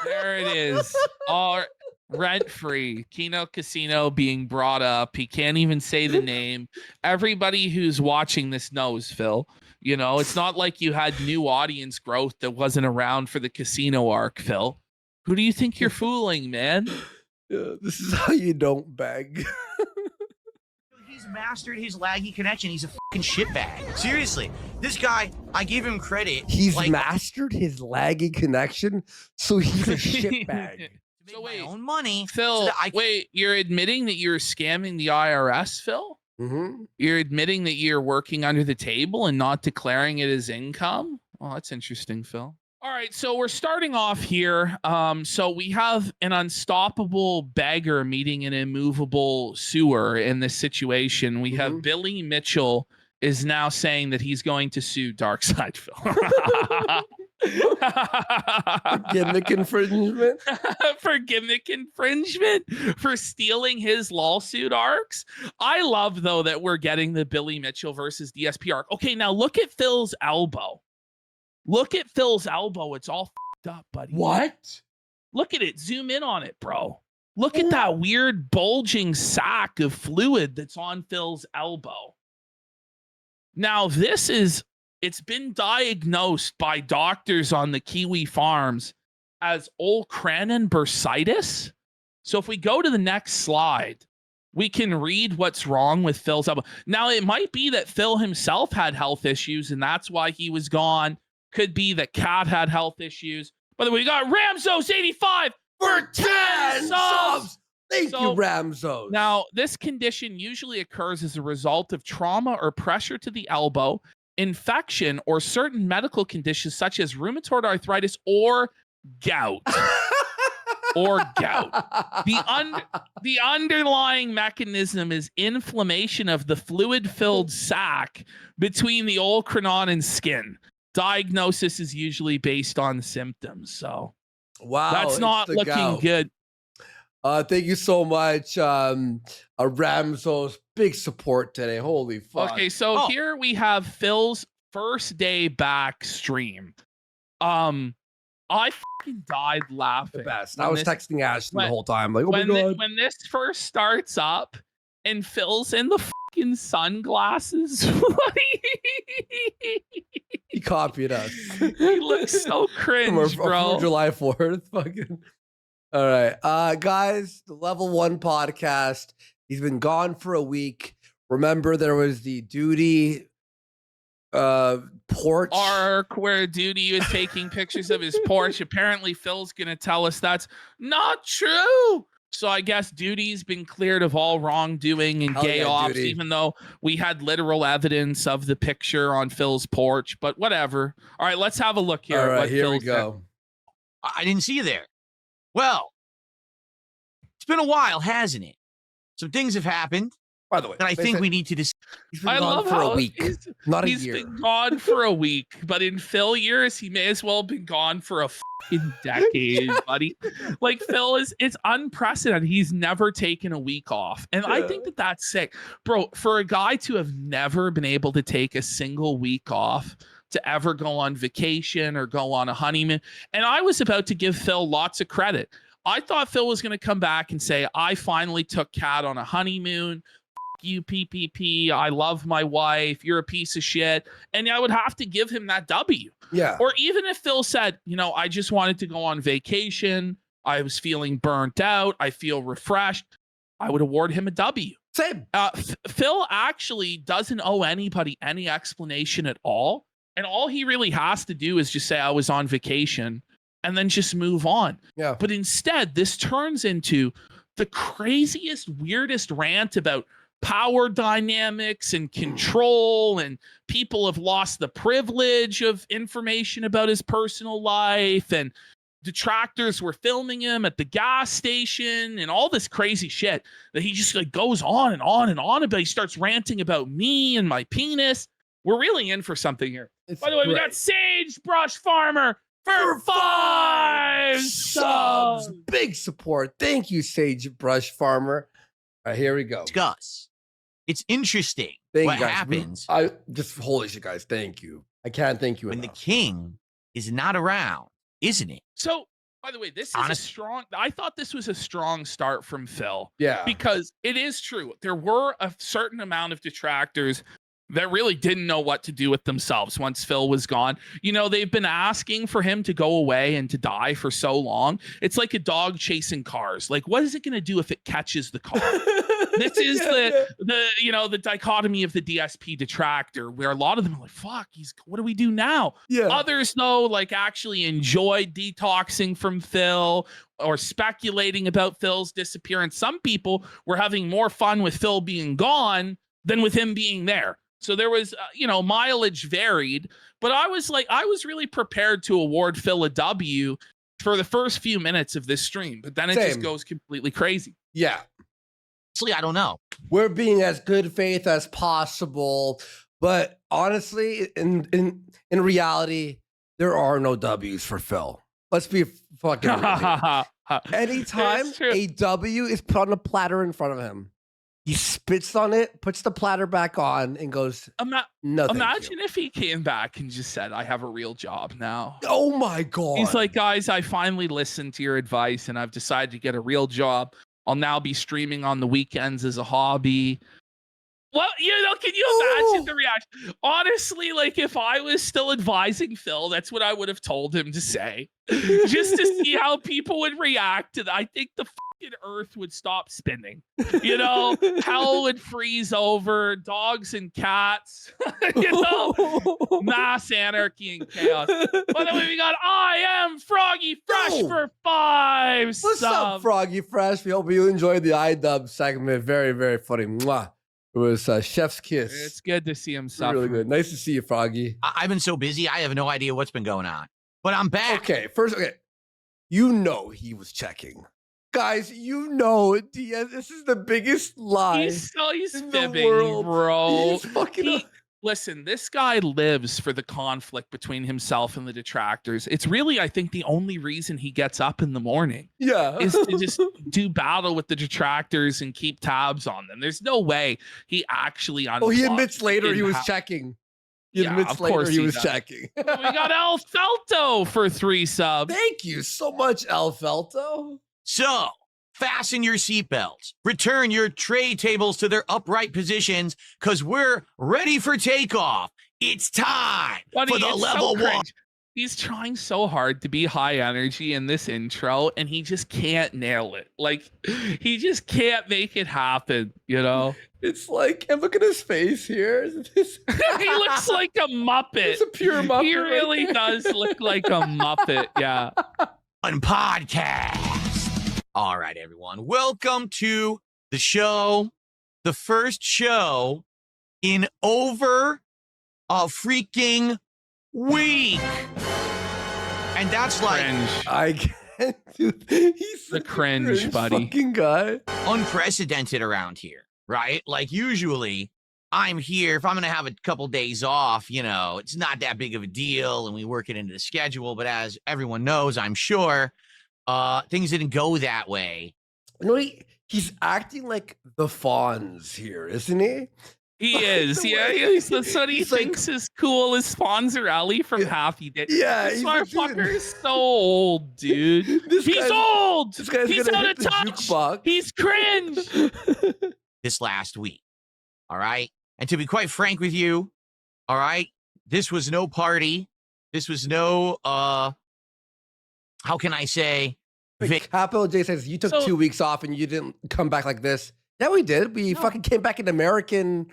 There it is. All rent-free. Kino Casino being brought up. He can't even say the name. Everybody who's watching this knows, Phil. You know, it's not like you had new audience growth that wasn't around for the casino arc, Phil. Who do you think you're fooling, man? Yeah, this is how you don't beg. He's mastered his laggy connection. He's a fucking shitbag. Seriously, this guy, I give him credit. He's mastered his laggy connection, so he's a shitbag. So wait, my own money, Phil, so wait, you're admitting that you're scamming the IRS, Phil? Mm-hmm. You're admitting that you're working under the table and not declaring it as income? Well, that's interesting, Phil. All right, so we're starting off here. So we have an unstoppable beggar meeting an immovable sewer in this situation. We have Billy Mitchell is now saying that he's going to sue Darkside Phil. Gimmick infringement? For gimmick infringement? For stealing his lawsuit arcs? I love, though, that we're getting the Billy Mitchell versus DSP arc. Okay, now look at Phil's elbow. Look at Phil's elbow. It's all f***ed up, buddy. What? Look at it. Zoom in on it, bro. Look at that weird bulging sack of fluid that's on Phil's elbow. Now, it's been diagnosed by doctors on the Kiwi farms as OOrUOunc bursitis. So if we go to the next slide, we can read what's wrong with Phil's elbow. Now, it might be that Phil himself had health issues, and that's why he was gone. Could be that Cat had health issues. By the way, we got Ramzos85 for 10 subs. Thank you, Ramzos. Now, this condition usually occurs as a result of trauma or pressure to the elbow, infection, or certain medical conditions such as rheumatoid arthritis or gout. Or gout. The underlying mechanism is inflammation of the fluid-filled sac between the OOrUOunc and skin. Diagnosis is usually based on symptoms. So, wow, that's not looking good. Thank you so much, Ramzos. Big support today. Holy fuck. Okay, so here we have Phil's first day back stream. I fucking died laughing. The best. I was texting Ashton the whole time. Like, oh my God. When this first starts up and Phil's in the fucking sunglasses. He copied us. He looks so cringe, bro. July 4th. Fucking. All right. Guys, the Level 1 podcast. He's been gone for a week. Remember, there was the Duty porch arc where Duty was taking pictures of his porch. Apparently, Phil's going to tell us that's not true. So I guess Duty's been cleared of all wrongdoing and gay ops, Duty. Even though we had literal evidence of the picture on Phil's porch. But whatever. All right, let's have a look here. All right, here we go. I didn't see you there. Well, it's been a while, hasn't it? Some things have happened. By the way, that I think we need to discuss. He's been gone for a week, not a year. He's been gone for a week, but in Phil years, he may as well have been gone for a fucking decade, buddy. Like, Phil it's unprecedented. He's never taken a week off. And I think that that's sick. Bro, for a guy to have never been able to take a single week off, to ever go on vacation or go on a honeymoon. And I was about to give Phil lots of credit. I thought Phil was going to come back and say, I finally took Kat on a honeymoon. You PPP, I love my wife, you're a piece of shit. And I would have to give him that W. Yeah. Or even if Phil said, you know, I just wanted to go on vacation, I was feeling burnt out, I feel refreshed, I would award him a W. Same. Phil actually doesn't owe anybody any explanation at all. And all he really has to do is just say, I was on vacation, and then just move on. Yeah. But instead, this turns into the craziest, weirdest rant about power dynamics and control, and people have lost the privilege of information about his personal life, and detractors were filming him at the gas station, and all this crazy shit that he just like goes on and on and on about. He starts ranting about me and my penis. We're really in for something here. By the way, we got Sagebrush Farmer for 5 subs. Big support. Thank you, Sagebrush Farmer. All right, here we go. Discuss. It's interesting what happens. I just holy shit, guys. Thank you. I can't thank you when enough. The king is not around, isn't it? So By the way, this is Honest- a strong. I thought this was a strong start from Phil. Yeah. Because it is true. There were a certain amount of detractors that really didn't know what to do with themselves once Phil was gone. You know, they've been asking for him to go away and to die for so long. It's like a dog chasing cars. Like, what is it going to do if it catches the car? This is the dichotomy of the DSP detractor, where a lot of them are like, fuck, what do we do now? Yeah. Others, though, like actually enjoyed detoxing from Phil or speculating about Phil's disappearance. Some people were having more fun with Phil being gone than with him being there. So there was, mileage varied, but I was really prepared to award Phil a W for the first few minutes of this stream, but then it just goes completely crazy. Yeah. Honestly, I don't know. We're being as good faith as possible, but honestly, in reality, there are no W's for Phil. Let's be fucking real here. Anytime a W is put on a platter in front of him, he spits on it, puts the platter back on, and goes, no, imagine if he came back and just said, I have a real job now. Oh my God. He's like, guys, I finally listened to your advice and I've decided to get a real job. I'll now be streaming on the weekends as a hobby. Well, can you imagine the reaction? Honestly, like if I was still advising Phil, that's what I would have told him to say. Just to see how people would react to that. I think the fucking earth would stop spinning. Hell would freeze over, dogs and cats, mass anarchy and chaos. By the way, we got I Am Froggy Fresh for 5 What's up, Froggy Fresh? We hope you enjoyed the iDub segment. Very, very funny. Mwah. It was Chef's Kiss. It's good to see him suffer. Really good. Nice to see you, Froggy. I've been so busy, I have no idea what's been going on. But I'm back. Okay, he was checking. Guys, Diaz, this is the biggest lie. He's in fibbing, the world. bro. He's fucking Listen, this guy lives for the conflict between himself and the detractors. It's really, I think, the only reason he gets up in the morning. Yeah. Is to just do battle with the detractors and keep tabs on them. There's no way he actually he admits later he was checking. He admits later he was checking. We got El Felto for 3 subs. Thank you so much, El Felto. So, fasten your seatbelts. Return your tray tables to their upright positions, because we're ready for takeoff. It's time for the level 1. He's trying so hard to be high energy in this intro, and he just can't nail it. Like, he just can't make it happen, It's like, and look at his face here. He looks like a Muppet. It's a pure Muppet. He really does look like a Muppet, yeah. On podcast. All right, everyone. Welcome to the show. The first show in over a freaking week. And that's like cringe. I can't do this. He's the cringe, buddy. Fucking guy. Unprecedented around here, right? Like usually I'm here. If I'm going to have a couple days off, it's not that big of a deal and we work it into the schedule. But as everyone knows, I'm sure things didn't go that way. He's acting like the Fonz here, isn't he? He is, that's what he thinks is cool as Fonzarelli from Happy Days. Yeah, this motherfucker is so old, dude. He's old. He's out of touch. He's cringe. This last week, all right? And to be quite frank with you, all right, this was no party. This was no, how can I say? Capital J says, you took 2 weeks off and you didn't come back like this. Yeah, we did. We fucking came back in American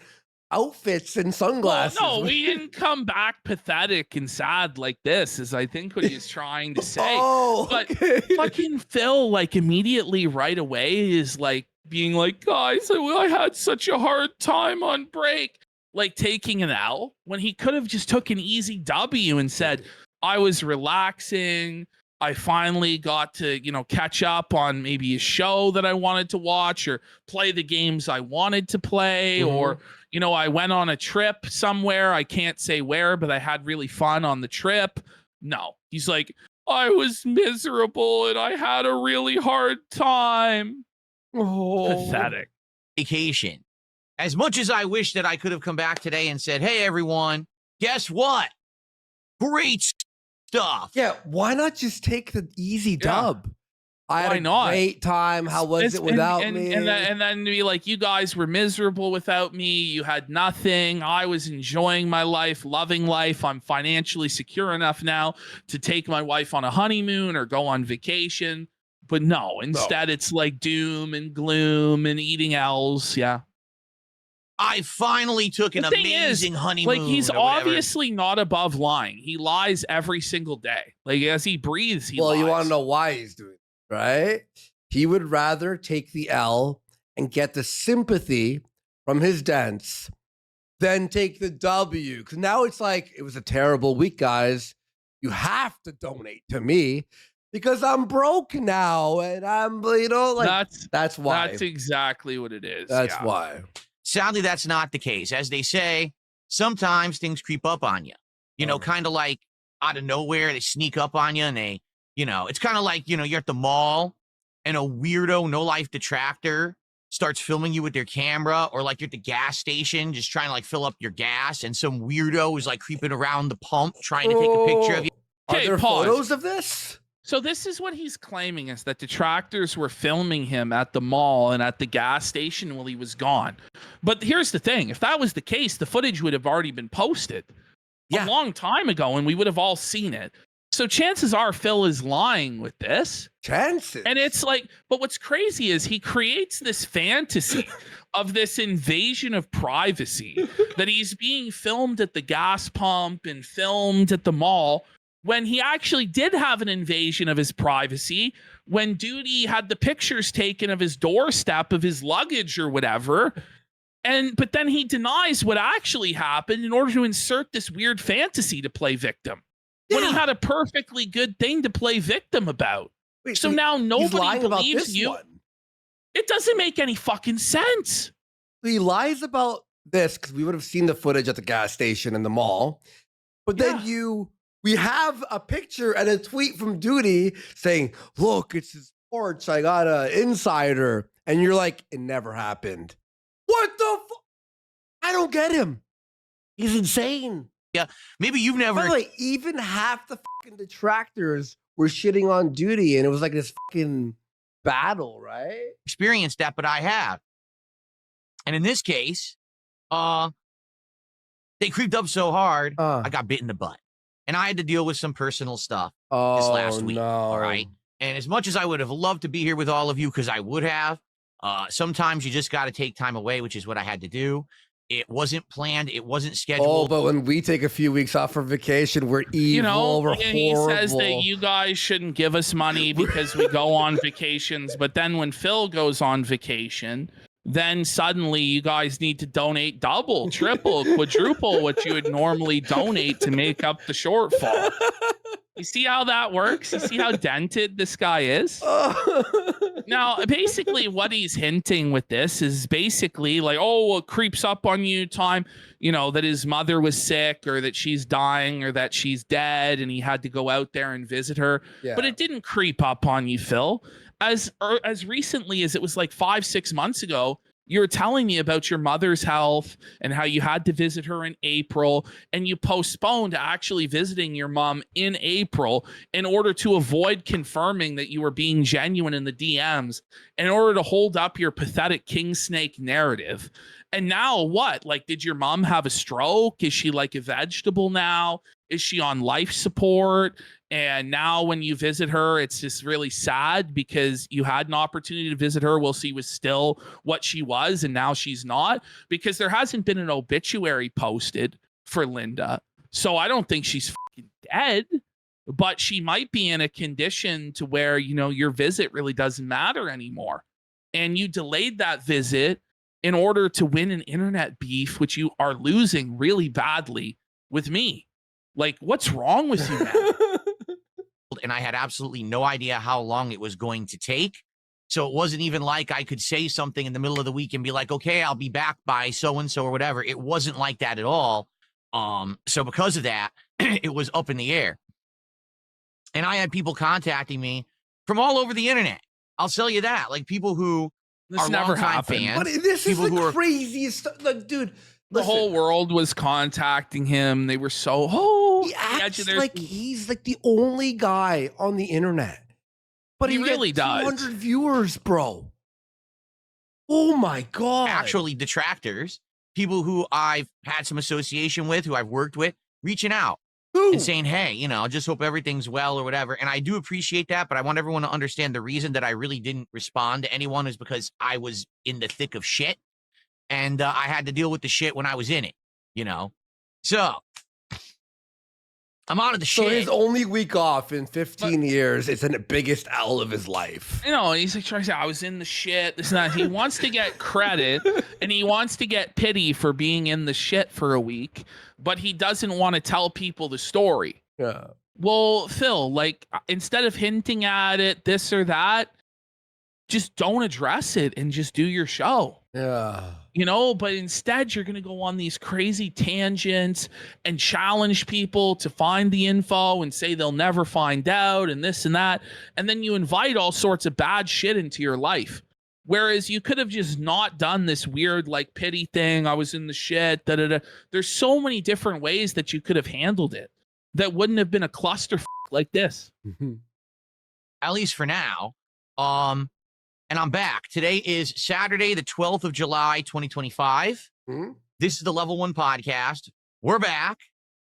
outfits and sunglasses. Well, no, we didn't come back pathetic and sad like this, is I think what he's trying to say. But fucking Phil, like immediately right away is like being like, guys, I had such a hard time on break. Like taking an L when he could have just took an easy W and said, I was relaxing. I finally got to, catch up on maybe a show that I wanted to watch or play the games I wanted to play. Or, I went on a trip somewhere. I can't say where, but I had really fun on the trip. No, he's like, I was miserable and I had a really hard time. Pathetic. Vacation. As much as I wish that I could have come back today and said, hey, everyone, guess what? Great stuff. Yeah, why not just take the easy Yeah. dub? I had Why a not? great time. How was it without me? And then be like, you guys were miserable without me. You had nothing. I was enjoying my life, loving life. I'm financially secure enough now to take my wife on a honeymoon or go on vacation. But no, instead it's like doom and gloom and eating L's. Yeah. I finally took an The thing amazing is, honeymoon. like, he's or whatever. obviously not above lying. He lies every single day. Like, as he breathes, he well, lies. you want to know why he's doing it, right? He would rather take the L and get the sympathy from his dents than take the W. Because now it's like, it was a terrible week, guys. You have to donate to me because I'm broke now. And I'm, you know, like, that's why. That's exactly what it is. That's yeah. why. Sadly, that's not the case. As they say, sometimes things creep up on you. You know, kind of like out of nowhere, they sneak up on you and they, you know, it's kind of like, you know, you're at the mall and a weirdo, no-life detractor starts filming you with their camera, or like you're at the gas station just trying to like fill up your gas and some weirdo is like creeping around the pump trying to take a picture of you. Are Okay, there pause. photos of this? So this is what he's claiming, is that detractors were filming him at the mall and at the gas station while he was gone. But here's the thing. If that was the case, the footage would have already been posted a long time ago, and we would have all seen it. So chances are Phil is lying with this. Chances. And it's like, but what's crazy is he creates this fantasy of this invasion of privacy, that he's being filmed at the gas pump and filmed at the mall, when he actually did have an invasion of his privacy, when Duty had the pictures taken of his doorstep of his luggage or whatever. But then he denies what actually happened in order to insert this weird fantasy to play victim. When he had a perfectly good thing to play victim about. Wait, so now nobody about believes this you. one. It doesn't make any fucking sense. He lies about this because we would have seen the footage at the gas station in the mall. But then we have a picture and a tweet from Duty saying, look, it's his porch. I got an insider. And you're like, it never happened. What the fuck? I don't get him. He's insane. Yeah, maybe you've never. By the way, even half the fucking detractors were shitting on Duty, and it was like this fucking battle, right? experienced that, but I have. And in this case, they creeped up so hard, I got bit in the butt. And I had to deal with some personal stuff this last week. No. All right. And as much as I would have loved to be here with all of you, because I would have, sometimes you just got to take time away, which is what I had to do. It wasn't planned. It wasn't scheduled. Oh, but when we take a few weeks off for vacation, we're evil. You know, we're and horrible. he says that you guys shouldn't give us money because we go on vacations. But then when Phil goes on vacation, then suddenly you guys need to donate double, triple, quadruple what you would normally donate to make up the shortfall. You see how that works? You see how dented this guy is? Now, basically what he's hinting with this is basically like, oh, it creeps up on you time, you know, that his mother was sick or that she's dying or that she's dead and he had to go out there and visit her. Yeah. But it didn't creep up on you, Phil. As recently as it was like 5-6 months ago, you were telling me about your mother's health and how you had to visit her in April, and you postponed actually visiting your mom in April in order to avoid confirming that you were being genuine in the DMs, in order to hold up your pathetic king snake narrative. And now what? Like, did your mom have a stroke? Is she like a vegetable now? Is she on life support? And now when you visit her, it's just really sad because you had an opportunity to visit her while she was still what she was, and now she's not, because there hasn't been an obituary posted for Linda. So I don't think she's fucking dead, but she might be in a condition to where, you know, your visit really doesn't matter anymore. And you delayed that visit in order to win an internet beef, which you are losing really badly with me. Like, what's wrong with you, man? And I had absolutely no idea how long it was going to take. So it wasn't even like I could say something in the middle of the week and be like, okay, I'll be back by so-and-so or whatever. It wasn't like that at all. So because of that, it was up in the air. And I had people contacting me from all over the internet. I'll tell you that. Like, people who This are never longtime happened. fans. But this is people who the are craziest stuff. Like, dude, The whole world was contacting him. They were so, oh, know? He Yeah, acts there's like some- he's like the only guy on the internet. But He he really gets does. 200 viewers, bro. Oh my god. Actually, detractors, people who I've had some association with, who I've worked with, reaching out Who? and saying, hey, you know, I just hope everything's well or whatever. And I do appreciate that, but I want everyone to understand the reason that I really didn't respond to anyone is because I was in the thick of shit, and I had to deal with the shit when I was in it, you know? So, I'm out of the So shit. his only week off in 15 years is the biggest L of his life. You know, he's like trying to say, I was in the shit. This and that. He wants to get credit and he wants to get pity for being in the shit for a week, but he doesn't want to tell people the story. Yeah. Well, Phil, like instead of hinting at it, this or that, just don't address it and just do your show. Yeah. You know, but instead you're going to go on these crazy tangents and challenge people to find the info and say they'll never find out and this and that. And then you invite all sorts of bad shit into your life. Whereas you could have just not done this weird like pity thing. I was in the shit. Da, da, da. There's so many different ways that you could have handled it that wouldn't have been a cluster like this. At least for now. And I'm back. Today is Saturday, the 12th of July, 2025. Hmm? This is the Level 1 podcast. We're back,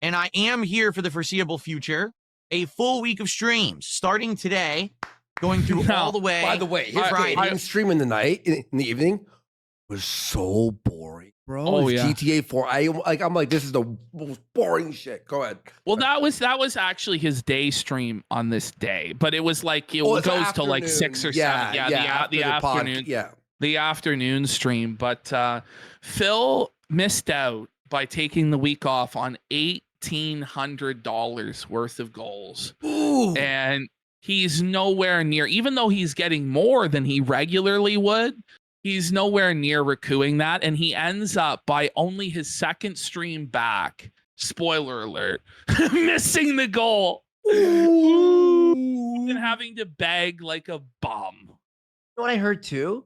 and I am here for the foreseeable future. A full week of streams starting today, going through Now, all the way. By the way, his Friday. dating stream in the night, in the evening, was so boring, bro. Oh, His yeah. GTA 4. I'm like, this is the most boring shit. Go ahead. Well, that was actually his day stream on this day, but it was like it Oh, it's goes to like afternoon. 6 or Yeah, 7. Yeah, after the pod- afternoon, Yeah. the afternoon stream. But Phil missed out by taking the week off on $1,800 worth of goals, Ooh. and he's nowhere near. Even though he's getting more than he regularly would, he's nowhere near recouping that, and he ends up by only his second stream back. Spoiler alert, missing the goal and having to beg like a bum. You know what I heard too?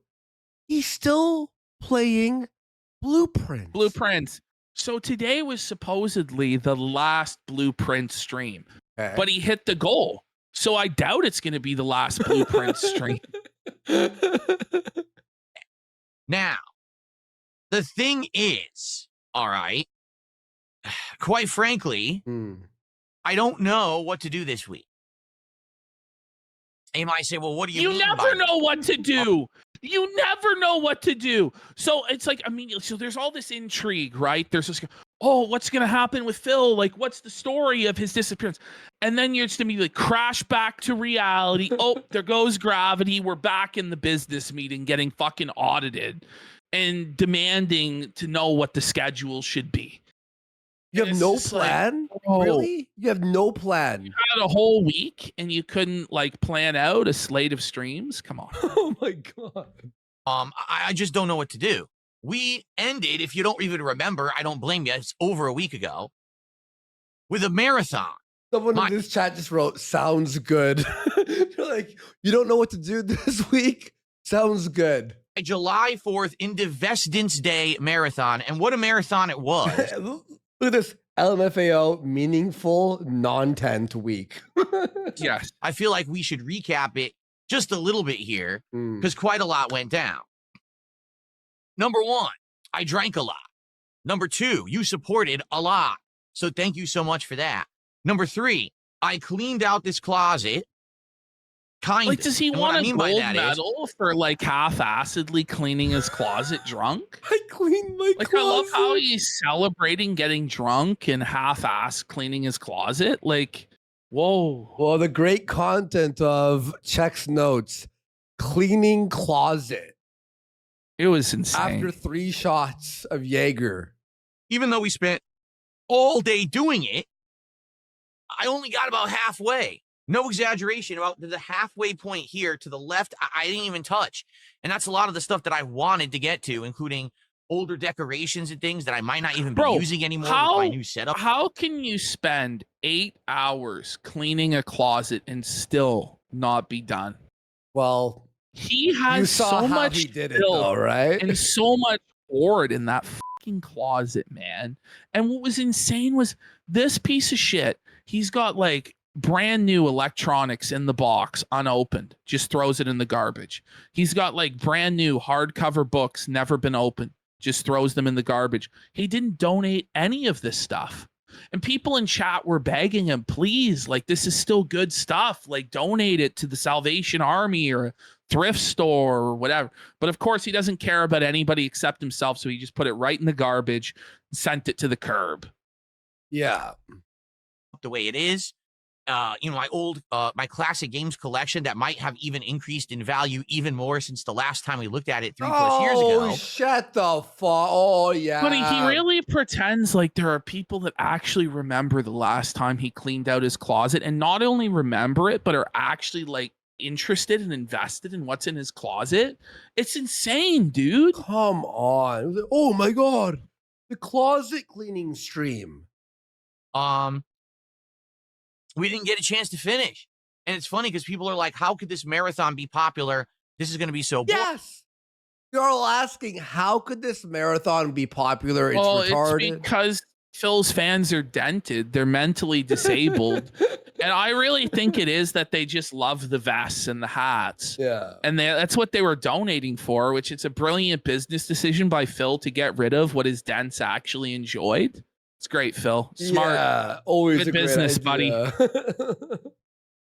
He's still playing Blueprint. Blueprints. So today was supposedly the last Blueprint stream, Okay. but he hit the goal. So I doubt it's going to be the last Blueprint stream. Now, the thing is, all right, quite frankly, Hmm. I don't know what to do this week. And you might say, well, what do you You mean never by know what to do. You never know what to do. So it's like, I mean, so there's all this intrigue, right? There's this, oh, what's going to happen with Phil? Like, what's the story of his disappearance? And then you're just immediately crash back to reality. Oh, there goes gravity. We're back in the business meeting getting fucking audited and demanding to know what the schedule should be. You And have it's no just like, plan? oh. Really? You have no plan? Had a whole week and you couldn't like plan out a slate of streams? Come on. Oh my god. I just don't know what to do. We ended, if you don't even remember, I don't blame you, it's over a week ago, with a marathon. Someone in this chat just wrote, sounds good. You're like, you don't know what to do this week? Sounds good. A July 4th Independence Day marathon. And what a marathon it was. Look at this. LMFAO, meaningful non-tent week. Yes. I feel like we should recap it just a little bit here Mm. because quite a lot went down. Number one, I drank a lot. Number two, you supported a lot. So thank you so much for that. Number three, I cleaned out this closet. Kind Like, of. does he And what want I a mean by gold that is- medal for like half-assedly cleaning his closet drunk? I cleaned my Like, closet. I love how he's celebrating getting drunk and half-ass cleaning his closet. Like, whoa. Well, the great content of Check's notes, cleaning closet It was insane. after 3 shots of Jaeger. even though we spent all day doing it, I only got about halfway. No exaggeration, about the halfway point here to the left, I didn't even touch. And that's a lot of the stuff that I wanted to get to, including older decorations and things that I might not even be Bro, using anymore how- with my new setup. How can you spend 8 hours cleaning a closet and still not be done? Well, He you has saw so how much he did it, skill though, right? and so much hoard in that fucking closet, man. And what was insane was this piece of shit. He's got like brand new electronics in the box, unopened, just throws it in the garbage. He's got like brand new hardcover books, never been opened, just throws them in the garbage. He didn't donate any of this stuff. And people in chat were begging him, please, like, this is still good stuff. Like, donate it to the Salvation Army or a thrift store or whatever. But of course, he doesn't care about anybody except himself. So he just put it right in the garbage and sent it to the curb. Yeah. The way it is. My old, my classic games collection that might have even increased in value even more since the last time we looked at it 3+ years ago. Oh, shut the fuck. Oh, yeah. But he really pretends like there are people that actually remember the last time he cleaned out his closet, and not only remember it, but are actually like interested and invested in what's in his closet. It's insane, dude. Come on. Oh, my God. The closet cleaning stream. We didn't get a chance to finish. And it's funny because people are like, how could this marathon be popular? This is going to be so boring. Yes. You're all asking, how could this marathon be popular? It's retarded. It's because Phil's fans are dented. They're mentally disabled. And I really think it is that they just love the vests and the hats. Yeah. And that's what they were donating for, which it's a brilliant business decision by Phil to get rid of what his dents actually enjoyed. It's great, Phil. Smart. Yeah, always Good a great business, idea.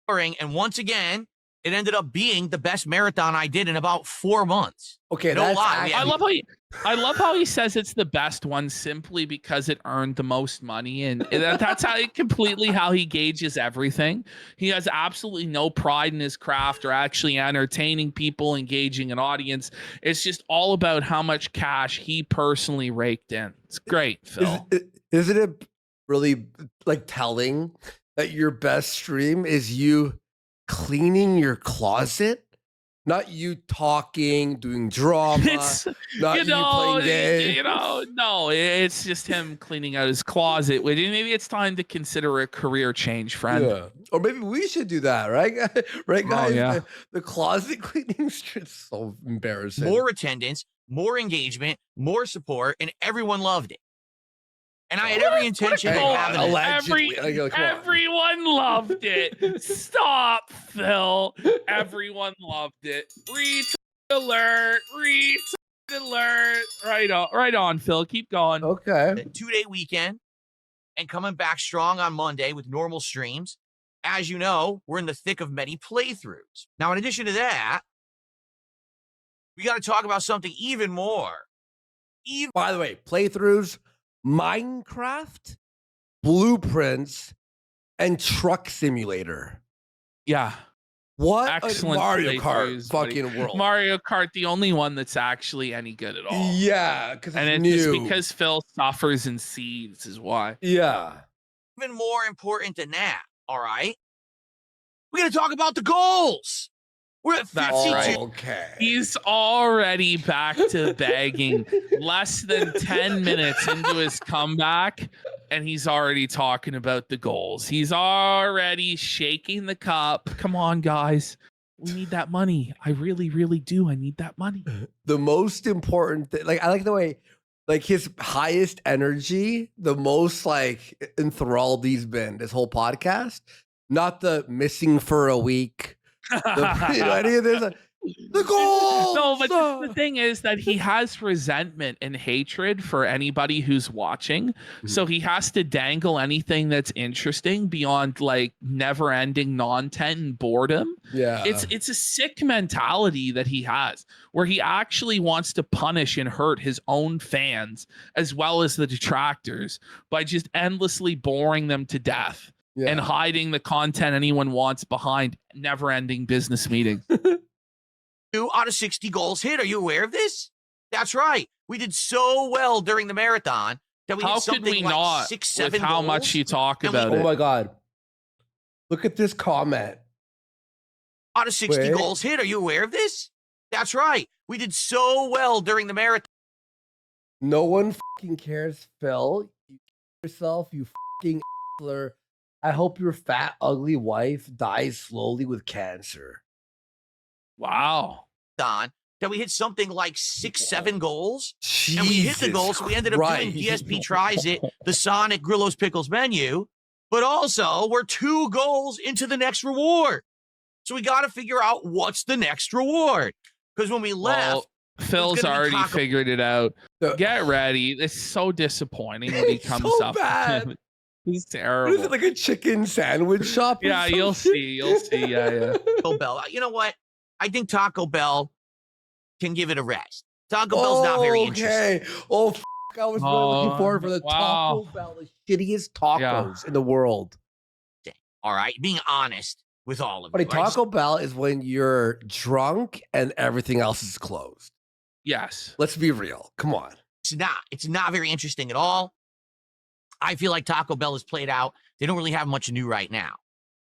buddy. And once again, it ended up being the best marathon I did in about 4 months. Okay, No that's lie. I love how he says it's the best one simply because it earned the most money, and that's completely how he gauges everything. He has absolutely no pride in his craft or actually entertaining people, engaging an audience. It's just all about how much cash he personally raked in. It's great, Phil. Isn't it really like telling that your best stream is you cleaning your closet? Not you talking, doing drama, not you playing games. No, it's just him cleaning out his closet. Maybe it's time to consider a career change, friend. Yeah. Or maybe we should do that, right? Right, guys? Oh, yeah. The closet cleaning is so embarrassing. More attendance, more engagement, more support, and everyone loved it. And I had every intention of having it. Allegedly. Everyone loved it. Stop, Phil. Everyone loved it. Retweet alert. Retweet alert. Right on, Phil. Keep going. Okay. A 2-day weekend and coming back strong on Monday with normal streams. As you know, we're in the thick of many playthroughs. Now, in addition to that, we got to talk about something even more. By the way, playthroughs, Minecraft, Blueprints, and Truck Simulator. Yeah. What Excellent a Mario Kart playthroughs, buddy. fucking world. Mario Kart, the only one that's actually any good at all. Yeah, because And it's it's new. just because Phil suffers and seeds is why. Yeah. Even more important than that, all right? We got to talk about the goals. We're at 52. That's right. Okay. He's already back to begging less than 10 minutes into his comeback, and he's already talking about the goals. He's already shaking the cup. Come on, guys. We need that money. I really, really do. I need that money. The most important thing, like, I like the way, like, his highest energy, the most, like, enthralled he's been this whole podcast. Not the missing for a week. Any of this, the goals. No, but the thing is that he has resentment and hatred for anybody who's watching. So he has to dangle anything that's interesting beyond like never-ending non-tent and boredom. Yeah. It's a sick mentality that he has where he actually wants to punish and hurt his own fans as well as the detractors by just endlessly boring them to death. Yeah. And hiding the content anyone wants behind never-ending business meetings. 2 out of 60 goals hit. Are you aware of this? That's right. We did so well during the marathon that we How did something could we like not 6, with 7 how goals. much you talk And we- about Oh it? my God. Look at this comment. Out of 60 Wait. goals hit. Are you aware of this? That's right. We did so well during the marathon. No one fucking cares, Phil. You yourself, you fucking Hitler. I hope your fat, ugly wife dies slowly with cancer. Wow. That that we hit something like 6, 7 goals. Jesus And we hit the goal, so we ended up doing Christ. DSP Tries It, the Sonic Grillos Pickles menu, but also we're 2 goals into the next reward. So we got to figure out what's the next reward. Because when we left, Phil's gonna be already taco- figured it out. The- Get ready. It's so disappointing when he It's comes so up. bad. He's What terrible. is it, like a chicken sandwich shop? or Yeah, some you'll shit? see. You'll see. Yeah. Taco Bell, you know what? I think Taco Bell can give it a rest. Taco Bell's not very interesting. Okay. Oh, I was really looking forward for the wow. Taco Bell, the shittiest tacos in the world. All right, being honest with all of But you. I just- Taco Bell is when you're drunk and everything else is closed. Yes. Let's be real. Come on. It's not very interesting at all. I feel like Taco Bell is played out. They don't really have much new right now.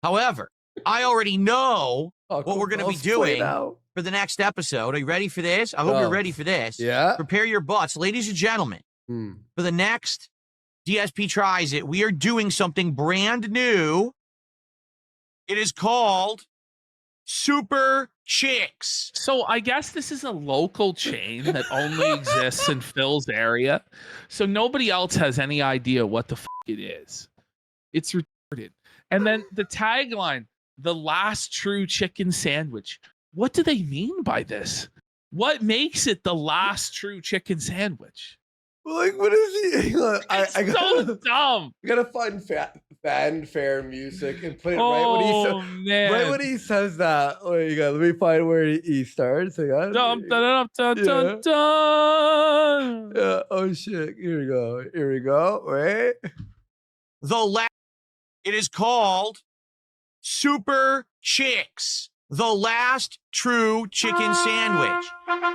However, I already know Taco we're gonna be Bell's played doing- out. for the next episode. Are you ready for this? I hope Oh. you're ready for this. Yeah. Prepare your butts, ladies and gentlemen. Hmm. For the next DSP Tries It, we are doing something brand new. It is called Super Chicks. So I guess this is a local chain that only exists in Phil's area. So nobody else has any idea what the it is. It's retarded. And then the tagline, the last true chicken sandwich. What do they mean by this? What makes it the last true chicken sandwich? Like, what is he? It's I so dumb. gotta find fanfare music and play it Oh man. right when he says that. Wait, you got. Let me find where he starts. Hang on. Dum, dum, dum, dum, Yeah. dum, dum. Yeah. Oh shit. Here we go. Here we go. Wait. It is called Super Chicks, the last true chicken sandwich.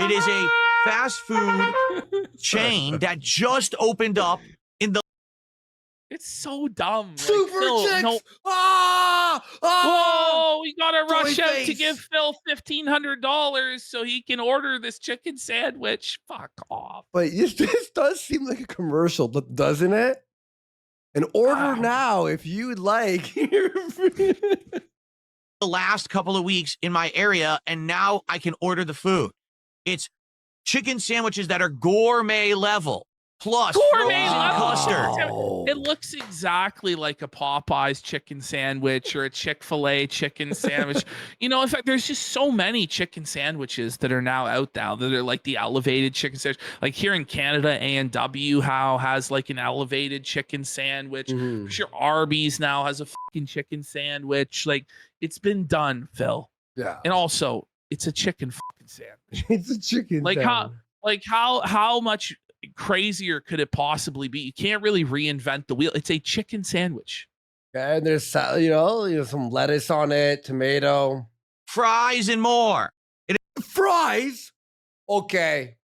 It is a fast food chain that just opened up in the It's so dumb. Like, Super Phil, chicks. no- Ah! Whoa, we gotta rush Toy out to face. give Phil $1,500 so he can order this chicken sandwich. Fuck off. But this does seem like a commercial, doesn't it? And order Ah. now if you'd like. last couple of weeks in my area, and now I can order the food. It's chicken sandwiches that are gourmet level, plus Gourmet frozen level? custard. It looks exactly like a Popeyes chicken sandwich or a Chick-fil-A chicken sandwich. You know, in fact, there's just so many chicken sandwiches that are now out now that are like the elevated chicken sandwich. Like here in Canada, A&W has like an elevated chicken sandwich. Mhm. I'm sure Arby's now has a fucking chicken sandwich. Like it's been done, Phil. Yeah. And also, it's a chicken fucking sandwich. It's a chicken. Like sandwich. how much crazier could it possibly be? You can't really reinvent the wheel. It's a chicken sandwich. And there's some lettuce on it, tomato, Fries and more. fries. Okay,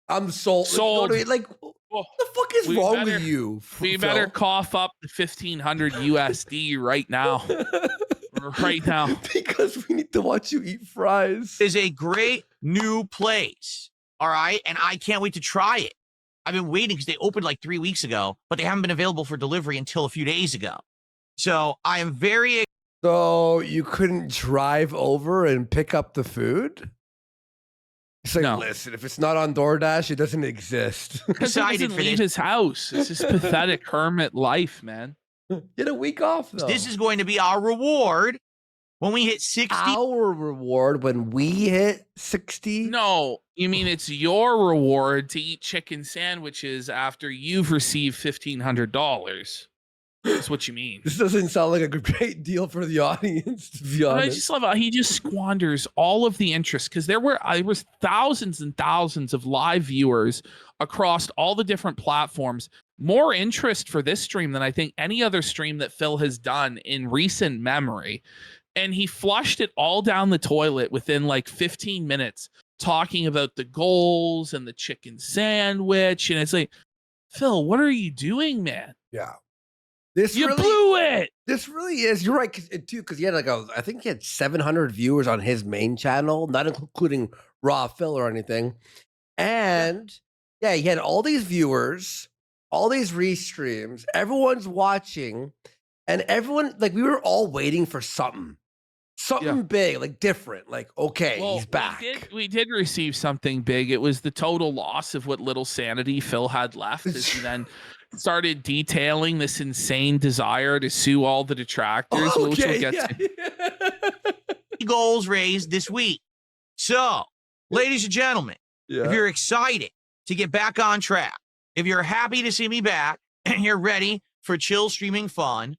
I'm sold. Sold. Like, Well, what the fuck is we wrong better- with you? we Phil? better cough up the 1,500 USD right now. Right now. Because we need to watch you eat fries. Is a great new place. All right. And I can't wait to try it. I've been waiting because they opened like 3 weeks ago, but they haven't been available for delivery until a few days ago. So I am very So you couldn't drive over and pick up the food? It's like, No. listen, if it's not on DoorDash, it doesn't exist. Because he excited doesn't for leave this. his house. It's his pathetic hermit life, man. Get a week off, though. This is going to be our reward when we hit 60. our reward when we hit 60. No, you mean it's your reward to eat chicken sandwiches after you've received $1,500. That's what you mean. This doesn't sound like a great deal for the audience, to be But I honest. just love how he just squanders all of the interest because there was thousands and thousands of live viewers across all the different platforms. More interest for this stream than I think any other stream that Phil has done in recent memory. And he flushed it all down the toilet within like 15 minutes, talking about the goals and the chicken sandwich. And it's like, Phil, what are you doing, man? Yeah. This You really, blew it. This really is. You're right, too, because he had I think he had 700 viewers on his main channel, not including Raw Phil or anything. And yeah, he had all these viewers, all these restreams, everyone's watching, and everyone, like, we were all waiting for something. something big, like different. Like, okay, he's back. We did receive something big. It was the total loss of what little sanity Phil had left, as he then started detailing this insane desire to sue all the detractors, which we'll get to. Goals raised this week. So, ladies and gentlemen, if you're excited to get back on track, if you're happy to see me back, and you're ready for chill streaming fun,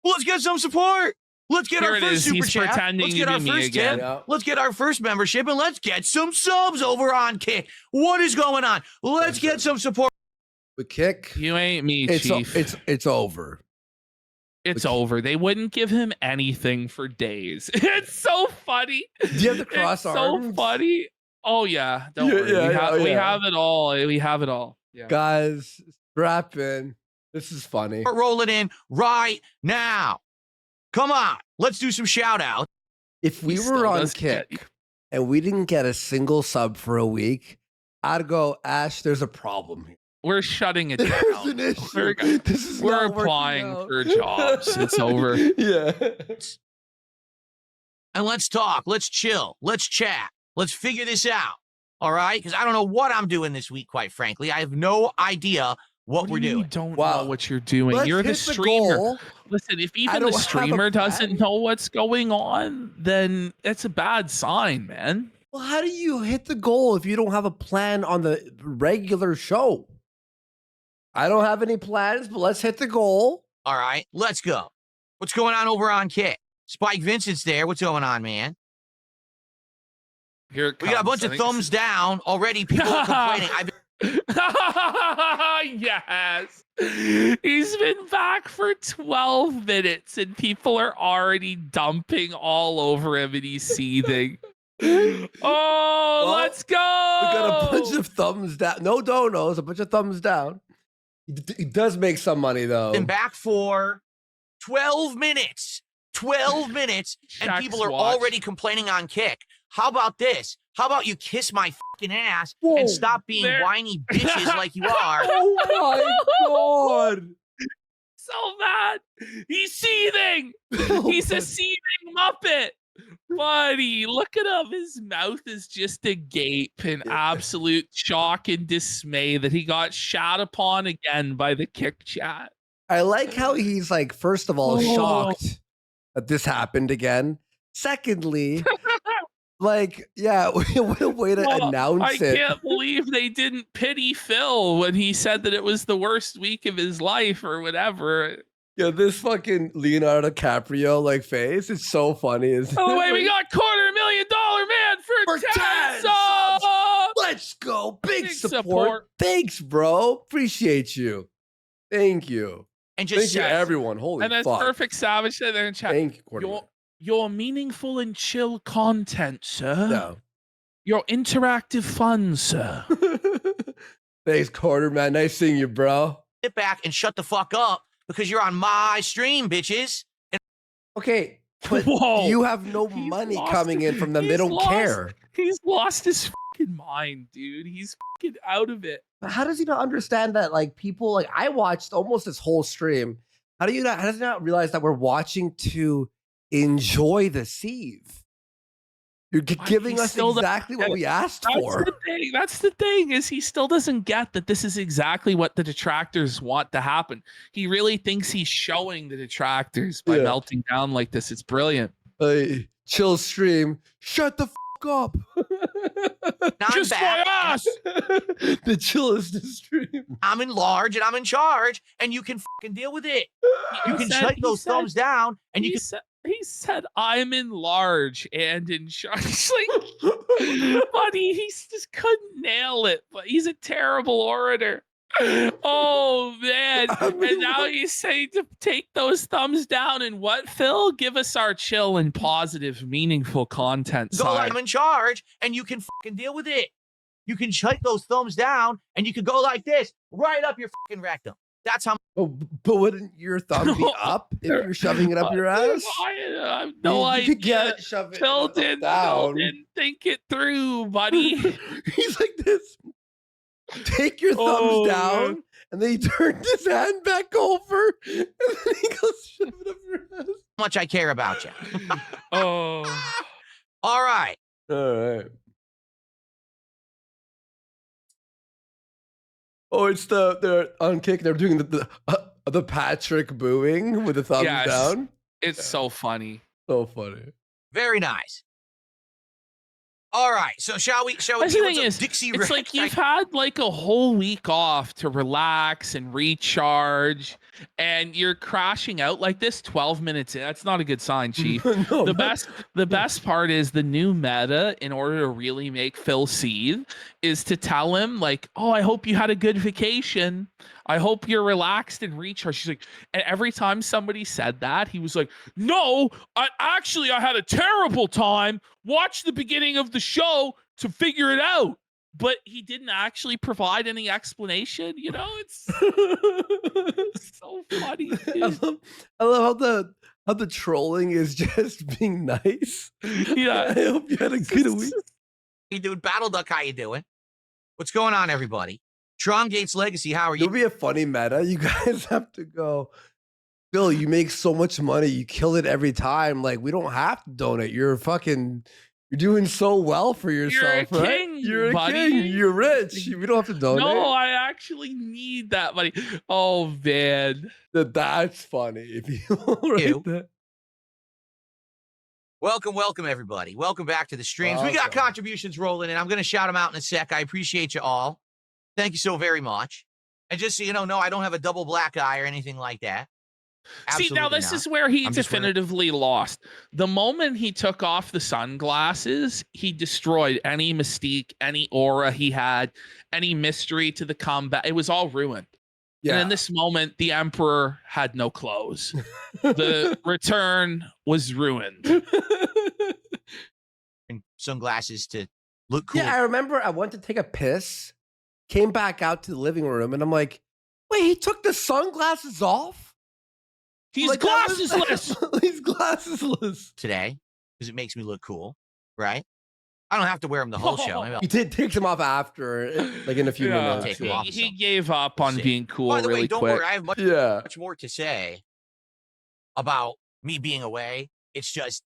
let's get some support. Let's get our first super chat. Let's get our first tip. Let's get our first membership, and let's get some subs over on Kick. What is going on? Let's get some support. With Kick, you ain't me, Chief. It's over. It's over. They wouldn't give him anything for days. It's so funny. Do you have the cross arms? So funny. Oh yeah, don't worry. We have it all. We have it all. Yeah. Guys, strap in. This is funny. Roll it in right now. Come on. Let's do some shout outs. If we were on Kick and we didn't get a single sub for a week, I'd go, Ash, there's a problem here. We're shutting it down. There's an issue. We're applying for jobs. It's over. Yeah. And let's talk. Let's chill. Let's chat. Let's figure this out. All right? Because I don't know what I'm doing this week, quite frankly. I have no idea what we're doing. You don't know what you're doing. You're the streamer. Listen, if even the streamer doesn't know what's going on, then it's a bad sign, man. Well, how do you hit the goal if you don't have a plan on the regular show? I don't have any plans, but let's hit the goal. All right, let's go. What's going on over on Kick? Spike Vincent's there. What's going on, man? Here it comes. We got a bunch of thumbs down already. People are complaining. Yes. He's been back for 12 minutes and people are already dumping all over him and he's seething. Let's go. We got a bunch of thumbs down. No donos, a bunch of thumbs down. He does make some money, though. Been back for 12 minutes. 12 minutes, and people are already complaining on Kick. How about this? How about you kiss my fucking ass and stop being whiny bitches like you are? Oh, my God. So bad. He's seething. He's a seething Muppet. Buddy, look at him. His mouth is just agape in absolute shock and dismay that he got shot upon again by the Kick chat. I like how he's like, first of all, shocked that this happened again. Secondly, like, what a way to announce it. I can't believe they didn't pity Phil when he said that it was the worst week of his life or whatever. Yeah, this fucking Leonardo DiCaprio like face is so funny. By the way, we got $250,000 man for 10 subs. Let's go. Big support. Thanks, bro. Appreciate you. Thank you. And just thank you, everyone. Holy and that's fuck. Perfect Savage said there in chat. Thank you, Quarterman. Your meaningful and chill content, sir. No. Your interactive fun, sir. Thanks, Quarterman. Nice seeing you, bro. Sit back and shut the fuck up because you're on my stream, bitches. Okay, but you have no money coming in from them. They don't care. He's lost his fucking mind, dude. He's fucking out of it. But how does he not understand that? Like, people, like, I watched almost this whole stream. How does he not realize that we're watching to enjoy the sieve? You're giving us exactly what we asked for. That's the thing, is he still doesn't get that this is exactly what the detractors want to happen. He really thinks he's showing the detractors by melting down like this. It's brilliant. Chill stream. Shut the fuck up. Just my ass. The chillest stream. I'm in large and I'm in charge, and you can fucking deal with it. You can shut those thumbs down, and you can. He said, I'm in large and in charge. Like, buddy, he just couldn't nail it, but he's a terrible orator. Oh, man. And now he's saying to take those thumbs down and what, Phil? Give us our chill and positive, meaningful content. Go, I'm in charge, and you can fucking deal with it. You can shut those thumbs down, and you can go like this, right up your fucking rectum. That's how. But wouldn't your thumb be up if you're shoving it up your ass? I have no idea. Phil didn't think it through, buddy. He's like this. Take your thumbs down and then he turned his hand back over, and then he goes, shove it up your ass. How much I care about you. Oh. All right. All right. Oh, it's they're on kick. They're doing the Patrick booing with the thumbs Yes. down. It's so funny. So funny. Very nice. All right. So shall we That's the see what's thing up, is, Dixie it's Red? like you've had like a whole week off to relax and recharge, and you're crashing out like this 12 minutes in. That's not a good sign, Chief. No, The best part is the new meta, in order to really make Phil seethe, is to tell him like, oh, I hope you had a good vacation. I hope you're relaxed and recharged. She's like, and every time somebody said that, he was like, no, I had a terrible time. Watch the beginning of the show to figure it out. But he didn't actually provide any explanation. You know, it's so funny. Dude. I love how the trolling is just being nice. Yeah. I hope you had a good week. Hey, dude, Battle Duck, how you doing? What's going on, everybody? Tron Gates Legacy, how are you? It'll be a funny meta. You guys have to go, Bill, you make so much money. You kill it every time. Like, we don't have to donate. You're doing so well for yourself, You're a right? king, You're a buddy. king. You're rich. We don't have to donate. No, I actually need that money. Oh, man. That's funny. If you write that. Welcome, everybody. Welcome back to the streams. We got Welcome. contributions rolling in. I'm going to shout them out in a sec. I appreciate you all. Thank you so very much. And just so you know, no, I don't have a double black eye or anything like that. See, now Absolutely this not. is where he I'm just wearing- definitively lost. The moment he took off the sunglasses, he destroyed any mystique, any aura he had, any mystery to the combat. It was all ruined. Yeah. And in this moment, the Emperor had no clothes. The return was ruined. and sunglasses to look cool. Yeah, I remember I went to take a piss, came back out to the living room, and I'm like, wait, he took the sunglasses off? He's Like, that was- glassesless. He's glassesless. Today because it makes me look cool, right? I don't have to wear them the whole show. Maybe I'll He takes them off after, like in a few Yeah. minutes. Take them yeah. off. He gave up on Sick. being cool By the really way, don't quick. worry. I have Yeah. much more to say about me being away. It's just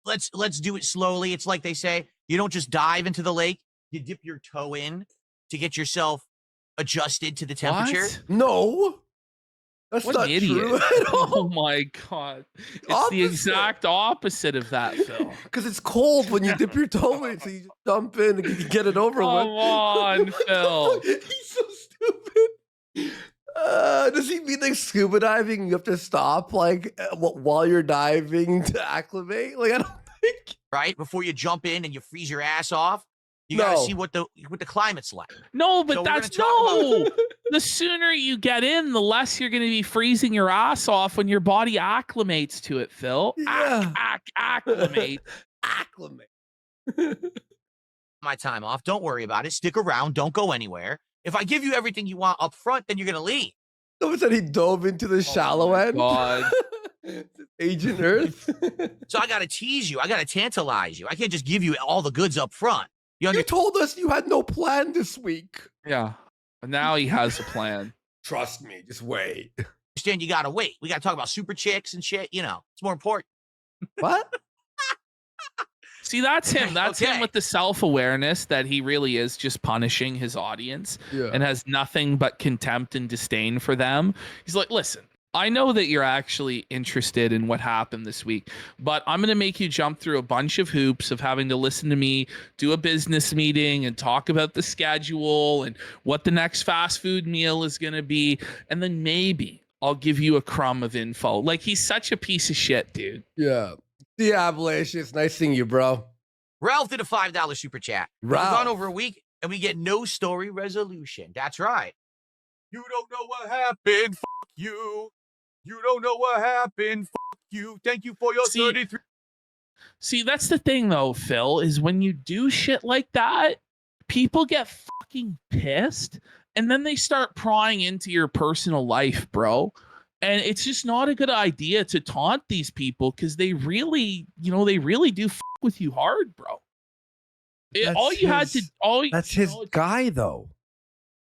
let's do it slowly. It's like they say, you don't just dive into the lake. You dip your toe in to get yourself adjusted to the temperature. What? No. That's What not an idiot. true at Oh all. my God. It's the Opposite. exact opposite of that, Phil. Because it's cold when you dip your toe in, so you just dump in and you get it over Come with. on, Phil. He's so stupid. Does he mean like scuba diving? You have to stop like while you're diving to acclimate? Like I don't think. Right before you jump in and you freeze your ass off. You gotta No. see what the climate's like. No, but So we're that's gonna talk no. The sooner you get in, the less you're going to be freezing your ass off when your body acclimates to it, Phil. Yeah. Acclimate. Acclimate. My time off. Don't worry about it. Stick around. Don't go anywhere. If I give you everything you want up front, then you're gonna leave. Someone said he dove into the shallow my end. God. Agent Earth. So I gotta tease you. I gotta tantalize you. I can't just give you all the goods up front. You You understand? told us you had no plan this week. Yeah. But now he has a plan. Trust me, just wait. You gotta wait. We gotta talk about super chicks and shit. You know, it's more important. What? See, that's him. That's Okay. him with the self-awareness that he really is just punishing his audience Yeah. and has nothing but contempt and disdain for them. He's like, listen, I know that you're actually interested in what happened this week, but I'm going to make you jump through a bunch of hoops of having to listen to me do a business meeting and talk about the schedule and what the next fast food meal is going to be. And then maybe I'll give you a crumb of info. Like, he's such a piece of shit, dude. Yeah. Diabolicious. Nice seeing you, bro. Ralph did a $5 super chat. We've Ralph. gone over a week and we get no story resolution. That's right. You don't know what happened. Fuck you. You don't know what happened. Fuck you. Thank you for your See- 33. See, that's the thing, though, Phil, is when you do shit like that, people get fucking pissed and then they start prying into your personal life, bro. And it's just not a good idea to taunt these people because they really, they really do fuck with you hard, bro. That's All you had to, his- That's his guy, though.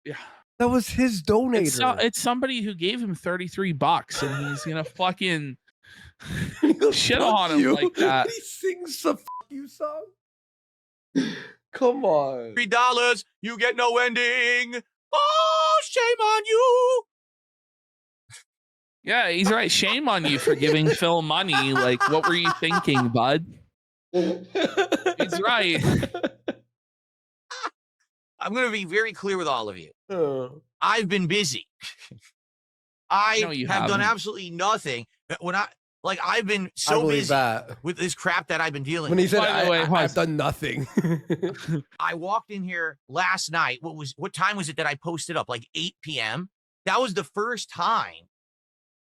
yeah. That was his donator. It's somebody who gave him $33 and he's gonna fucking shit Fuck on him you. like that. He sings the fuck you song. Come on. $3, you get no ending. Oh, shame on you. Yeah, he's right. Shame on you for giving Phil money. Like, what were you thinking, bud? He's right. I'm going to be very clear with all of you. Oh. I've been busy. I No, you have done haven't. absolutely nothing. I've been I so believe busy that. with this crap that I've been dealing When with. he said, By the way, I've done nothing. I walked in here last night. What time was it that I posted up? Like 8 p.m. That was the first time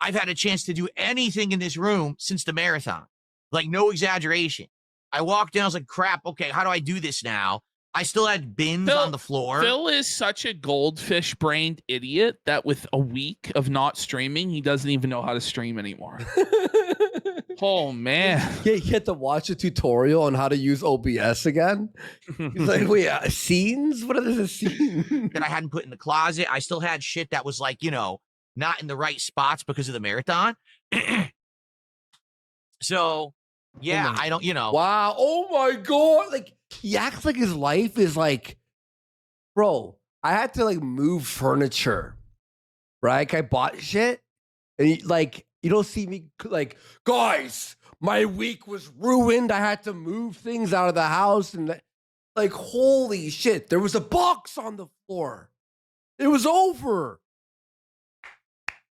I've had a chance to do anything in this room since the marathon. Like, no exaggeration. I walked in, I was like, crap, okay, how do I do this now? I still had bins on the floor. Phil is such a goldfish-brained idiot that with a week of not streaming, he doesn't even know how to stream anymore. Oh, man. He had to watch a tutorial on how to use OBS again. He's like, wait, scenes? What is a scene? That I hadn't put in the closet. I still had shit that was like, not in the right spots because of the marathon. So, yeah, I don't, Wow. Oh my God. Like, he acts like his life is like, bro, I had to like move furniture, right? Like, I bought shit and you don't see me like, guys, my week was ruined. I had to move things out of the house and like, holy shit, there was a box on the floor. It was over.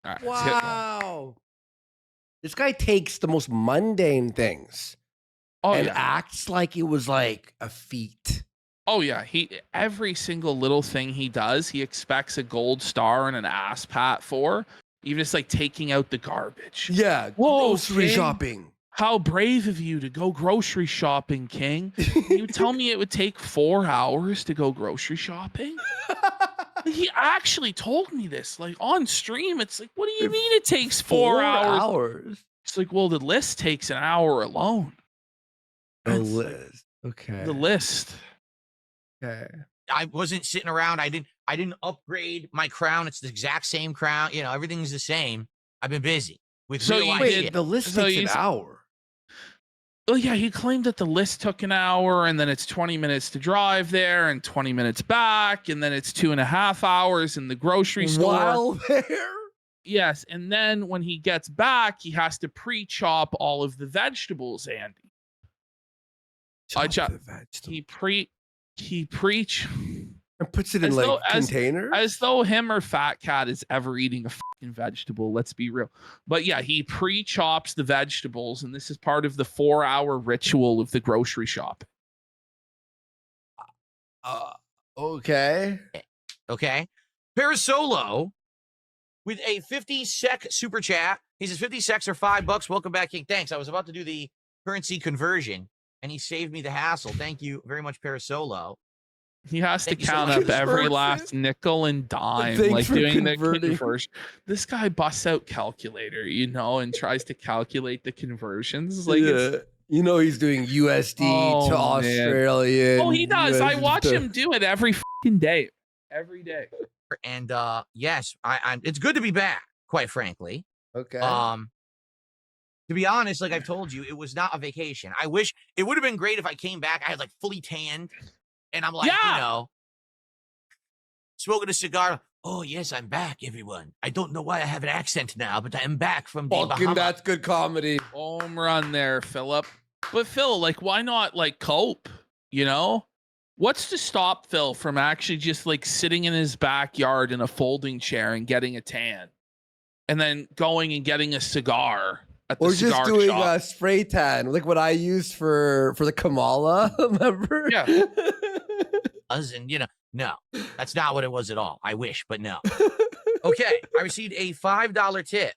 All right, let's hit one. Wow. This guy takes the most mundane things and acts like it was like a feat. Oh yeah, every single little thing he does, he expects a gold star and an ass pat for. Even just like taking out the garbage. Yeah, Whoa, grocery King. shopping. How brave of you to go grocery shopping, King. You tell me it would take 4 hours to go grocery shopping? He actually told me this, like on stream. It's like, what do you mean it takes 4 hours? It's like, well, the list takes an hour alone. The list. Okay. The list. Okay. I wasn't sitting around. I didn't upgrade my crown. It's the exact same crown. Everything's the same. I've been busy with real life Wait, shit. the list So takes you- an hour. Oh yeah, he claimed that the list took an hour and then it's 20 minutes to drive there and 20 minutes back and then it's 2.5 hours in the grocery store. While there? Yes, and then when he gets back, he has to pre-chop all of the vegetables, Andy. He preach and puts it in as like though- containers. as though him or Fat Cat is ever eating a fucking vegetable. Let's be real. But yeah, he pre-chops the vegetables, and this is part of the 4-hour ritual of the grocery shop. Okay. Okay. Parasolo with a 50-sec super chat. He says 50 secs or $5. Welcome back, King. Thanks. I was about to do the currency conversion, and he saved me the hassle. Thank you very much, Parasolo. He has to Thank you so count much. up every Convert last it. nickel and dime, Thanks like for doing converting. the conversion. This guy busts out calculator, and tries to calculate the conversions. Like, it's, he's doing USD Oh, to man. Australian. oh, he does. I USD watch to- him do it every fucking day. Every day. And yes, I'm. It's good to be back, quite frankly. Okay. To be honest, like I've told you, it was not a vacation. I wish it would have been great if I came back. I had like fully tanned, and I'm like, Yeah. smoking a cigar. Oh yes, I'm back, everyone. I don't know why I have an accent now, but I am back from the Fucking, Bahamas. that's good comedy. Home run there, Philip. But Phil, like, why not like cope? What's to stop Phil from actually just like sitting in his backyard in a folding chair and getting a tan, and then going and getting a cigar at the Or cigar just doing shop? a spray tan, like what I used for the Kamala. Remember? Yeah. And no, that's not what it was at all. I wish, but no. Okay, I received a $5 tip.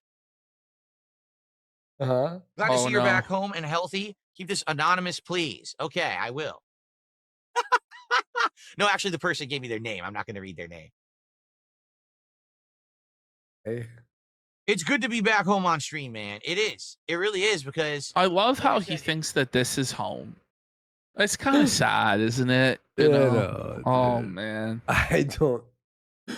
Uh-huh. Glad to Oh, see you're no. back home and healthy. Keep this anonymous, please. Okay, I will. No, actually, the person gave me their name. I'm not going to read their name. Hey. It's good to be back home on stream, man. It is. It really is because I love how Like I he said, thinks that this is home. It's kind of sad, isn't it? No, Oh dude. man. I don't. it's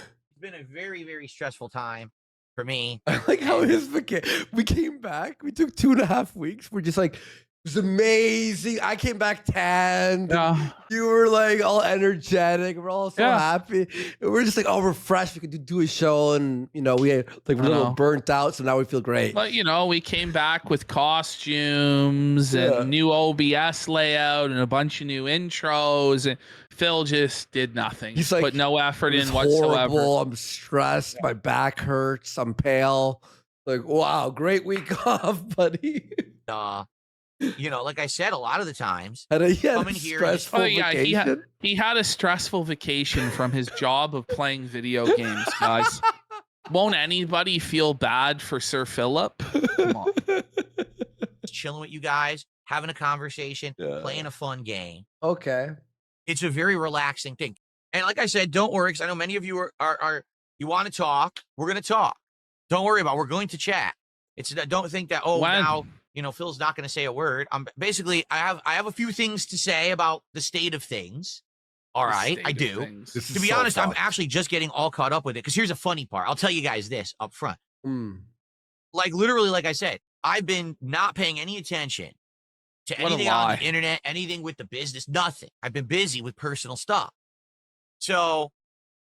been a very, very stressful time for me. I like how his vacation. We came back. We took 2.5 weeks. We're just like, it was amazing. I came back tanned. Yeah. You were like all energetic. We're all so happy. And we're just like all refreshed. We could do a show, and you know, we had like we're a little burnt out, so now we feel great. But you know, we came back with costumes and new OBS layout and a bunch of new intros, and Phil just did nothing. He's like, put no effort in horrible. whatsoever. I'm stressed. My back hurts. I'm pale. Like, wow, great week off, buddy. You know, like I said, a lot of the times, coming here, stressful vacation. He had a stressful vacation from his job of playing video games, guys. Won't anybody feel bad for Sir Philip? Come on. Chilling with you guys, having a conversation, playing a fun game. Okay. It's a very relaxing thing. And like I said, don't worry, because I know many of you are you want to talk. We're going to talk. Don't worry about it. We're going to chat. Don't think that, now, you know, Phil's not going to say a word. Basically, I have a few things to say about the state of things. All right, I do. To be honest, I'm actually just getting all caught up with it, because here's a funny part. I'll tell you guys this up front. Like literally, like I said, I've been not paying any attention to anything on the internet, anything with the business, nothing. I've been busy with personal stuff. So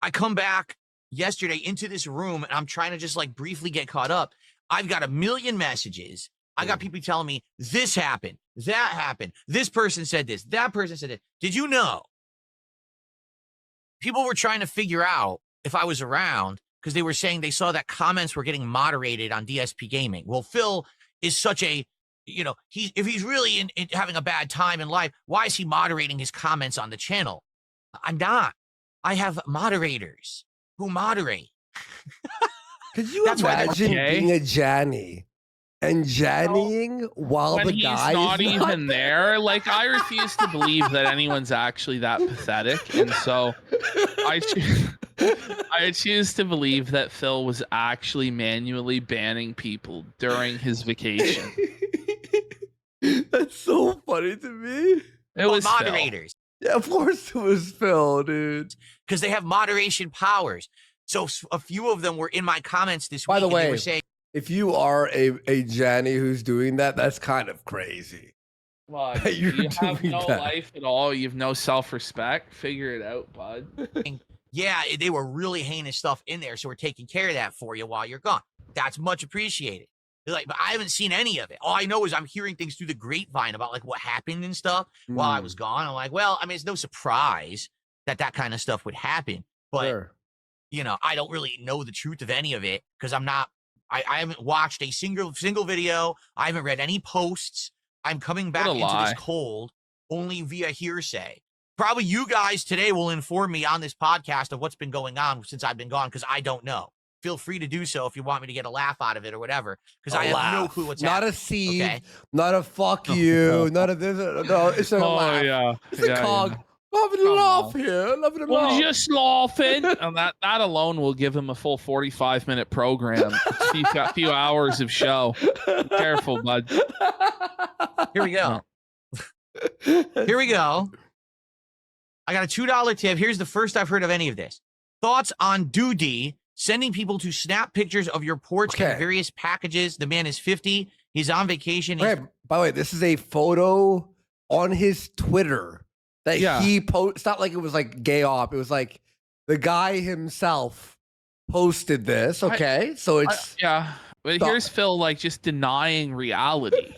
I come back yesterday into this room, and I'm trying to just like briefly get caught up. I've got a million messages. I got people telling me this happened, that happened. This person said this, that person said it. Did you know? People were trying to figure out if I was around, because they were saying they saw that comments were getting moderated on DSP Gaming. Well, Phil is such a, you know, if he's really in having a bad time in life, why is he moderating his comments on the channel? I'm not. I have moderators who moderate. Could you imagine being a Janny and Jannying while when the he's guy not is even there? Like, I refuse to believe that anyone's actually that pathetic, and so I choose to believe that Phil was actually manually banning people during his vacation. That's so funny to me. It was moderators. Phil. Yeah, of course it was Phil, dude. Because they have moderation powers. So a few of them were in my comments this week. By the way, they were saying, if you are a Janny who's doing that, that's kind of crazy. Well, you have no life at all. You have no self-respect. Figure it out, bud. Yeah, they were really heinous stuff in there, so we're taking care of that for you while you're gone. That's much appreciated. They're like, but I haven't seen any of it. All I know is I'm hearing things through the grapevine about like what happened and stuff while I was gone. I'm like, well, I mean, it's no surprise that kind of stuff would happen, but you know, I don't really know the truth of any of it, because I haven't watched a single video. I haven't read any posts. I'm coming back into this cold only via hearsay. Probably you guys today will inform me on this podcast of what's been going on since I've been gone, because I don't know. Feel free to do so if you want me to get a laugh out of it or whatever, because I have no clue what's happening. Not a seed, not a fuck you, not a this. No, it's a laugh. Yeah. It's a cog. Loving a laugh here. Loving a laugh. We're just laughing. And that alone will give him a full 45-minute program. A few hours of show. Be careful, bud. Here we go. Here we go. I got a $2 tip. Here's the first I've heard of any of this. Thoughts on Doody sending people to snap pictures of your porch in various packages. The man is 50. He's on vacation. By the way, this is a photo on his Twitter that he posted. It's not like it was like gay op. It was like the guy himself posted this. Okay. So it's. But here's Phil like just denying reality.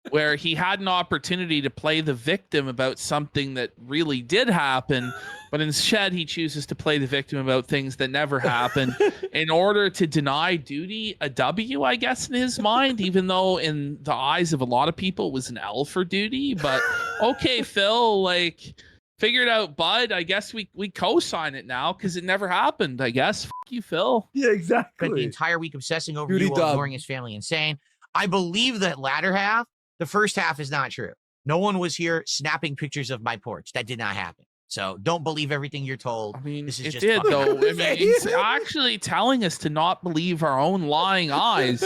Where he had an opportunity to play the victim about something that really did happen, but instead he chooses to play the victim about things that never happened in order to deny Doody a W, I guess, in his mind, even though in the eyes of a lot of people it was an L for Doody. But okay, Phil, like, figure it out, bud. I guess we co-sign it now because it never happened, I guess. Fuck you, Phil. Yeah, exactly. Spent the entire week obsessing over you while ignoring his family insane. I believe that latter half. The first half is not true. No one was here snapping pictures of my porch. That did not happen. So don't believe everything you're told. I mean, this is it just did, though. I mean, it's actually telling us to not believe our own lying eyes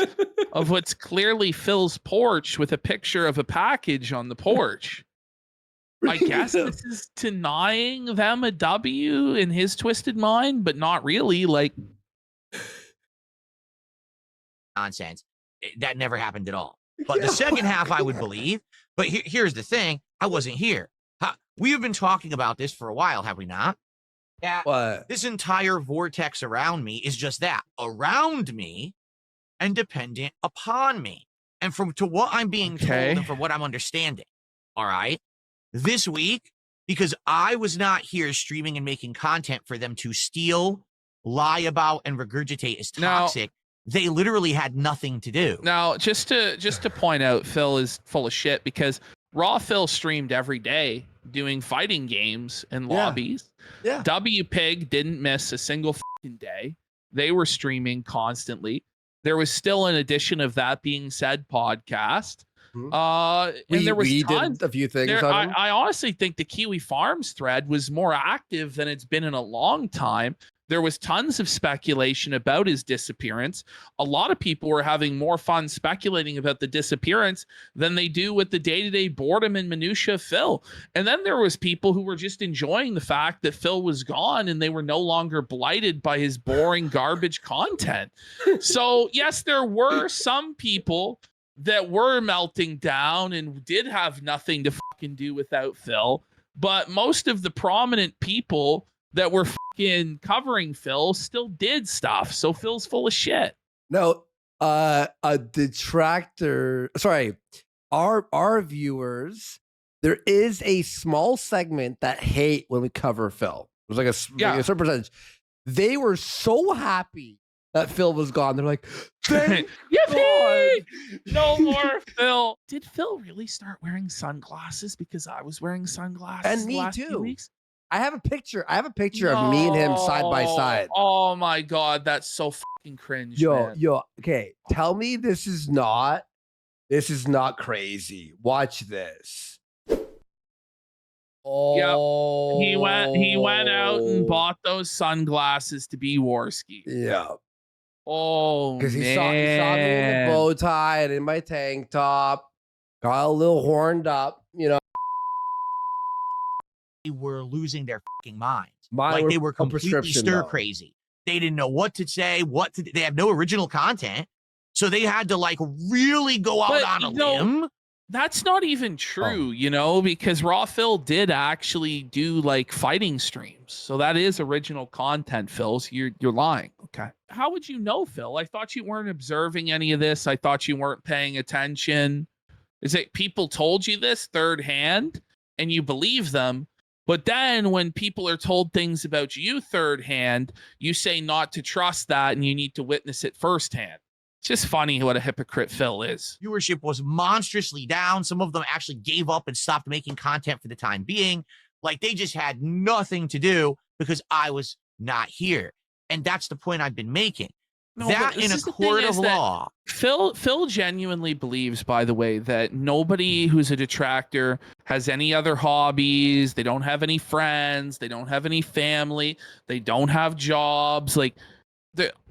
of what's clearly Phil's porch with a picture of a package on the porch. I guess this is denying them a W in his twisted mind, but not really. Like, nonsense. That never happened at all. But the second half, I would believe. But here's the thing. I wasn't here. We have been talking about this for a while, have we not? Yeah. What? This entire vortex around me is just that. Around me and dependent upon me. And to what I'm being told and from what I'm understanding. All right. This week, because I was not here streaming and making content for them to steal, lie about, and regurgitate as toxic, they literally had nothing to do. Now, just to point out, Phil is full of shit because Raw Phil streamed every day doing fighting games and lobbies. Yeah. WPig didn't miss a single fucking day. They were streaming constantly. There was still an edition of That Being Said podcast. And there was tons. Did a few things. I honestly think the Kiwi Farms thread was more active than it's been in a long time. There was tons of speculation about his disappearance. A lot of people were having more fun speculating about the disappearance than they do with the day-to-day boredom and minutia of Phil. And then there was people who were just enjoying the fact that Phil was gone and they were no longer blighted by his boring garbage content. So yes, there were some people that were melting down and did have nothing to fucking do without Phil. But most of the prominent people that were fucking covering Phil still did stuff. So Phil's full of shit. No, a detractor. Sorry, our viewers. There is a small segment that hate when we cover Phil. It was like a certain percentage. They were so happy that Phil was gone. They're like, thank God. No more Phil. Did Phil really start wearing sunglasses? Because I was wearing sunglasses And me the last too. 2 weeks. I have a picture of me and him side by side. Oh my God, that's so fucking cringe. Yo, man. okay. Tell me this is not crazy. Watch this. Oh, He went out and bought those sunglasses to be Warski. Yeah. Oh, because he saw me in the bow tie and in my tank top, got a little horned up, you know. They were losing their fucking minds. They were completely stir crazy. They didn't know what to say, they have no original content. So they had to really go out on a limb. That's not even true, because Raw Phil did actually do fighting streams. So that is original content, Phil. So you're lying. Okay. How would you know, Phil? I thought you weren't observing any of this. I thought you weren't paying attention. Is it people told you this third hand and you believe them? But then when people are told things about you third hand, you say not to trust that and you need to witness it firsthand. It's just funny what a hypocrite Phil is. Viewership was monstrously down. Some of them actually gave up and stopped making content for the time being. They just had nothing to do because I was not here. And that's the point I've been making. No, that in a court of law. Phil genuinely believes, by the way, that nobody who's a detractor has any other hobbies. They don't have any friends. They don't have any family. They don't have jobs.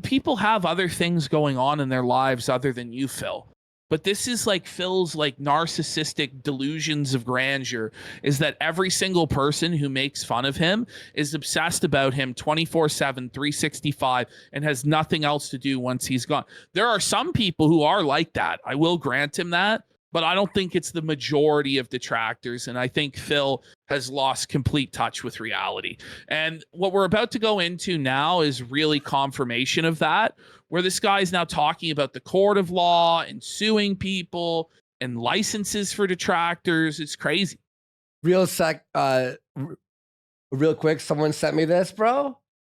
People have other things going on in their lives other than you, Phil. But this is Phil's narcissistic delusions of grandeur is that every single person who makes fun of him is obsessed about him 24/7, 365 and has nothing else to do once he's gone. There are some people who are like that. I will grant him that. But I don't think it's the majority of detractors. And I think Phil has lost complete touch with reality. And what we're about to go into now is really confirmation of that, where this guy is now talking about the court of law and suing people and licenses for detractors. It's crazy. Real quick, someone sent me this, bro.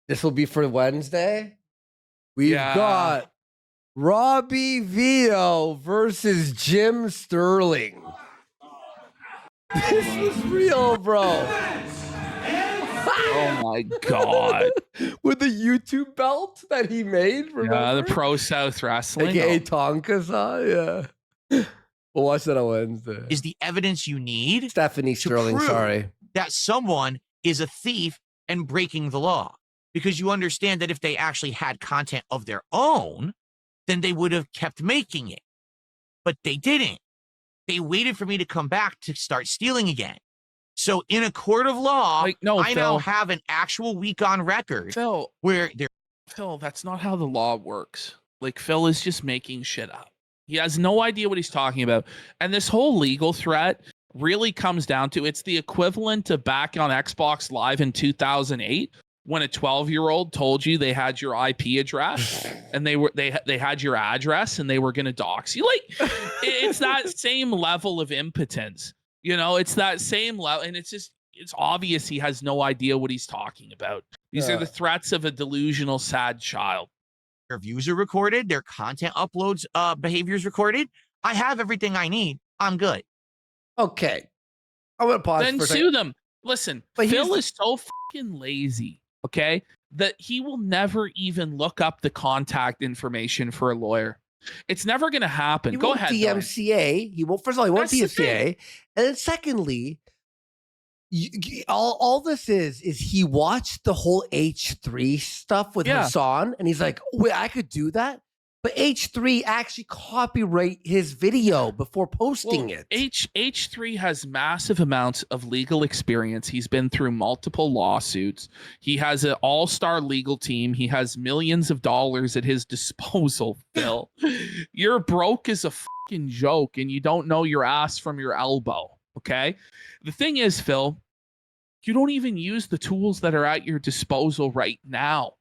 This will be for Wednesday. We've got Robbie Vio versus Jim Sterling. This is real, bro. Oh my God. With the YouTube belt that he made. Remember? The Pro South Wrestling. AKA Tonka, yeah. We'll watch that on Wednesday. Is the evidence you need Stephanie Sterling, sorry. that someone is a thief and breaking the law. Because you understand that if they actually had content of their own, then they would have kept making it. But they didn't. They waited for me to come back to start stealing again. So in a court of law, Like, no, I now Phil. have an actual week on record Phil, where there. Phil, that's not how the law works. Like, Phil is just making shit up. He has no idea what he's talking about. And this whole legal threat really comes down to, it's the equivalent of back on Xbox Live in 2008 when a 12-year-old told you they had your IP address and they had your address and they were going to dox you. Like, it's that same level of impotence. You know, it's that same level, and it's obvious he has no idea what he's talking about. These are the threats of a delusional, sad child. Their views are recorded, their content uploads behaviors recorded. I have everything I need. I'm good. Okay. I'm going to pause Then for a second. sue them. Listen, But Phil is so fucking lazy, okay, that he will never even look up the contact information for a lawyer. It's never going to happen. He Go won't ahead. Dorian. DMCA. He won't. First of all, he won't That's the DMCA. And then secondly, all this is he watched the whole H3 stuff with Hassan, and he's like, wait, I could do that. But H3 actually copyright his video before posting it. H3 has massive amounts of legal experience. He's been through multiple lawsuits. He has an all-star legal team. He has millions of dollars at his disposal, Phil. You're broke as a fucking joke, and you don't know your ass from your elbow, okay? The thing is, Phil, you don't even use the tools that are at your disposal right now.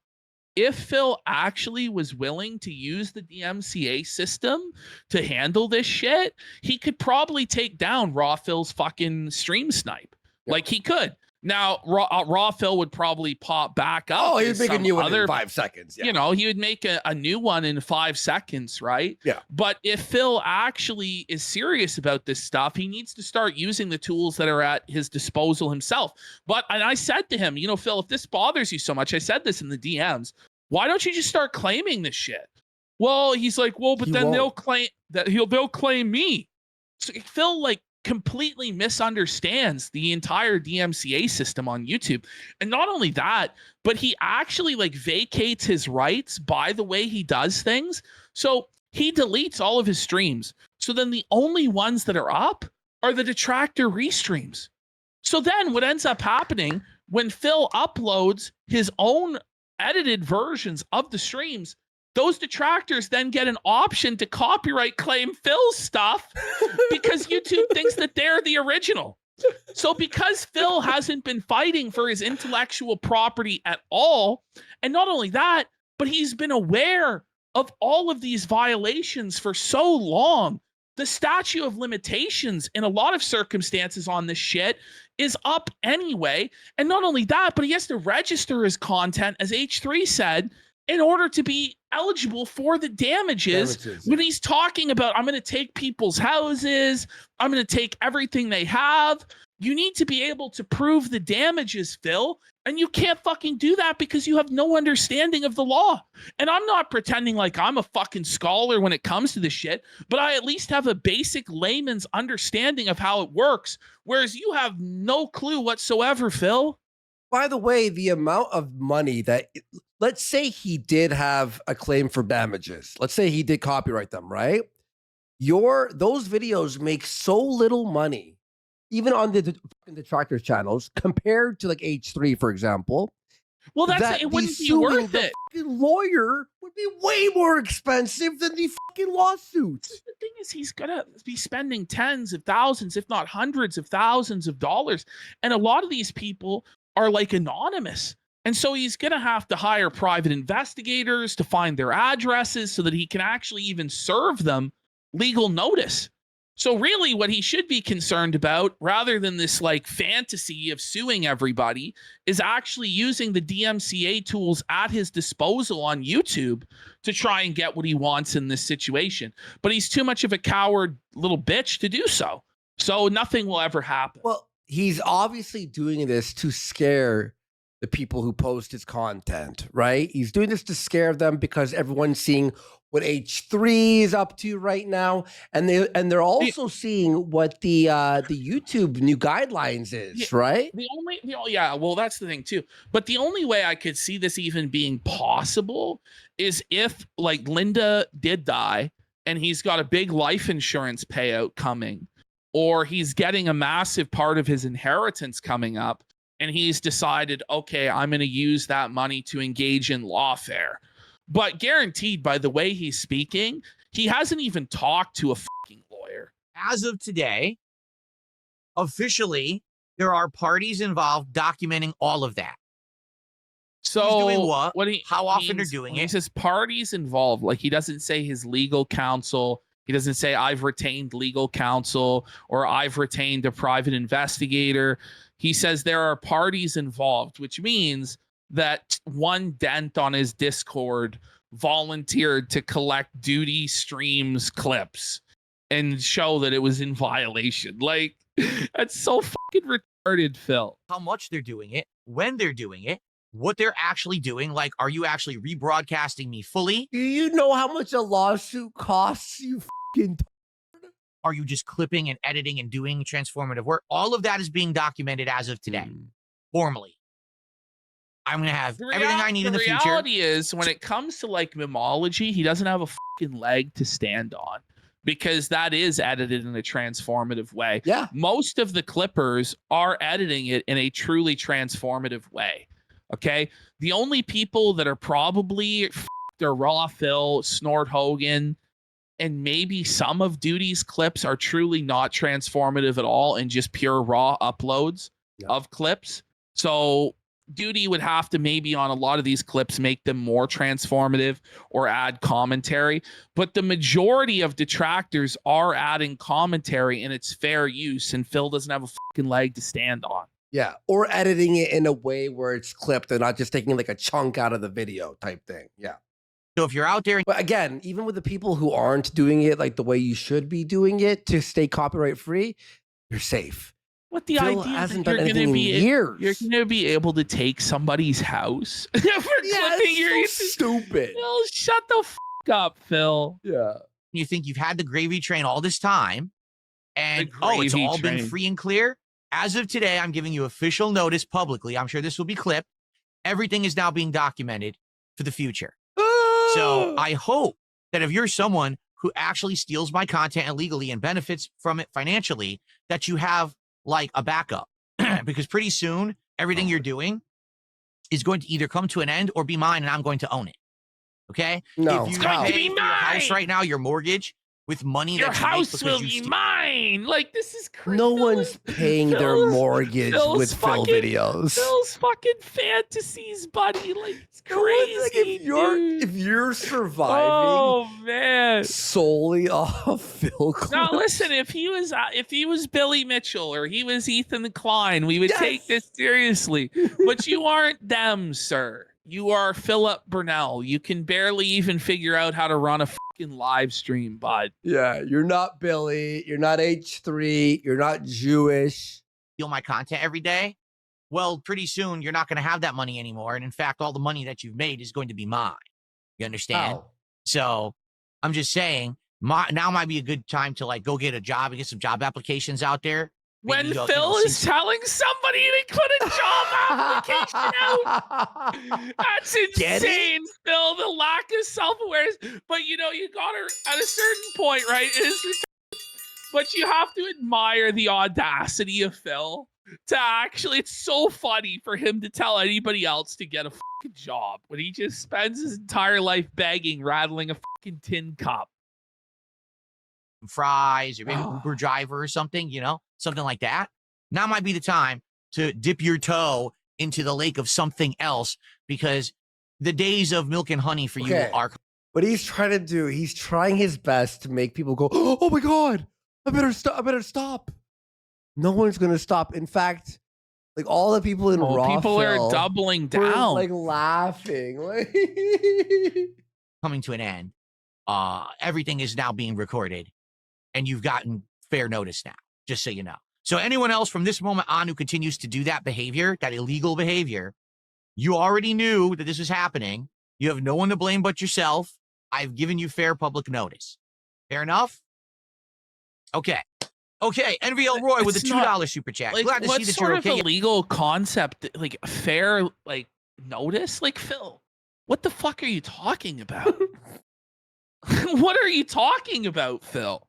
If Phil actually was willing to use the DMCA system to handle this shit, he could probably take down Raw Phil's fucking stream snipe. Yeah. Like, he could. Now, Raw Phil would probably pop back up. Oh, he would make a new one in 5 seconds. Yeah. You know, he would make a new one in 5 seconds, right? Yeah. But if Phil actually is serious about this stuff, he needs to start using the tools that are at his disposal himself. And I said to him, you know, Phil, if this bothers you so much, I said this in the DMs, why don't you just start claiming this shit? Well, he's like, well, but then they'll claim that they'll claim me. So Phil, like, completely misunderstands the entire DMCA system on YouTube. And not only that, but he actually like vacates his rights by the way he does things. So he deletes all of his streams. So then the only ones that are up are the detractor restreams. So then what ends up happening when Phil uploads his own edited versions of the streams, those detractors then get an option to copyright claim Phil's stuff because YouTube thinks that they're the original. So because Phil hasn't been fighting for his intellectual property at all, and not only that, but he's been aware of all of these violations for so long, the statute of limitations in a lot of circumstances on this shit is up anyway. And not only that, but he has to register his content, as H3 said, in order to be eligible for the damages. When he's talking about, I'm going to take people's houses, I'm going to take everything they have. You need to be able to prove the damages, Phil. And you can't fucking do that because you have no understanding of the law. And I'm not pretending like I'm a fucking scholar when it comes to this shit, but I at least have a basic layman's understanding of how it works, whereas you have no clue whatsoever, Phil. By the way, the amount of money that, let's say he did have a claim for damages. Let's say he did copyright them, right? Those videos make so little money, even on the detractors channels, compared to like H3, for example. Well, it wouldn't be worth it. The lawyer would be way more expensive than the fucking lawsuit. The thing is, he's gonna be spending tens of thousands, if not hundreds of thousands of dollars. And a lot of these people are like anonymous. And so he's going to have to hire private investigators to find their addresses so that he can actually even serve them legal notice. So really what he should be concerned about, rather than this like fantasy of suing everybody, is actually using the DMCA tools at his disposal on YouTube to try and get what he wants in this situation. But he's too much of a coward little bitch to do so. So nothing will ever happen. Well, he's obviously doing this to scare the people who post his content, right? He's doing this to scare them because everyone's seeing what H3 is up to right now, and they're also seeing what the YouTube new guidelines is, right? Well, that's the thing too. But the only way I could see this even being possible is if like Linda did die and he's got a big life insurance payout coming. or he's getting a massive part of his inheritance coming up, and he's decided, okay, I'm going to use that money to engage in lawfare. But guaranteed, by the way he's speaking, he hasn't even talked to a fucking lawyer. As of today, officially, there are parties involved documenting all of that. So Who's doing what? How often means, they're doing when it. he says parties involved, like he doesn't say his legal counsel. He doesn't say I've retained legal counsel or I've retained a private investigator. He says there are parties involved, which means that one dent on his Discord volunteered to collect duty streams clips and show that it was in violation. Like, that's so fucking retarded, Phil. How much they're doing it, when they're doing it, what they're actually doing. Like, are you actually rebroadcasting me fully? Do you know how much a lawsuit costs, you fucking Are you just clipping and editing and doing transformative work? All of that is being documented as of today, formally. I'm going to have everything I need in the future. The reality is, when it comes to like memology, he doesn't have a fucking leg to stand on because that is edited in a transformative way. Yeah. Most of the clippers are editing it in a truly transformative way. Okay. The only people that are probably are Raw Phil, Snort Hogan, and maybe some of Duty's clips are truly not transformative at all and just pure raw uploads of clips. So Duty would have to maybe on a lot of these clips make them more transformative or add commentary. But the majority of detractors are adding commentary and it's fair use, and Phil doesn't have a fucking leg to stand on. Yeah, or editing it in a way where it's clipped and not just taking like a chunk out of the video type thing. Yeah. So if you're out there, But again, even with the people who aren't doing it like the way you should be doing it to stay copyright free, you're safe. What the Phil idea hasn't that done you're going anything to be in years. you're going to be able to take somebody's house for clipping your it's so stupid. Phil, shut the fuck up, Phil. Yeah. you think you've had the gravy train all this time, and it's gravy all been train. free and clear. As of today, I'm giving you official notice publicly. I'm sure this will be clipped. Everything is now being documented for the future. So I hope that if you're someone who actually steals my content illegally and benefits from it financially, that you have like a backup, because pretty soon everything you're doing is going to either come to an end or be mine, and I'm going to own it. Okay? No. If you It's going to pay be for your house mine. right now, your mortgage with money Your that you make house because will you be steal- mine. Like, this is crazy. No one's paying their Phil's- mortgage Phil's with Phil fucking- videos. Phil's fucking fantasies, buddy. Like, it's No one's crazy. like, dude. if you're surviving Oh man. solely off Phil Now clips, listen, if he was Billy Mitchell or he was Ethan Klein, we would take this seriously. But you aren't them, sir. You are Philip Burnell. You can barely even figure out how to run a fucking live stream, bud. yeah, you're not Billy, you're not H3, you're not Jewish. steal my content every day, well, pretty soon you're not going to have that money anymore. And in fact, all the money that you've made is going to be mine. You understand? Oh. So I'm just saying, now might be a good time to like go get a job and get some job applications out there. When Maybe go, Phil see is telling somebody to put a job application out, that's Get it? insane, Phil. The lack of self-awareness. But you know, you gotta at a certain point, right? It is, but you have to admire the audacity of Phil to actually. It's so funny for him to tell anybody else to get a fucking job when he just spends his entire life begging, rattling a fucking tin cup. fries or maybe Uber driver or something, something like that. Now might be the time to dip your toe into the lake of something else, because the days of milk and honey for you Okay. are. What he's trying to do, he's trying his best to make people go, oh my God, I better stop. No one's going to stop. In fact, like all the people in Raw People are Phil doubling were, down. like laughing. Like, coming to an end. Everything is now being recorded, and you've gotten fair notice now, just so you know. So anyone else from this moment on who continues to do that behavior, that illegal behavior, you already knew that this was happening. You have no one to blame but yourself. I've given you fair public notice. Fair enough? Okay. NVL Roy with a It's $2 not- super chat. Like, Glad to what see that sort you're of okay. a legal concept, like fair, like notice, like Phil? What the fuck are you talking about? What are you talking about, Phil?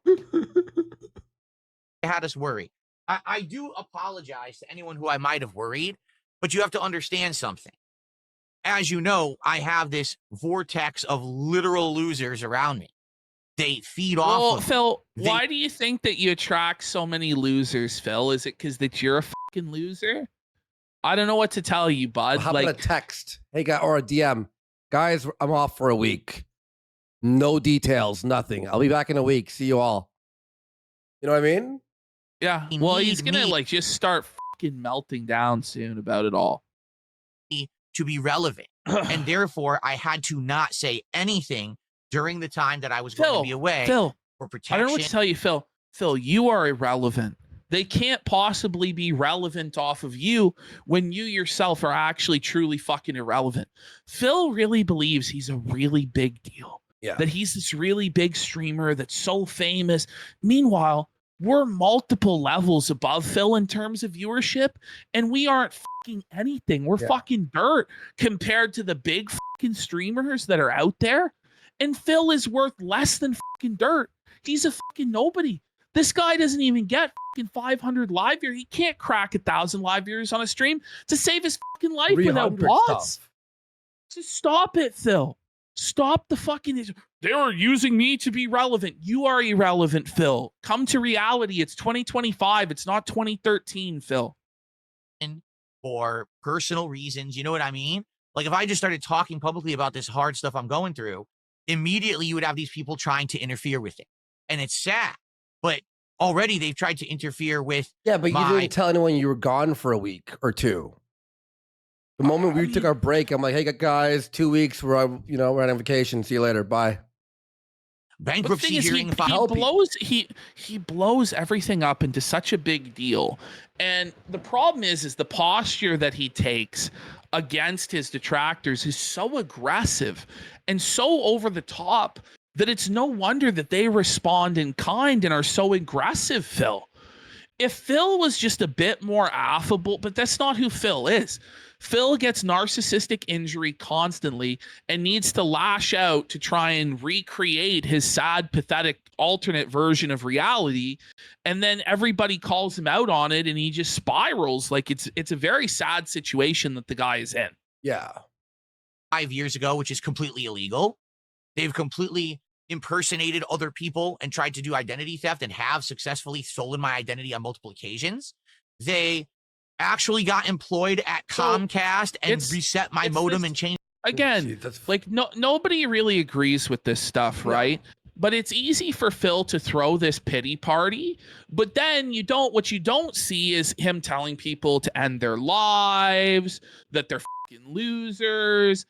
had us worry. I do apologize to anyone who I might have worried, but you have to understand something. As you know, I have this vortex of literal losers around me. They feed off of Phil, why do you think that you attract so many losers, Phil? Is it because that you're a fucking loser? I don't know what to tell you, bud. How about a text? Hey, guy, or a DM. Guys, I'm off for a week. No details, nothing. I'll be back in a week. See you all. You know what I mean? Yeah. Well, he's gonna like just start fucking melting down soon about it all. To be relevant, and therefore I had to not say anything during the time that I was going to be away. Phil, for protection. I don't know what to tell you, Phil. Phil, you are irrelevant. They can't possibly be relevant off of you when you yourself are actually truly fucking irrelevant. Phil really believes he's a really big deal. Yeah. That he's this really big streamer that's so famous. Meanwhile, we're multiple levels above Phil in terms of viewership, and we aren't fucking anything. We're fucking dirt compared to the big fucking streamers that are out there. And Phil is worth less than fucking dirt. He's a fucking nobody. This guy doesn't even get fucking 500 live viewers. He can't crack 1,000 live viewers on a stream to save his fucking life without bots. So stop it, Phil. Stop the fucking... They are using me to be relevant. You are irrelevant, Phil. Come to reality. It's 2025. It's not 2013, Phil. And for personal reasons, you know what I mean? Like if I just started talking publicly about this hard stuff I'm going through, immediately you would have these people trying to interfere with it. And it's sad. But already they've tried to interfere with... Yeah, but you didn't tell anyone you were gone for a week or two. The moment we took our break, I'm like, hey, guys, 2 weeks, we're on vacation. See you later. Bye. Bankruptcy hearing. He blows everything up into such a big deal. And the problem is the posture that he takes against his detractors is so aggressive and so over the top that it's no wonder that they respond in kind and are so aggressive, Phil. If Phil was just a bit more affable, but that's not who Phil is. Phil gets narcissistic injury constantly and needs to lash out to try and recreate his sad, pathetic alternate version of reality. And then everybody calls him out on it and he just spirals. Like it's a very sad situation that the guy is in. Yeah. 5 years ago, which is completely illegal. They've completely impersonated other people and tried to do identity theft and have successfully stolen my identity on multiple occasions. They actually got employed at Comcast and reset my modem and changed. Again, like nobody really agrees with this stuff, right? But it's easy for Phil to throw this pity party, but then what you don't see is him telling people to end their lives, that they're fucking losers,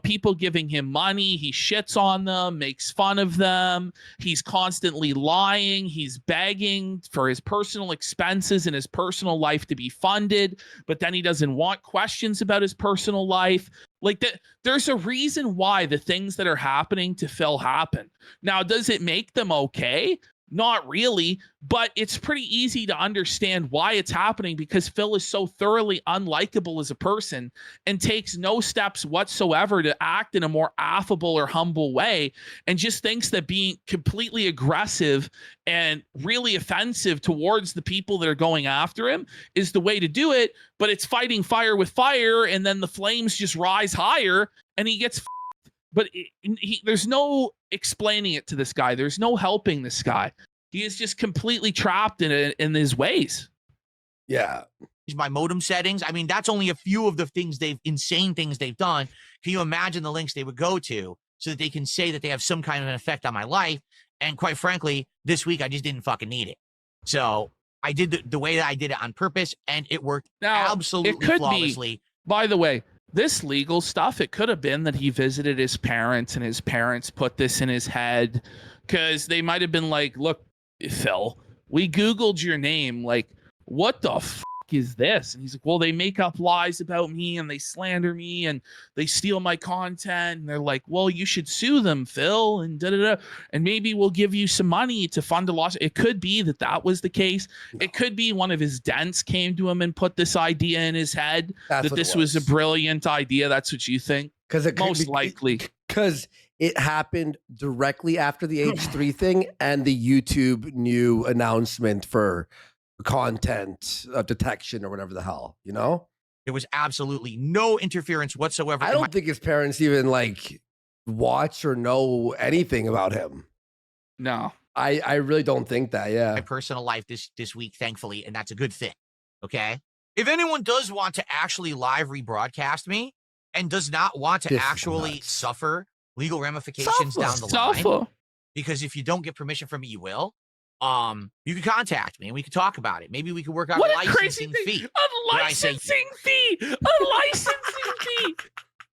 people giving him money, he shits on them, makes fun of them, he's constantly lying, he's begging for his personal expenses and his personal life to be funded, but then he doesn't want questions about his personal life. Like there's a reason why the things that are happening to Phil happen. Now, does it make them okay? Not really, but it's pretty easy to understand why it's happening because Phil is so thoroughly unlikable as a person and takes no steps whatsoever to act in a more affable or humble way and just thinks that being completely aggressive and really offensive towards the people that are going after him is the way to do it, but it's fighting fire with fire and then the flames just rise higher and he gets but there's no explaining it to this guy. There's no helping this guy. He is just completely trapped in his ways. Yeah. My modem settings. I mean, that's only a few of the insane things they've done. Can you imagine the links they would go to so that they can say that they have some kind of an effect on my life? And quite frankly, this week, I just didn't fucking need it. So I did the way that I did it on purpose and it worked absolutely flawlessly. By the way, this legal stuff, it could have been that he visited his parents and his parents put this in his head because they might have been like, look, Phil, we Googled your name. Like, what the fuck is this? And he's like, well, they make up lies about me and they slander me and they steal my content. And they're like, well, you should sue them, Phil, and and maybe we'll give you some money to fund a lawsuit. It could be that was the case. No. It could be one of his dents came to him and put this idea in his head that this was a brilliant idea. That's what you think? Because most likely. Because it happened directly after the H3 thing and the YouTube new announcement for content detection or whatever the hell, you know? There was absolutely no interference whatsoever. I don't think his parents even like watch or know anything about him. No. I really don't think that, yeah. my personal life this week, thankfully, and that's a good thing. Okay. If anyone does want to actually live rebroadcast me and does not want to This is actually nuts. suffer legal ramifications down the line, Suffer. because if you don't get permission from me, you will. You can contact me and we can talk about it. Maybe we could work out What a a crazy licensing thing. fee. A Where I say- licensing fee. A licensing fee.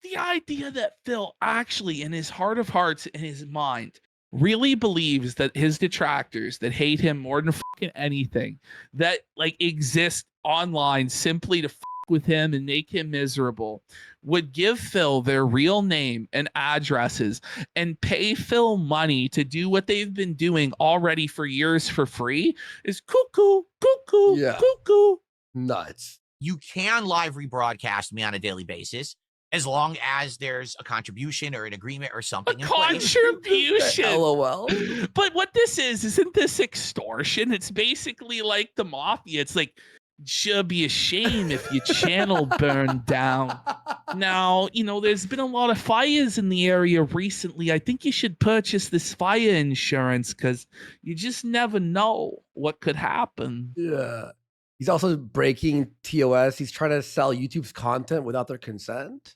The idea that Phil actually, in his heart of hearts, in his mind, really believes that his detractors that hate him more than fucking anything, that like exist online simply to fuck with him and make him miserable, would give Phil their real name and addresses and pay Phil money to do what they've been doing already for years for free is cuckoo, cuckoo, Yeah. cuckoo. Nuts. You can live rebroadcast me on a daily basis as long as there's a contribution or an agreement or A something in place. contribution. LOL. But what this isn't this extortion? It's basically like the mafia. It's like, should be a shame if your channel burned down. Now, you know, there's been a lot of fires in the area recently. I think you should purchase this fire insurance because you just never know what could happen. Yeah. He's also breaking TOS. He's trying to sell YouTube's content without their consent.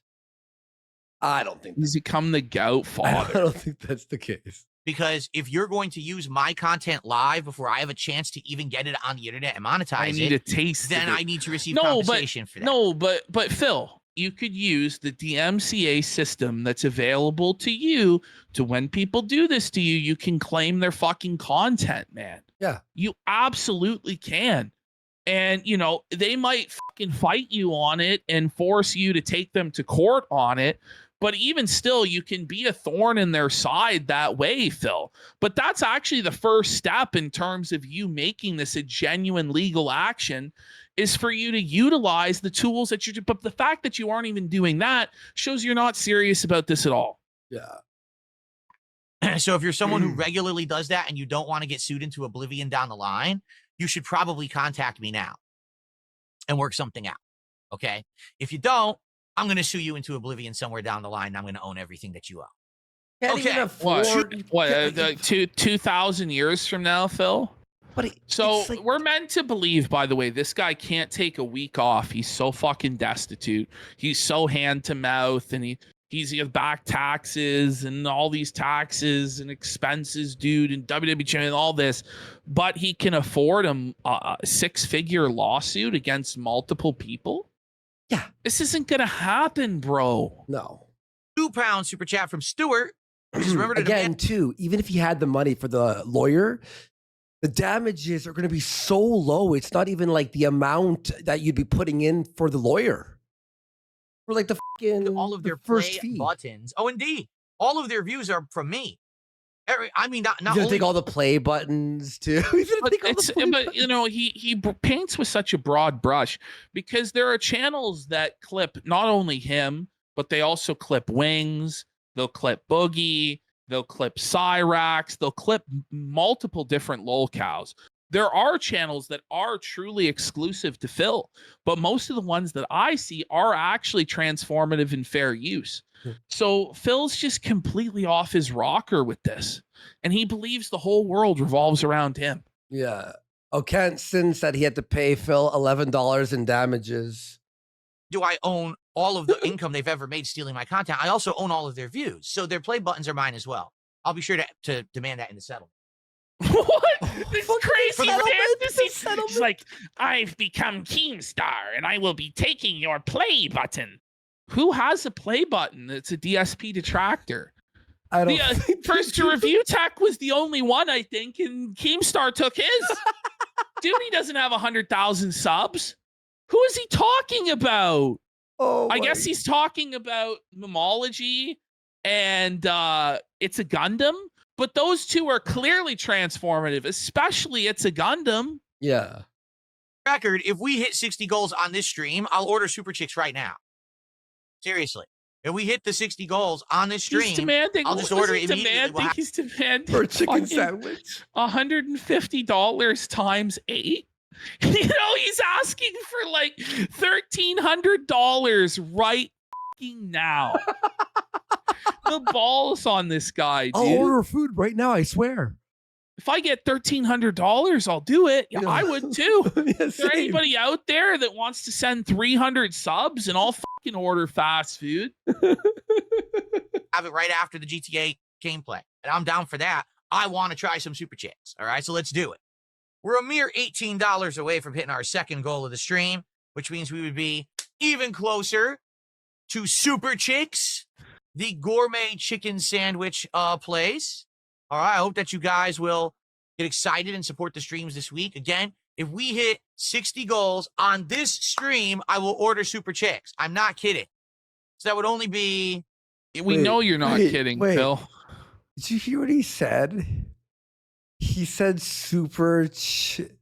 I don't think He's become the goat I father. don't think that's the case. Because if you're going to use my content live before I have a chance to even get it on the internet and monetize I need it, a taste. then of it. I need to receive No, compensation for that. No, but Phil, you could use the DMCA system that's available to you to when people do this to you, you can claim their fucking content, man. Yeah. You absolutely can. And, you know, they might fucking fight you on it and force you to take them to court on it. But even still, you can be a thorn in their side that way, Phil. But that's actually the first step in terms of you making this a genuine legal action is for you to utilize the tools that you're, but the fact that you aren't even doing that shows you're not serious about this at all. Yeah. So if you're someone who regularly does that and you don't want to get sued into oblivion down the line, you should probably contact me now and work something out. Okay. If you don't, I'm going to sue you into oblivion somewhere down the line. And I'm going to own everything that you own. Can't Okay. even afford. What 2,000 years from now, Phil? But So it's like- we're meant to believe, by the way, this guy can't take a week off. He's so fucking destitute. He's so hand to mouth, and he's got back taxes and all these taxes and expenses, dude, and WWE and all this, but he can afford a six-figure lawsuit against multiple people. Yeah. This isn't gonna happen, bro. No. £2 super chat from Stuart. Just remember to Again, demand- too, even if he had the money for the lawyer, the damages are going to be so low. It's not even like the amount that you'd be putting in for the lawyer. For like the fucking all of their first play fee. buttons. Oh, indeed. All of their views are from me. I mean, not He's gonna only take all the play buttons too. He's gonna But take all the play but you know, he paints with such a broad brush because there are channels that clip not only him, but they also clip Wings, they'll clip Boogie, they'll clip Cyrax, they'll clip multiple different lolcows. There are channels that are truly exclusive to Phil, but most of the ones that I see are actually transformative and fair use. So Phil's just completely off his rocker with this, and he believes the whole world revolves around him. Yeah. Oh, Kenson said he had to pay Phil $11 in damages. do I own all of the income they've ever made stealing my content. I also own all of their views. So their play buttons are mine as well. I'll be sure to demand that in the settlement. What? This Fucking crazy settlement, fantasy. the settlement. It's like, I've become Keemstar and I will be taking your play button. Who has a play button that's a DSP detractor? I don't The think First to Review Tech was the only one, I think, and Keemstar took his. Dude, he doesn't have 100,000 subs. Who is he talking about? Oh, I my- guess he's talking about Memology and It's a Gundam, but those two are clearly transformative, especially It's a Gundam. Yeah. Record, if we hit 60 goals on this stream, I'll order Super Chicks right now. Seriously. if we hit the 60 goals on this stream, He's demanding. I'll just order it he's immediately. demanding. He's demanding For a chicken fucking sandwich. $150 times 8. You know, he's asking for like $1,300 right fucking now. The balls on this guy, dude. I'll order food right now, I swear. If I get $1,300, I'll do it. Yeah, I would too. Yeah, Is there anybody out there that wants to send 300 subs and I'll fucking order fast food? Have it right after the GTA gameplay. And I'm down for that. I want to try some Super Chicks. All right, so let's do it. We're a mere $18 away from hitting our second goal of the stream, which means we would be even closer to Super Chicks, the gourmet chicken sandwich place. All right, I hope that you guys will get excited and support the streams this week. Again, if we hit 60 goals on this stream, I will order Super Chicks. I'm not kidding. So that would only be... We know you're not kidding, Phil. Did you hear what he said? He said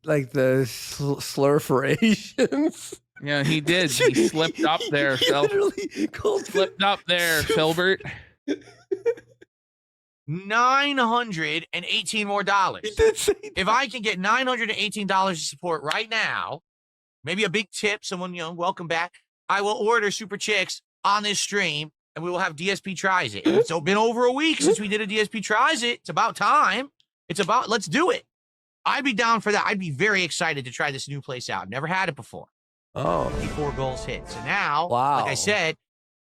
like the slur for Asians. Yeah, he did. He slipped up there, Phil. Slipped up there, Philbert. $918 more. He did say that. If I can get $918 to support right now, maybe a big tip, someone, welcome back, I will order Super Chicks on this stream, and we will have DSP Tries It. It's been over a week since we did a DSP Tries It. It's about time. Let's do it. I'd be down for that. I'd be very excited to try this new place out. I've never had it before. Oh. 4 goals hit. So now, wow. like I said,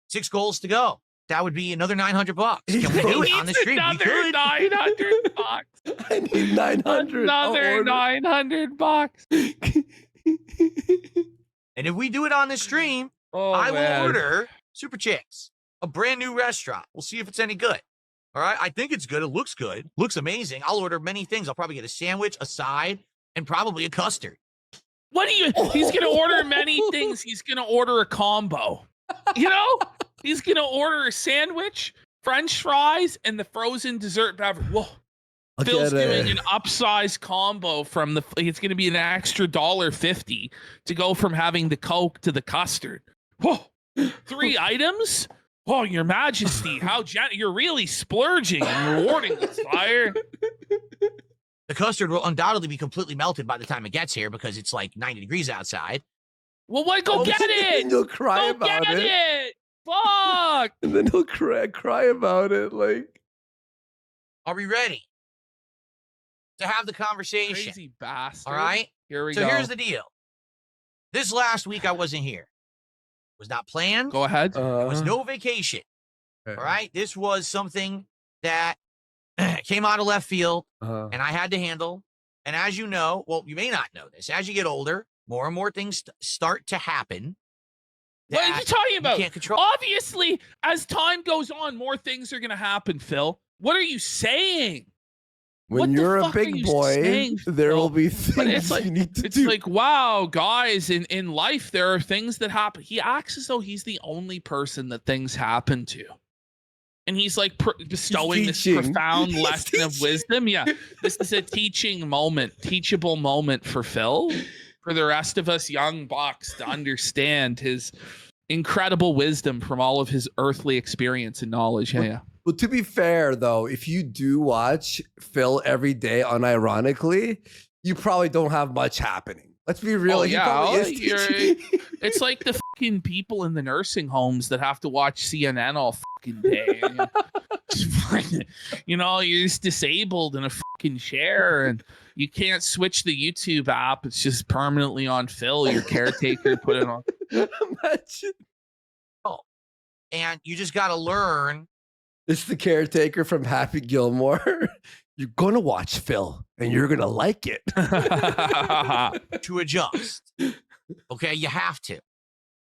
6 goals to go. That would be another $900. Can we do it on the stream? Another $900. I need 900. Another $900. And if we do it on the stream, I will order Super Chicks, a brand new restaurant. We'll see if it's any good. All right. I think it's good. It looks good. Looks amazing. I'll order many things. I'll probably get a sandwich, a side, and probably a custard. What do you? He's going to order many things. He's going to order a combo. You know? He's going to order a sandwich, French fries, and the frozen dessert beverage. Whoa. Phil's doing an upsized combo from the. It's going to be an extra $1.50 to go from having the Coke to the custard. Whoa. 3 items? Oh, Your Majesty, you're really splurging and rewarding this fire. The custard will undoubtedly be completely melted by the time it gets here because it's like 90 degrees outside. Well, go get it. And he'll cry about it. Fuck. And then he'll cry about it. Like, are we ready to have the conversation? Crazy bastard. All right. Here we go. So here's the deal. This last week I wasn't here. Was not planned. Go ahead. There was no vacation. All right. This was something that came out of left field and I had to handle. And as you know, well, you may not know this. As you get older, more and more things start to happen. What are you talking about? You can't control. Obviously, as time goes on, more things are going to happen, Phil. What are you saying? When you're a big boy, there will be things you need to do. It's like, wow, guys, in life, there are things that happen. He acts as though he's the only person that things happen to. And he's like bestowing this profound lesson of wisdom. Yeah, this is a teachable moment for Phil, for the rest of us young bucks to understand his incredible wisdom from all of his earthly experience and knowledge. Yeah. Well, to be fair, though, if you do watch Phil every day unironically, you probably don't have much happening. Let's be real. It's like the fucking people in the nursing homes that have to watch CNN all fucking day. You're just disabled in a fucking chair and you can't switch the YouTube app. It's just permanently on Phil. Your caretaker put it on. Imagine. Oh, and you just got to learn. It's the caretaker from Happy Gilmore. You're going to watch Phil and you're going to like it. To adjust. Okay, you have to.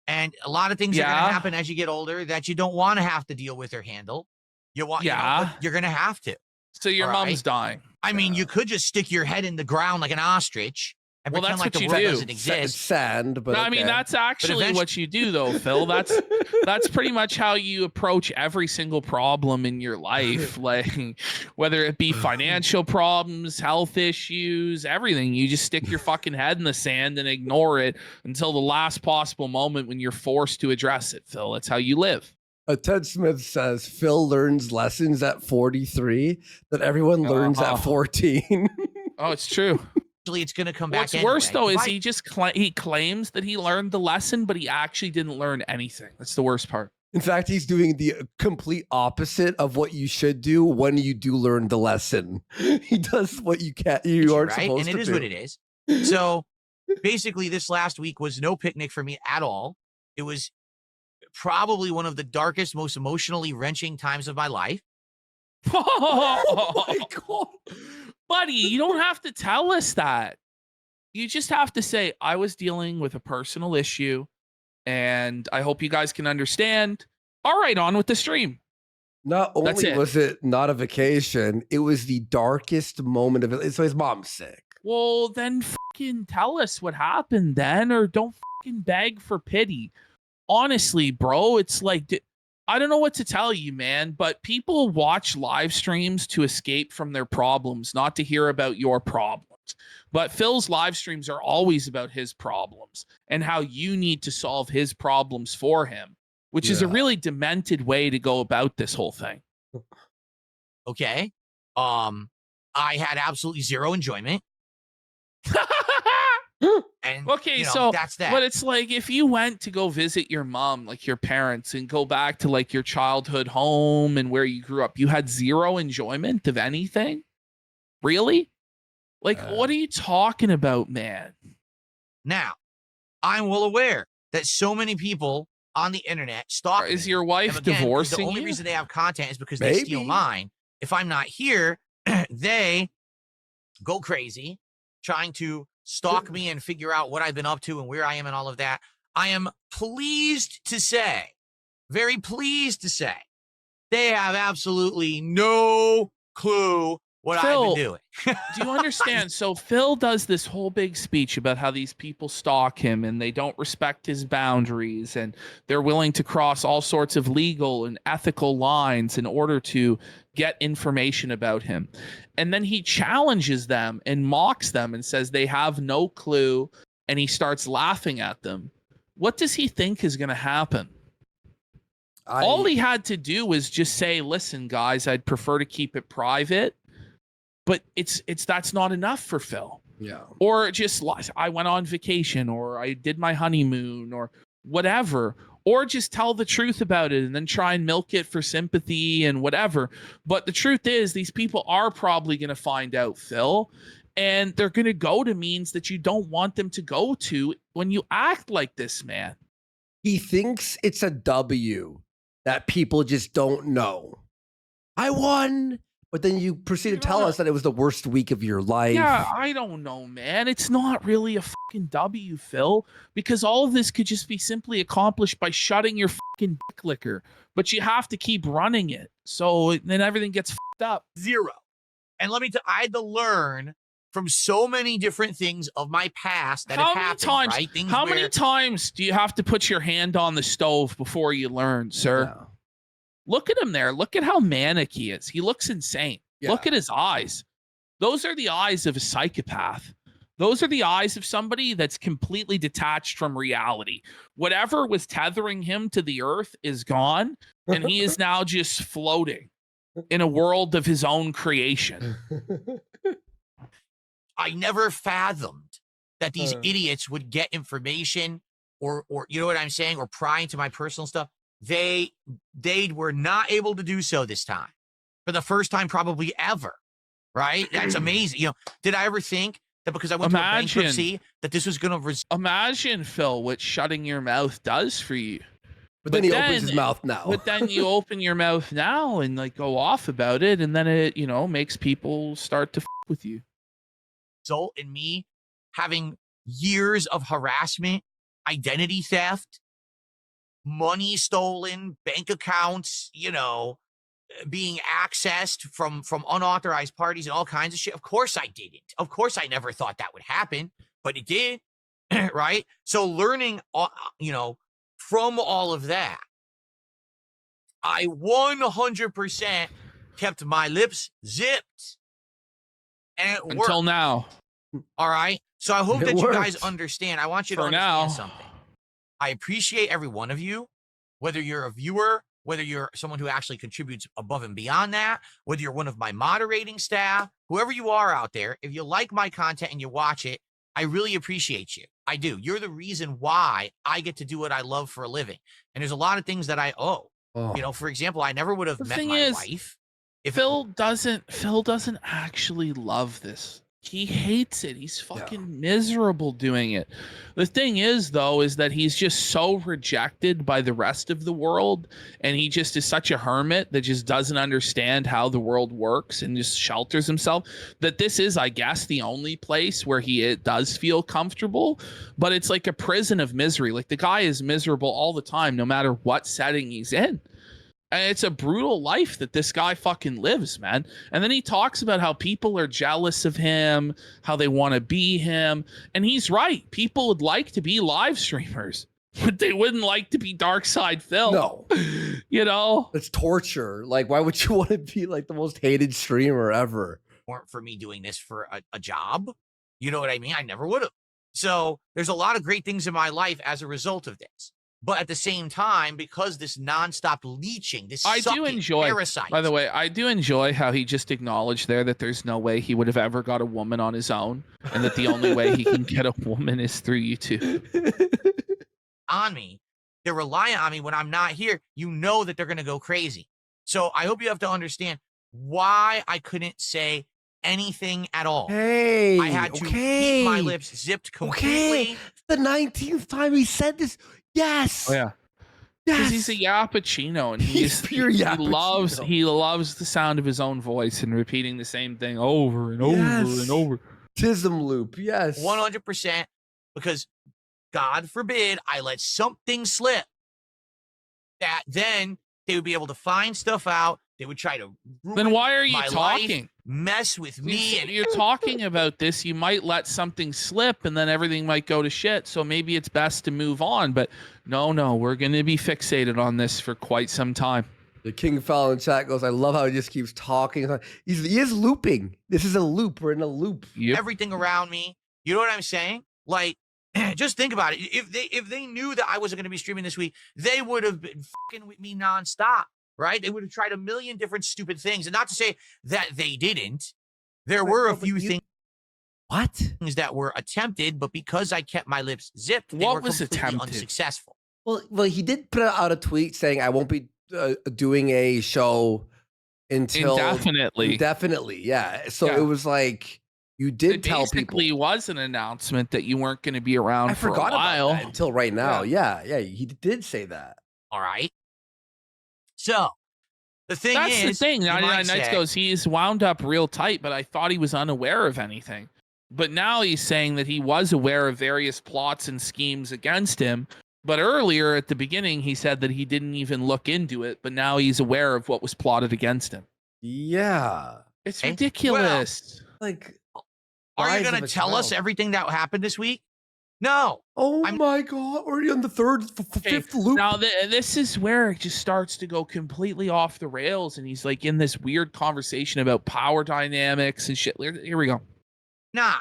And a lot of things are going to happen as you get older that you don't want to have to deal with or handle. You're going to have to. So your mom's dying. I mean, you could just stick your head in the ground like an ostrich. And well, that's like what the you world do. Doesn't exist. Sand, but no, I mean that's actually what you do, though, Phil. That's pretty much how you approach every single problem in your life, like whether it be financial problems, health issues, everything. You just stick your fucking head in the sand and ignore it until the last possible moment when you're forced to address it, Phil. That's how you live. Ted Smith says Phil learns lessons at 43 that everyone learns at 14. Oh, it's true. Actually, it's going to come back. What's worse though is he just he claims that he learned the lesson, but he actually didn't learn anything. That's the worst part. In fact, he's doing the complete opposite of what you should do when you do learn the lesson. He does what you can't. You aren't right? supposed And to it is do. what it is. So basically, this last week was no picnic for me at all. It was probably one of the darkest, most emotionally wrenching times of my life. Oh my God. Buddy, you don't have to tell us that. You just have to say, I was dealing with a personal issue, and I hope you guys can understand. All right, on with the stream. Not only was it not a vacation, it was the darkest moment of it. So his mom's sick. Well, then fucking tell us what happened then, or don't fucking beg for pity. Honestly, bro, it's like, I don't know what to tell you, man, but people watch live streams to escape from their problems, not to hear about your problems. But Phil's live streams are always about his problems and how you need to solve his problems for him, which is a really demented way to go about this whole thing. Okay. I had absolutely zero enjoyment. And okay, so that's that. But it's like if you went to go visit your mom, like your parents, and go back to like your childhood home and where you grew up, you had zero enjoyment of anything? Really? Like, what are you talking about, man? Now, I'm well aware that so many people on the internet stalk me. Is your wife divorcing you? The only reason they have content is because they steal mine. If I'm not here, they go crazy trying to stalk me and figure out what I've been up to and where I am and all of that. I am pleased to say, very pleased to say, they have absolutely no clue what Phil, I've been doing. Do you understand? So Phil does this whole big speech about how these people stalk him and they don't respect his boundaries and they're willing to cross all sorts of legal and ethical lines in order to get information about him. And then he challenges them and mocks them and says they have no clue, and he starts laughing at them. What does he think is going to happen? All he had to do was just say, listen, guys, I'd prefer to keep it private. But that's not enough for Phil. Yeah. Or just, I went on vacation, or I did my honeymoon, or whatever. Or just tell the truth about it and then try and milk it for sympathy and whatever. But the truth is, these people are probably going to find out, Phil. And they're going to go to means that you don't want them to go to when you act like this, man. He thinks it's a W that people just don't know. I won. But then you proceed to tell us that it was the worst week of your life. Yeah, I don't know, man. It's not really a fucking W, Phil, because all of this could just be simply accomplished by shutting your fucking dick liquor. But you have to keep running it. So then everything gets fucked up. Zero. And let me tell you, I had to learn from so many different things of my past that have happened. Right? How many times do you have to put your hand on the stove before you learn, sir? Yeah. Look at him there. Look at how manic he is. He looks insane. Yeah. Look at his eyes. Those are the eyes of a psychopath. Those are the eyes of somebody that's completely detached from reality. Whatever was tethering him to the earth is gone, and he is now just floating in a world of his own creation. I never fathomed that these idiots would get information or you know what I'm saying, or pry into my personal stuff. They were not able to do so this time, for the first time probably ever, right? That's amazing. You know, did I ever think that because I went to a bankruptcy that this was going to imagine, Phil, what shutting your mouth does for you? But then he opens his mouth now. But then you open your mouth now and like go off about it, and then it, you know, makes people start to f with you. Result in me having years of harassment, identity theft, money stolen, bank accounts, you know, being accessed from unauthorized parties and all kinds of shit. Of course I didn't. Of course I never thought that would happen, but it did, right? So learning, you know, from all of that, I 100% kept my lips zipped. And it worked. Until now. All right? So I hope that you guys understand. I want you to understand something. I appreciate every one of you, whether you're a viewer whether you're someone who actually contributes above and beyond that, whether you're one of my moderating staff, whoever you are out there, if you like my content and you watch it, I really appreciate you. I do. You're the reason why I get to do what I love for a living. And there's a lot of things that I owe. Oh. You know, for example, I never would have met my wife. If Phil doesn't actually love this. He hates it. He's fucking miserable doing it. The thing is, though, is that he's just so rejected by the rest of the world, and he just is such a hermit that just doesn't understand how the world works and just shelters himself, that this is, I guess, the only place where he does feel comfortable. But it's like a prison of misery. Like, the guy is miserable all the time, no matter what setting he's in. And it's a brutal life that this guy fucking lives, man. And then he talks about how people are jealous of him, how they want to be him. And he's right. People would like to be live streamers, but they wouldn't like to be Dark Side Phil. No. You know? It's torture. Like, why would you want to be like the most hated streamer ever? weren't for me doing this for a job, you know what I mean? I never would have. So there's a lot of great things in my life as a result of this. But at the same time, because this nonstop leeching, this I do enjoy, parasite. by the way, I do enjoy how he just acknowledged there that there's no way he would have ever got a woman on his own, and that the only way he can get a woman is through you two. On me, they rely on me when I'm not here. You know that they're going to go crazy. So I hope you have to understand why I couldn't say anything at all. Hey, I had to keep my lips zipped completely. Okay, the 19th time he said this. Yes. Oh yeah. Because he's a Yappuccino, and He's pure Yappuccino. He loves the sound of his own voice and repeating the same thing over and over and over. Tism loop, yes. 100%, because God forbid I let something slip that then they would be able to find stuff out. They would try to ruin Then why are you my talking? Life, mess with me. And You're talking about this. You might let something slip, and then everything might go to shit. So maybe it's best to move on. But no, we're going to be fixated on this for quite some time. The King Fowl in chat goes, I love how he just keeps talking. He is looping. This is a loop. We're in a loop. Yep. Everything around me. You know what I'm saying? Like, just think about it. If they knew that I wasn't going to be streaming this week, they would have been fucking with me nonstop. Right? They would have tried a million different stupid things. And not to say that they didn't. There were a few things that were attempted, but because I kept my lips zipped, they were completely unsuccessful. Well, he did put out a tweet saying, I won't be doing a show until... Indefinitely, yeah. So it was like, you did tell people. It basically was an announcement that you weren't going to be around for a while. About that until right now. Yeah, he did say that. All right. So, the thing That's is... the thing. 99 Nights goes, he's wound up real tight, but I thought he was unaware of anything. But now he's saying that he was aware of various plots and schemes against him. But earlier at the beginning, he said that he didn't even look into it, but now he's aware of what was plotted against him. Yeah. It's ridiculous. Well, are you going to tell us everything that happened this week? No. Oh my God. Already on the fifth loop. Now, this is where it just starts to go completely off the rails. And he's like in this weird conversation about power dynamics and shit. Here we go. Nah.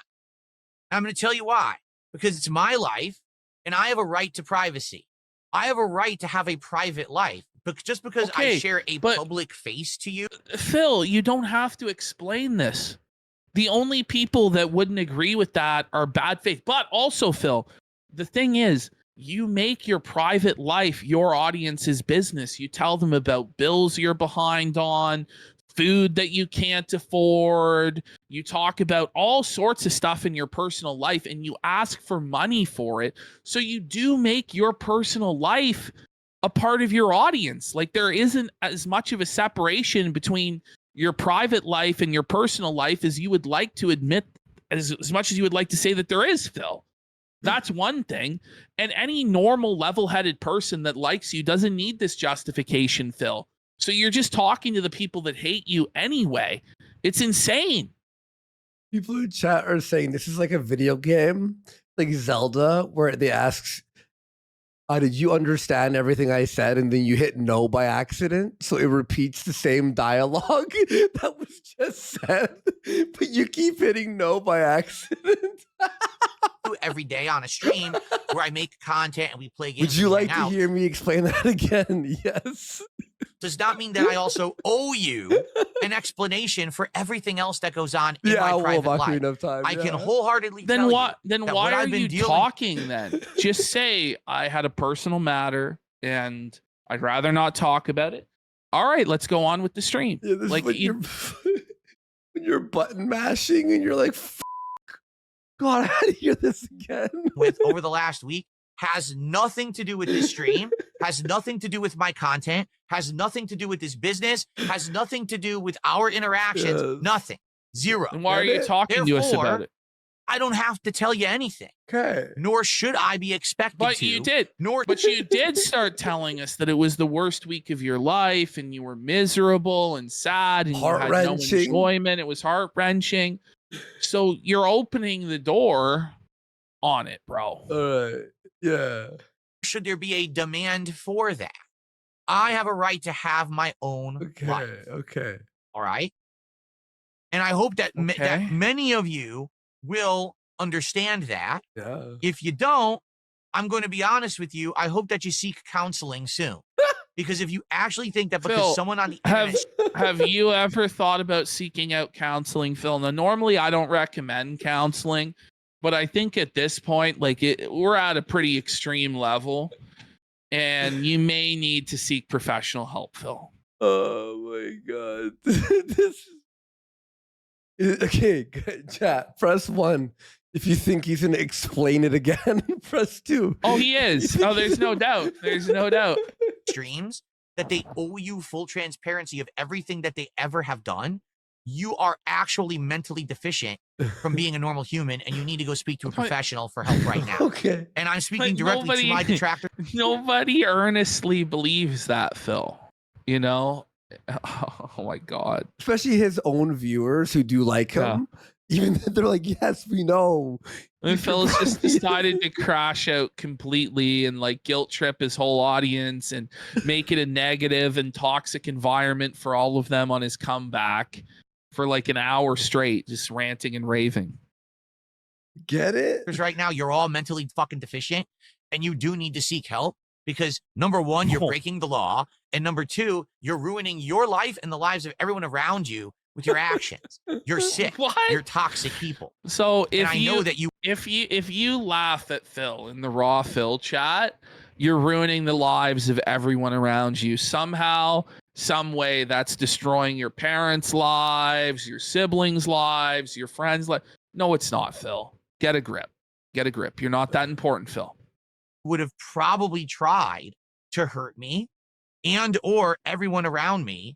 I'm going to tell you why. Because it's my life and I have a right to privacy. I have a right to have a private life. But just because I share a public face to you. Phil, you don't have to explain this. The only people that wouldn't agree with that are bad faith. But also, Phil, the thing is, you make your private life your audience's business. You tell them about bills you're behind on, food that you can't afford. You talk about all sorts of stuff in your personal life, and you ask for money for it. So you do make your personal life a part of your audience. Like, there isn't as much of a separation between your private life and your personal life as you would like to admit, as much as you would like to say that there is, Phil. That's one thing. And any normal level-headed person that likes you doesn't need this justification, Phil. So you're just talking to the people that hate you anyway. It's insane. People in chat are saying this is like a video game, like Zelda, where they ask, did you understand everything I said? And then you hit no by accident. So it repeats the same dialogue that was just said, but you keep hitting no by accident. Every day on a stream where I make content and we play games. Would you like to hear me explain that again? Yes. does not mean that I also owe you an explanation for everything else that goes on in my I private won't life. enough time. I can yeah. wholeheartedly Then tell why? you Then that why what are I've been you dealing- talking? Then just say I had a personal matter and I'd rather not talk about it. All right, let's go on with the stream. Yeah, this Like is you- when you're button mashing and you're like, God, I had to hear this again. with over the last week has nothing to do with this stream, has nothing to do with my content, has nothing to do with this business, has nothing to do with our interactions, Yes. nothing. Zero. Then why are Get you it? talking to us about Therefore, it? I don't have to tell you anything, Okay. nor should I be expected But to. you did. Nor But you did start telling us that it was the worst week of your life and you were miserable and sad and you had no Heart-wrenching. enjoyment. It was heart-wrenching. So you're opening the door on it, bro. All right. Yeah. should there be a demand for that. I have a right to have my own Okay. life. Okay. All right. And I hope that, Okay. that many of you will understand that. Yeah. If you don't, I'm going to be honest with you. I hope that you seek counseling soon. Because if you actually think that because Phil, someone on the Have internet, have you ever thought about seeking out counseling, Phil? Now, normally I don't recommend counseling, but I think at this point, like we're at a pretty extreme level, and you may need to seek professional help, Phil. Oh my God. Okay. Good. Chat. Press 1 if you think he's gonna explain it again. Press 2. Oh, he is. Oh, there's no doubt. There's no doubt. streams, that they owe you full transparency of everything that they ever have done, you are actually mentally deficient from being a normal human, and you need to go speak to a professional for help right now. Okay. And I'm speaking But directly to my detractor. Nobody earnestly believes that, Phil. You know? Oh my God. Especially his own viewers who do like Yeah. him. Even though they're like, yes, we know. And Phil's just decided to crash out completely and like guilt trip his whole audience and make it a negative and toxic environment for all of them on his comeback for like an hour straight, just ranting and raving. Get it? Because right now you're all mentally fucking deficient, and you do need to seek help because number one, you're Oh. breaking the law, and number two, you're ruining your life and the lives of everyone around you with your actions. You're sick. What? You're toxic people. So And if I you know that you if you laugh at Phil in the raw Phil chat, you're ruining the lives of everyone around you. Somehow, some way that's destroying your parents' lives, your siblings' lives, your friends' lives. No, it's not, Phil. Get a grip. Get a grip. You're not that important, Phil. would have probably tried to hurt me and or everyone around me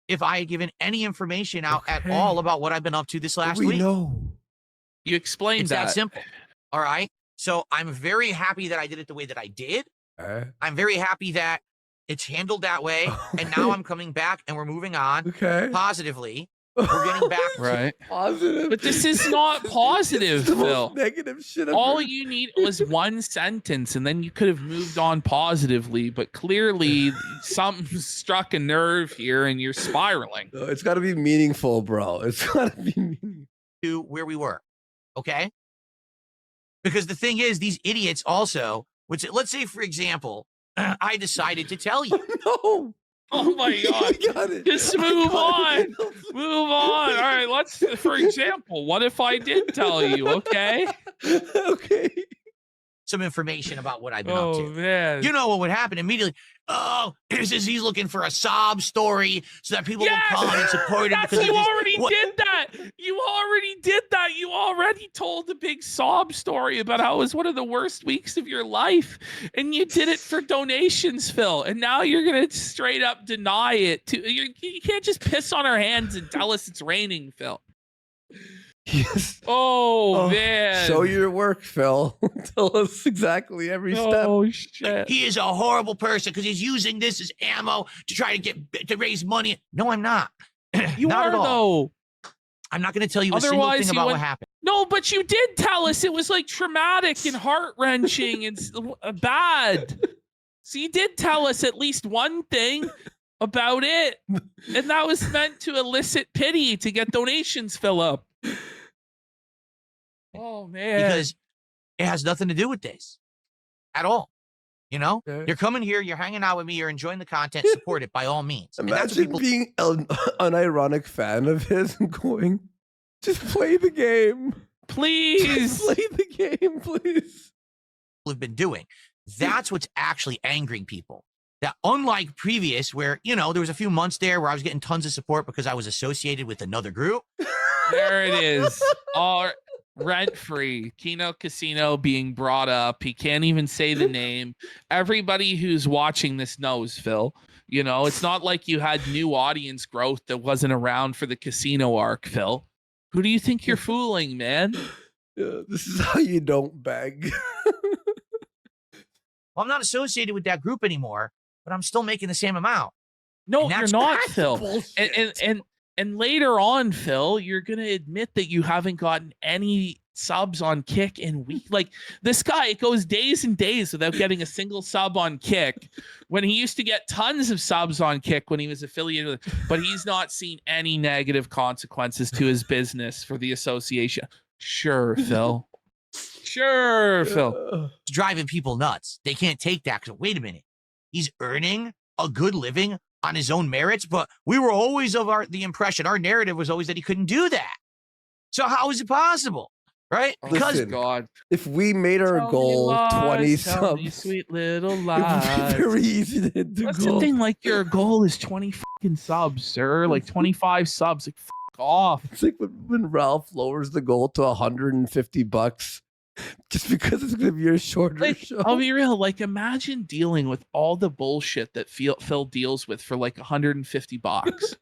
if I had given any information out at Okay. all about what I've been up to this last we week. know. You explained It's that simple. All right. So I'm very happy that I did it the way that I did. I'm very happy that it's handled that way. And now I'm coming back and we're moving on Okay. positively. We're getting back to Right. Positive. But this is not positive, This is the most Phil. negative shit I've All heard. you need was one sentence and then you could have moved on positively, but clearly something struck a nerve here and you're spiraling. No, it's got to be meaningful, bro. It's got to be meaningful. to where we were. Okay. Because the thing is, these idiots also, which let's say, for example, I decided to tell you. No. Oh my God. I got it. Just I move got it. Move on. All right, let's, for example, what if I did tell you, okay? Okay. Some information about what I've been up Oh, to. man. You know what would happen immediately? Oh, he's looking for a sob story so that people Yes! will come and support him. That's because you of this. already What- did that. You already did that. You already told the big sob story about how it was one of the worst weeks of your life, and you did it for donations, Phil. And now you're gonna straight up deny it. You can't just piss on our hands and tell us it's raining, Phil. Yes. Oh, man. Show your work, Phil. Tell us exactly every step. Oh shit. He is a horrible person because he's using this as ammo to try to raise money. No, I'm not. You Not are at all. though. I'm not going to tell you a single Otherwise, thing you about what wouldn't- happened. No, but you did tell us it was like traumatic and heart wrenching and bad. So you did tell us at least one thing about it, and that was meant to elicit pity to get donations fill up. Oh man! Because it has nothing to do with this at all. You know, Okay. you're coming here, you're hanging out with me, you're enjoying the content, support it by all means. And that's what Imagine being an unironic fan of his and going, just play the game. Please. Just play the game, please. people have been doing. That's what's actually angering people. That unlike previous, where, you know, there was a few months there where I was getting tons of support because I was associated with another group. There it is. All rent-free. Kino Casino being brought up. He can't even say the name. Everybody who's watching this knows, Phil. You know, it's not like you had new audience growth that wasn't around for the casino arc, Phil. Who do you think you're fooling, man? Yeah, this is how you don't beg. Well, I'm not associated with that group anymore, but I'm still making the same amount. No, And you're that's not, That's Phil. bullshit. And later on, Phil, you're gonna admit that you haven't gotten any subs on Kick in week. Like this guy, it goes days and days without getting a single sub on Kick. When he used to get tons of subs on Kick when he was affiliated with, but he's not seen any negative consequences to his business for the association. Sure, Phil. Sure, Phil. It's driving people nuts. They can't take that because, wait a minute, he's earning a good living on his own merits, but we were always of the impression, our narrative was always that he couldn't do that. So how is it possible? Right? Because Listen, God, if we made our tell me goal lies, 20 tell me subs, sweet little it would be lies. very easy to hit the What's goal. the thing? Like your goal is 20 fucking subs, sir. Like 25 subs. Like fuck off. It's like when Ralph lowers the goal to $150 just because it's going to be a shorter Like, show. I'll be real. Like, imagine dealing with all the bullshit that Phil deals with for like $150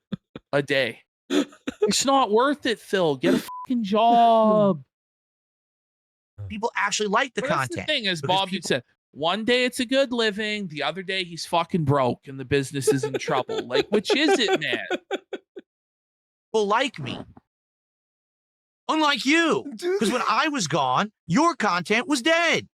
a day. It's not worth it, Phil. Get a fucking job. people actually like the But that's content. the thing, as because Bob had said, one day it's a good living, the other day he's fucking broke and the business is in trouble. Like, which is it, man? People like me. Unlike you. Because when I was gone, your content was dead.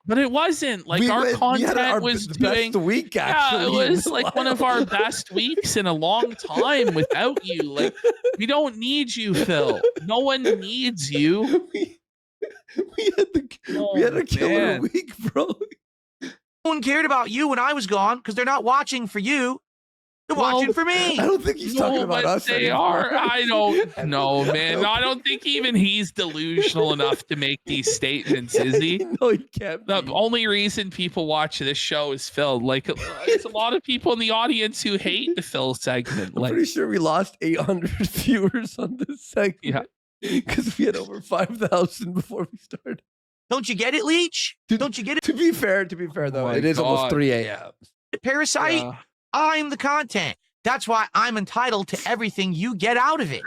But it wasn't. Like, our we had content was the doing. best week, Yeah, actually. it was like one of our best weeks in a long time without you. Like, we don't need you, Phil. No one needs you. we had a killer man. week, bro. No one cared about you when I was gone because they're not watching for you. They're Well, watching for me. I don't think he's talking about but us they anymore. are. I don't know, man. I don't think even he's delusional enough to make these statements, is he? No, he can't The be. only reason people watch this show is Phil. Like, there's a lot of people in the audience who hate the Phil segment. I'm Like, pretty sure we lost 800 viewers on this segment. Yeah. Because we had over 5,000 before we started. Don't you get it, Leech? Dude, Don't you get it, To be fair, though, my it is almost God. 3 a.m. Parasite? yeah. I'm the content. That's why I'm entitled to everything you get out of it.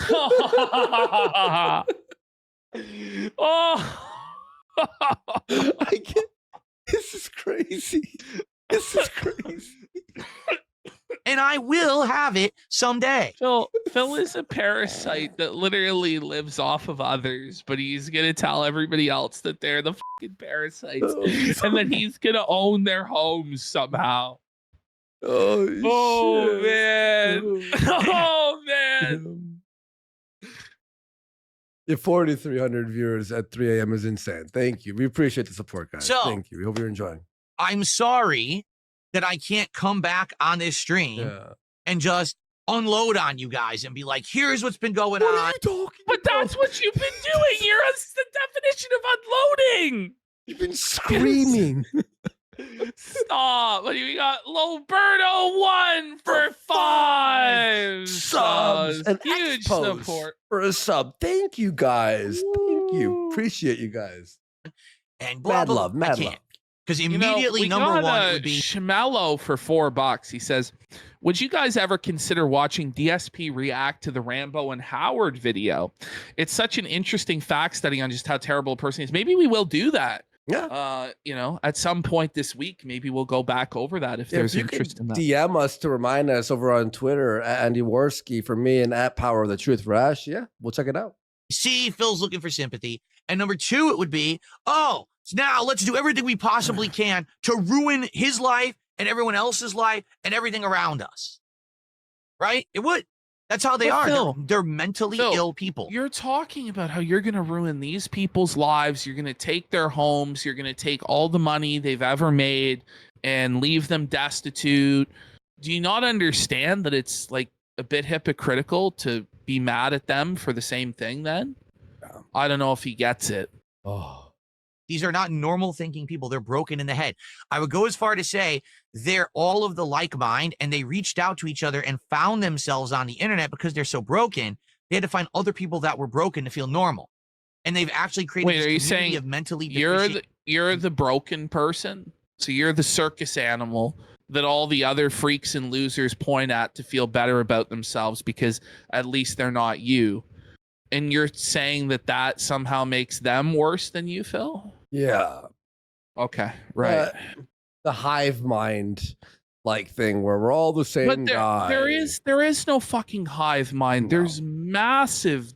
Oh. I can't. This is crazy. This is crazy. And I will have it someday. Phil is a parasite that literally lives off of others, but he's gonna tell everybody else that they're the fucking parasites, and then he's gonna own their homes somehow. Oh, Oh man! Oh man! Yeah, 4,300 viewers at 3 a.m. is insane. Thank you. We appreciate the support, guys. So- Thank you. We hope you're enjoying. I'm sorry that I can't come back on this stream Yeah. and just unload on you guys and be like, here's what's been going What are on. you talking But that's about? what you've been doing. You're the definition of unloading. You've been screaming. Stop. What do we got? Loberto 1 for 5 subs and Huge expos support. for a sub. Thank you, guys. Thank you. Ooh. Appreciate you guys. And blah, Mad blah, love, mad love. Because You know, immediately we number got one would be Shmello for $4. He says, would you guys ever consider watching DSP react to the Rambo and Howard video? It's such an interesting fact study on just how terrible a person is. Maybe we will do that. Yeah. You know, at some point this week, maybe we'll go back over that if Yeah, there's if you interest in could that. DM us to remind us over on Twitter at Andy Worski for me and at Power of the Truth for Ash. Yeah, we'll check it out. C, Phil's looking for sympathy. And number two, it would be, oh, so now let's do everything we possibly can to ruin his life and everyone else's life and everything around us. Right? It would. That's how they But are. Phil, They're mentally Phil, ill people. You're talking about how you're going to ruin these people's lives. You're going to take their homes. You're going to take all the money they've ever made and leave them destitute. Do you not understand that it's like a bit hypocritical to be mad at them for the same thing then? Yeah. I don't know if he gets it. Oh. These are not normal thinking people. They're broken in the head. I would go as far to say they're all of the like mind, and they reached out to each other and found themselves on the internet because they're so broken. They had to find other people that were broken to feel normal. And they've actually created Wait, this are you community saying of mentally you're the broken person? So you're the circus animal that all the other freaks and losers point at to feel better about themselves because at least they're not you. And you're saying that somehow makes them worse than you, Phil? Yeah. Okay, right. The hive mind like thing where we're all the same But guy. there is no fucking hive mind. No. There's massive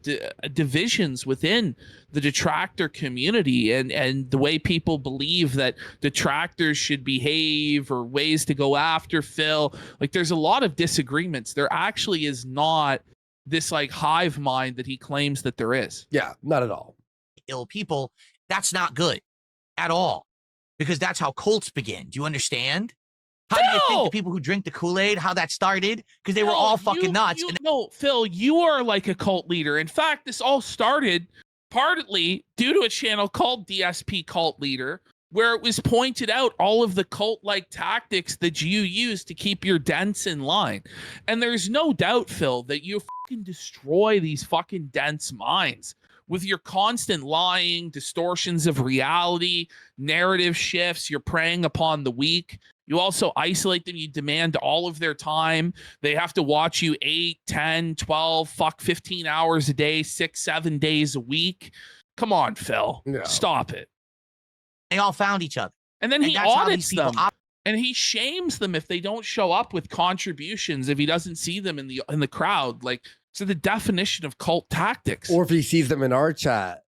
divisions within the detractor community and the way people believe that detractors should behave or ways to go after Phil. Like there's a lot of disagreements. There actually is not this like hive mind that he claims that there is. Yeah, not at all. ill people. That's not good at all, because that's how cults begin. Do you understand? How do you think the people who drink the Kool-Aid, how that started? Because they were all fucking nuts. No, Phil, you are like a cult leader. In fact, this all started partly due to a channel called DSP Cult Leader, where it was pointed out all of the cult-like tactics that you use to keep your dents in line. And there's no doubt, Phil, that you fucking destroy these fucking dense minds with your constant lying, distortions of reality, narrative shifts. You're preying upon the weak. You also isolate them. You demand all of their time. They have to watch you 8, 10, 12, 15 hours a day, 6, 7 days a week. Come on, Phil. No. Stop it. They all found each other. And then he that's how audits these people them. And he shames them if they don't show up with contributions, if he doesn't see them in the crowd. Like, so the definition of cult tactics. Or if he sees them in our chat.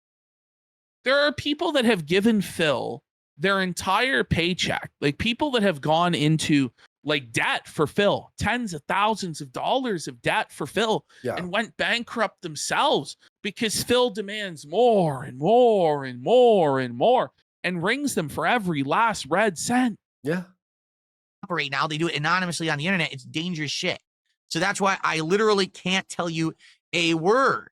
There are people that have given Phil their entire paycheck, like people that have gone into like debt for Phil, tens of thousands of dollars of debt for Phil, and went bankrupt themselves because Phil demands more and more and more and more and rings them for every last red cent. Yeah. Operate now. They do it anonymously on the internet. It's dangerous shit. So that's why I literally can't tell you a word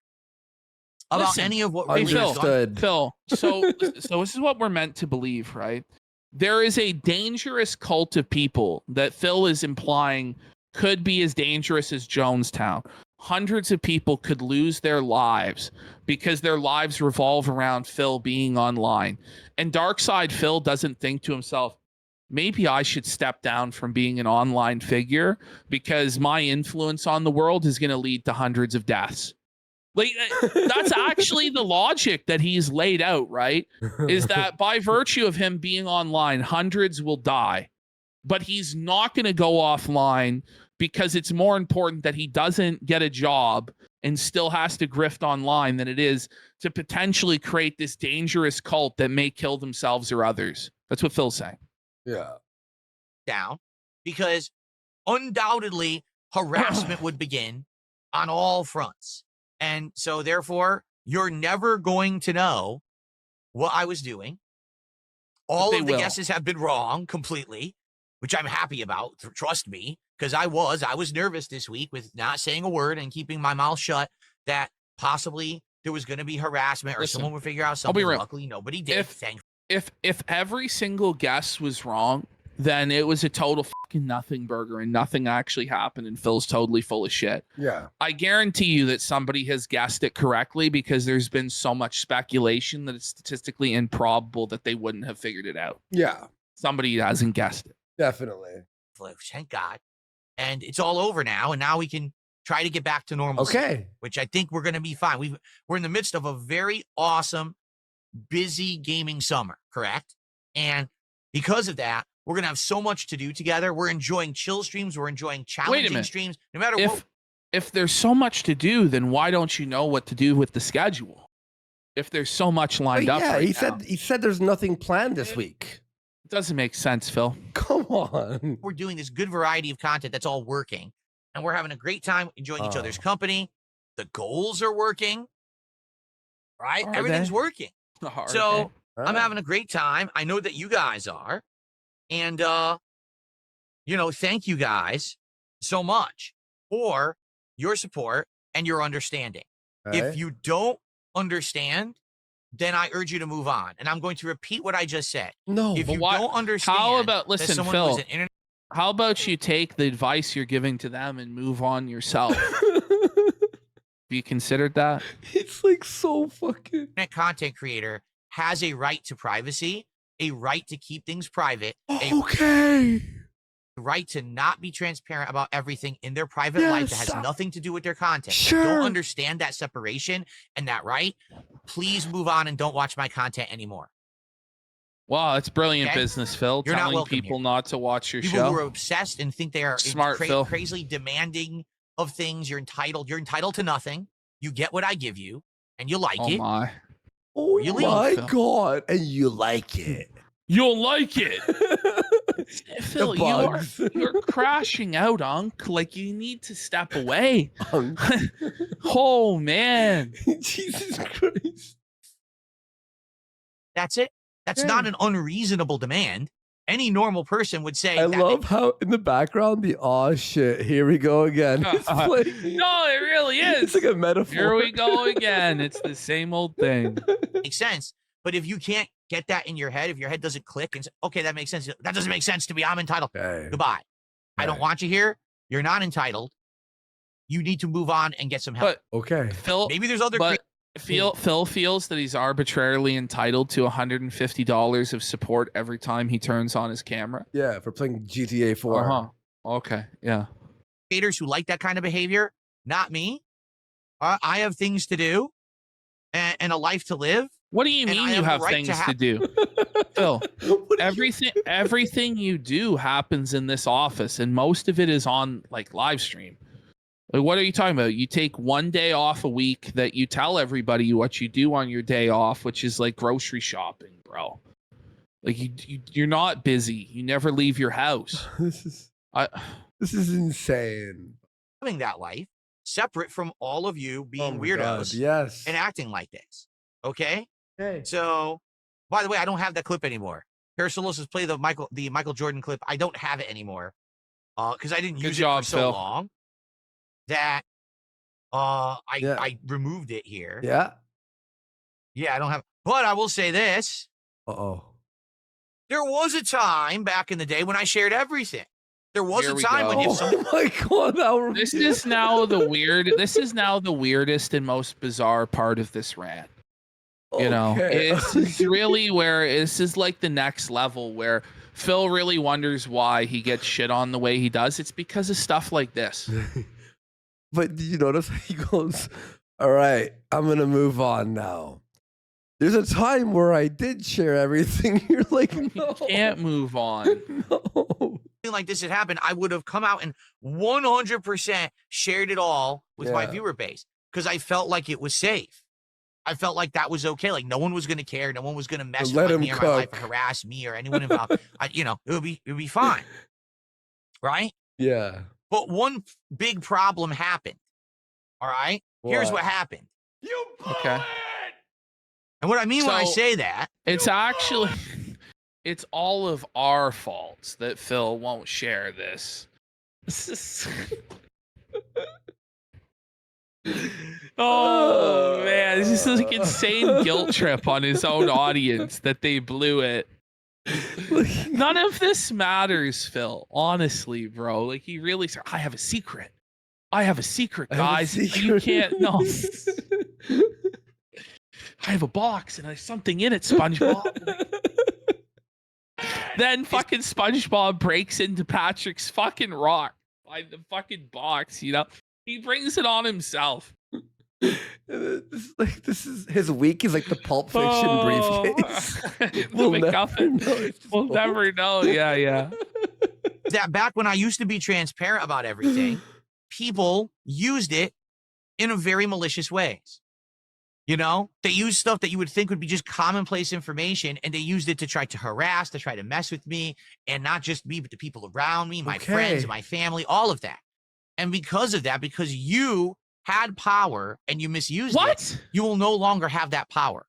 about any of what really understood. Phil, so this is what we're meant to believe, right? There is a dangerous cult of people that Phil is implying could be as dangerous as Jonestown. Hundreds of people could lose their lives because their lives revolve around Phil being online. And Darkside Phil doesn't think to himself, maybe I should step down from being an online figure because my influence on the world is going to lead to hundreds of deaths. Like, that's actually the logic that he's laid out, right? Is that by virtue of him being online, hundreds will die, but he's not going to go offline because it's more important that he doesn't get a job and still has to grift online than it is to potentially create this dangerous cult that may kill themselves or others. That's what Phil's saying. Yeah. Down, because undoubtedly harassment would begin on all fronts. And so therefore, you're never going to know what I was doing. All of the guesses have been wrong completely, which I'm happy about. Trust me, because I was nervous this week with not saying a word and keeping my mouth shut that possibly there was going to be harassment or someone would figure out something. Luckily, nobody did. If every single guess was wrong, then it was a total fucking nothing burger and nothing actually happened and Phil's totally full of shit. Yeah. I guarantee you that somebody has guessed it correctly because there's been so much speculation that it's statistically improbable that they wouldn't have figured it out. Yeah. Somebody hasn't guessed it. Definitely. Thank God. And it's all over now. And now we can try to get back to normal. Okay. Which I think we're going to be fine. We're in the midst of a very awesome, busy gaming summer, correct? And because of that, we're going to have so much to do together. We're enjoying chill streams. We're enjoying challenging streams. No matter what. If there's so much to do, then why don't you know what to do with the schedule? If there's so much lined up. Yeah, he said there's nothing planned this week. It doesn't make sense, Phil. Come on. We're doing this good variety of content that's all working. and we're having a great time enjoying each other's company. The goals are working, right? Are Everything's they? working. Are So All I'm right. having a great time. I know that you guys are. And, you know, thank you guys so much for your support and your understanding. If Okay. you don't understand, then I urge you to move on. And I'm going to repeat what I just said. No. If But you why- don't understand how about, that listen, someone who is Phil, an internet how about you take the advice you're giving to them and move on yourself? Have you considered that? It's like so fucking. content creator has a right to privacy, a right to keep things private, Okay. a right to not be transparent about everything in their private life that Yes. has nothing to do with their content. If you Sure. don't understand that separation and that right, please move on and don't watch my content anymore. Wow, that's brilliant Okay? business, Phil. You're not telling welcome people here. not to watch your People who are show. obsessed and think they are Smart, Phil. crazily demanding of things. You're entitled to nothing. You get what I give you and you like Oh it. my. Oh you leave, my Phil. god. And you like it. You'll like it. Phil, The bugs. you're crashing out, Unc. Like you need to step away. Unk. Oh man. Jesus Christ. That's it. That's Yeah. not an unreasonable demand. Any normal person would say I that love how in the background the aw shit. Here we go again. It's playing. No, it really It's is. like a metaphor. Here we go again. It's the same old thing. makes sense. But if you can't get that in your head, if your head doesn't click and say, okay, that makes sense. That doesn't make sense to me. I'm entitled. Okay. Goodbye. I don't Right. want you here. You're not entitled. You need to move on and get some help. But Okay. Phil, Maybe there's other but Phil feels that he's arbitrarily entitled to $150 of support every time he turns on his camera. Yeah, for playing GTA 4. Uh-huh. Okay. Yeah. creators who like that kind of behavior. Not me. I have things to do and a life to live. What do you And mean I you have the have right things to to have- do? Phil, What do you- everything you do happens in this office, and most of it is on like live stream. Like, what are you talking about? You take one day off a week that you tell everybody what you do on your day off, which is like grocery shopping, bro. Like you're not busy. You never leave your house. This is insane. Living that life separate from all of you Oh being my God, weirdos yes. and acting like this. Okay. Okay. So, by the way, I don't have that clip anymore. Parasolos has played the Michael Jordan clip. I don't have it anymore because I didn't Good use job, it for so Phil. long that Yeah. I removed it here. Yeah. Yeah, I don't have. But I will say this: Uh-oh. there was a time back in the day when I shared everything. There was Here a we time when go. if someone Oh my God. Now This is now the weirdest and most bizarre part of this rant. You know, Okay. this is really where this is like the next level where Phil really wonders why he gets shit on the way he does. It's because of stuff like this. But did you notice he goes, all right, I'm going to move on now. There's a time where I did share everything. You're like, no. Can't move on. No. like this had happened, I would have come out and 100% shared it all with my Yeah. viewer base because I felt like it was safe. I felt like that was okay. Like no one was going to care. No one was going to mess Let with him me or my life or cook. harass me or anyone involved. It would be fine. Right. Yeah. But one big problem happened. All right. Here's what happened. You Okay. And what I mean when I So- say that, It's actually it's all of our faults that Phil won't share this. Oh man, this is like insane guilt trip on his own audience that they blew it. None of this matters, Phil. Honestly, bro. Like he really said, I have a secret. I have a secret, I have a guys. You secret. can't know. I have a box and there's something in it, SpongeBob. Then fucking SpongeBob breaks into Patrick's fucking rock by the fucking box, you know? He brings it on himself. This is his week is like the Pulp Fiction Oh. briefcase. The We'll never MacGuffin. know if it's We'll Pulp- never know. Yeah, yeah. that back when I used to be transparent about everything, people used it in a very malicious ways. You know, they used stuff that you would think would be just commonplace information, and they used it to try to harass, to try to mess with me, and not just me, but the people around me, my friends, Okay. and my family, all of that. And because of that, because you had power and you misused it, you will no longer have that power.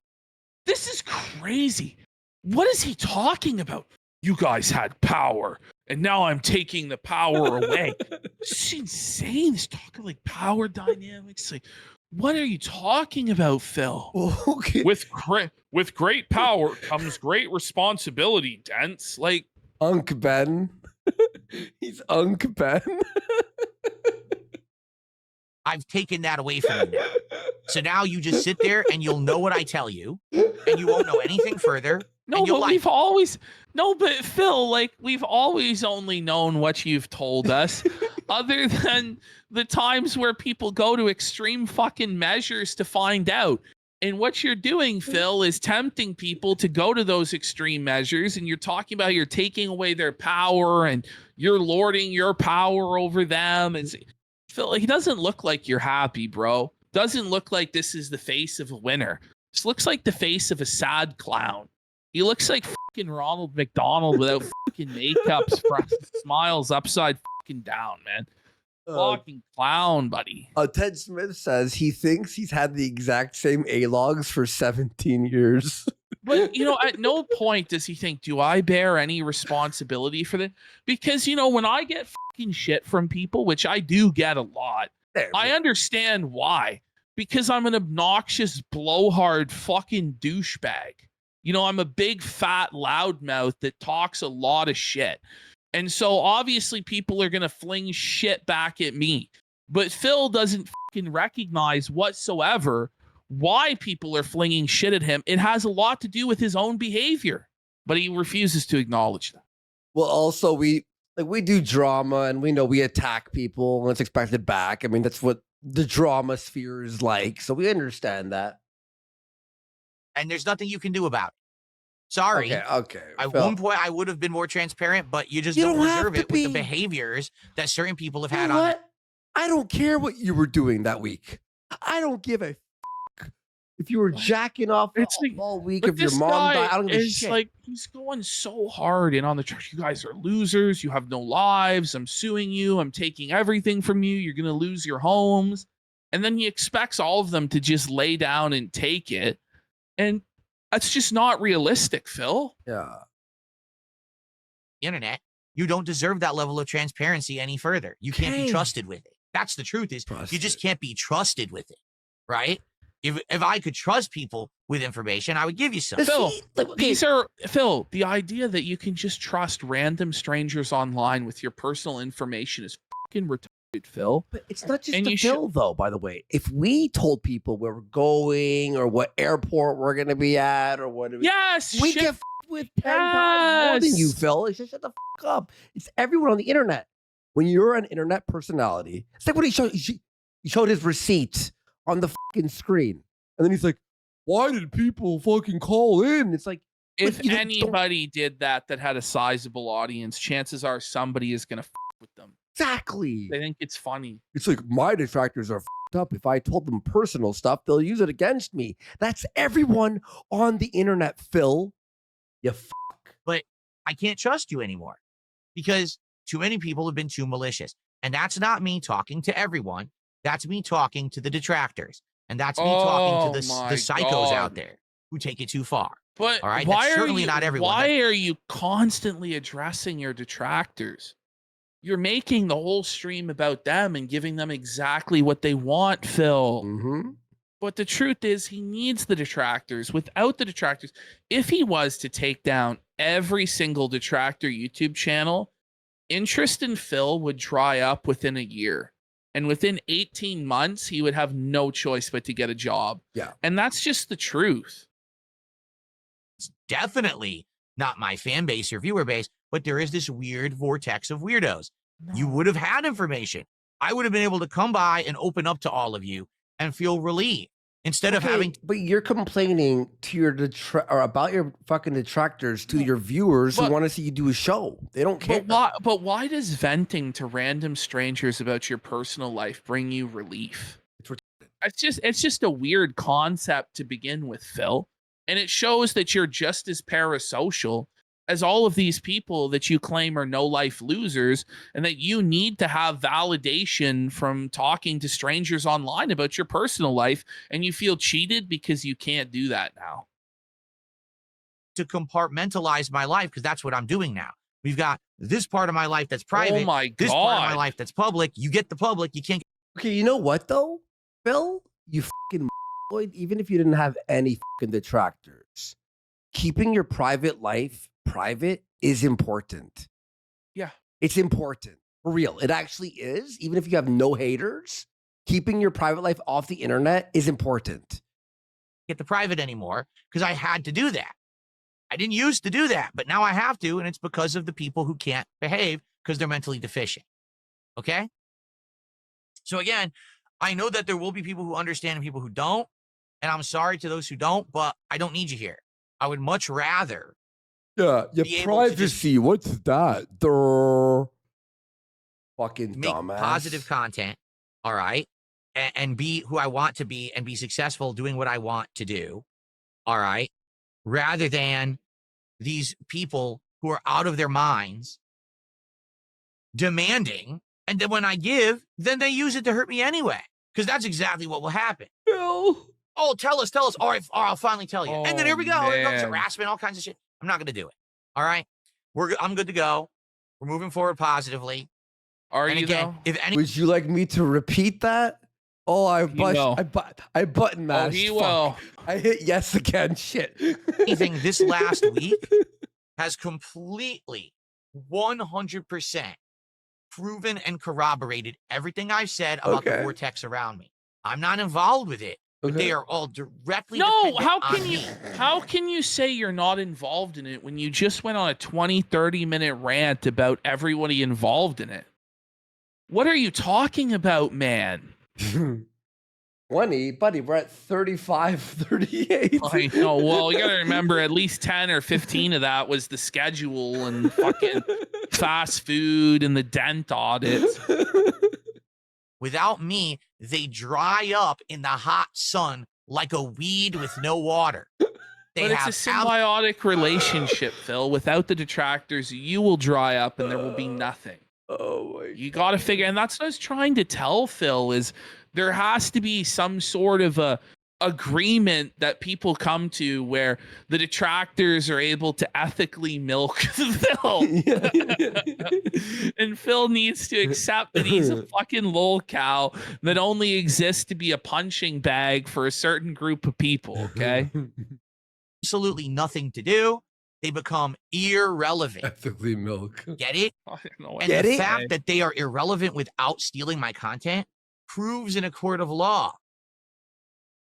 This is crazy. What is he talking about? You guys had power, and now I'm taking the power away. It's insane. He's talking like power dynamics. Like, what are you talking about, Phil? Okay. With great power comes great responsibility, Dents. Like, Unc Ben. He's Unc Ben. I've taken that away from you now. So now you just sit there and you'll know what I tell you, and you won't know anything further. No, but we've always but Phil, like, we've always only known what you've told us, other than the times where people go to extreme fucking measures to find out. And what you're doing, Phil, is tempting people to go to those extreme measures, and you're talking about you're taking away their power and you're lording your power over them. And Phil, he doesn't look like you're happy, bro. Doesn't look like this is the face of a winner. This looks like the face of a sad clown. He looks like fucking Ronald McDonald without fucking makeup, smiles upside fucking down, man. Fucking clown, buddy. Ted Smith says he thinks he's had the exact same A-logs for 17 years. But, at no point does he think, do I bear any responsibility for that? Because, when I get fucking shit from people, which I do get a lot, I understand why. Because I'm an obnoxious, blowhard fucking douchebag. I'm a big, fat loudmouth that talks a lot of shit. And so obviously people are going to fling shit back at me. But Phil doesn't fucking recognize whatsoever why people are flinging shit at him. It has a lot to do with his own behavior, but he refuses to acknowledge that. Well, also we do drama, and we know we attack people and it's expected back. I mean, that's what the drama sphere is like. So we understand that. And there's nothing you can do about it. Sorry. Okay. At one point, I would have been more transparent, but you just don't deserve it with the behaviors that certain people have had on. I don't care what you were doing that week. I don't give a fuck if you were jacking off all week. If your mom died, I don't give a shit. Like, he's going so hard in on the church. You guys are losers. You have no lives. I'm suing you. I'm taking everything from you. You're going to lose your homes. And then he expects all of them to just lay down and take it. And that's just not realistic, Phil. Yeah. Internet, you don't deserve that level of transparency any further. You can't be trusted with it. That's the truth. You just can't be trusted with it, right? If I could trust people with information, I would give you some. Phil, Phil, the idea that you can just trust random strangers online with your personal information is fucking retarded, Phil. But it's not just the Phil, though, by the way. If we told people where we're going or what airport we're going to be at or what... we get with 10 times more than you, Phil. It's just shut the fuck up. It's everyone on the internet. When you're an internet personality, it's like what he showed. He showed his receipt on the fucking screen. And then he's like, why did people fucking call in? It's like... If anybody did that had a sizable audience, chances are somebody is going to fuck with them. Exactly. They think it's funny. It's like, my detractors are fucked up. If I told them personal stuff, they'll use it against me. That's everyone on the internet, Phil. You fuck. But I can't trust you anymore because too many people have been too malicious. And that's not me talking to everyone. That's me talking to the detractors. And that's me talking to the psychos out there who take it too far. But all right, why that's certainly not everyone. Why are you constantly addressing your detractors? You're making the whole stream about them and giving them exactly what they want, Phil. Mm-hmm. But the truth is, he needs the detractors. Without the detractors, if he was to take down every single detractor YouTube channel, interest in Phil would dry up within a year. And within 18 months, he would have no choice but to get a job. Yeah. And that's just the truth. It's definitely not my fan base or viewer base, but there is this weird vortex of weirdos. No. You would have had information. I would have been able to come by and open up to all of you and feel relieved instead of having. But you're complaining to your or about your fucking detractors to your viewers who want to see you do a show. They don't care. But why does venting to random strangers about your personal life bring you relief? It's just a weird concept to begin with, Phil. And it shows that you're just as parasocial as all of these people that you claim are no life losers, and that you need to have validation from talking to strangers online about your personal life, and you feel cheated because you can't do that now. To compartmentalize my life, because that's what I'm doing now. We've got this part of my life that's private. Oh my God. This part of my life that's public. You get the public. You can't. Okay, you know what though, Phil? You fucking even if you didn't have any fucking detractors, keeping your private life private is important. Yeah. It's important. For real. It actually is. Even if you have no haters, keeping your private life off the internet is important. Get the private anymore because I had to do that. I didn't used to do that, but now I have to, and it's because of the people who can't behave because they're mentally deficient. Okay? So again, I know that there will be people who understand and people who don't, and I'm sorry to those who don't, but I don't need you here. I would much rather. Yeah, your privacy. What's that? The fucking make dumbass. Positive content, all right, and be who I want to be and be successful doing what I want to do, all right, rather than these people who are out of their minds demanding, and then when I give, then they use it to hurt me anyway, because that's exactly what will happen. Phil. Oh, tell us. All right, I'll finally tell you. And then here we go. Oh, Here comes man. harassment, all kinds of shit. I'm not going to do it. All right? I'm good to go. We're moving forward positively. Are And you again, though? if any Would you like me to repeat that? Oh, I will. button Oh, mashed. he Fuck. will. I hit yes again. Shit. anything this last week has completely 100% proven and corroborated everything I've said about the Okay. vortex around me. I'm not involved with it, but they Okay. are all directly No, dependent how on can you me. how can you say you're not involved in it when you just went on a 20-30 minute rant about everybody involved in it? What are you talking about, man? 20, buddy, we're at 35, 38. I know. Well, you gotta remember at least 10 or 15 of that was the schedule and fucking fast food and the dent audits. Without me, they dry up in the hot sun like a weed with no water. They But it's a symbiotic relationship, Phil. Without the detractors, you will dry up and there will be nothing. Oh my You got to figure, and that's what I was trying to tell Phil, is there has to be some sort of a agreement that people come to where the detractors are able to ethically milk Phil. And Phil needs to accept that he's a fucking lolcow that only exists to be a punching bag for a certain group of people, okay? absolutely nothing to do. They become irrelevant. Ethically milk. Get it? I don't know what And Get the it? fact that they are irrelevant without stealing my content proves in a court of law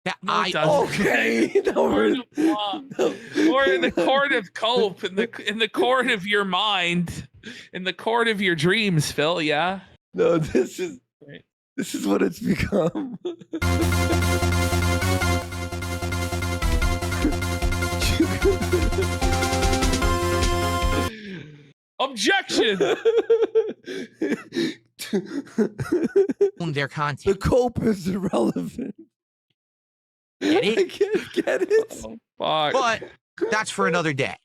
that No, it I doesn't. Okay. No, Court we're- of law. Or in the court of cope, in the court of your mind, in the court of your dreams, Phil. Yeah. no, this is Right. what it's become. Objection. own their The content. cope is irrelevant. Get it? I can't get it. Oh, fuck. But that's for another day.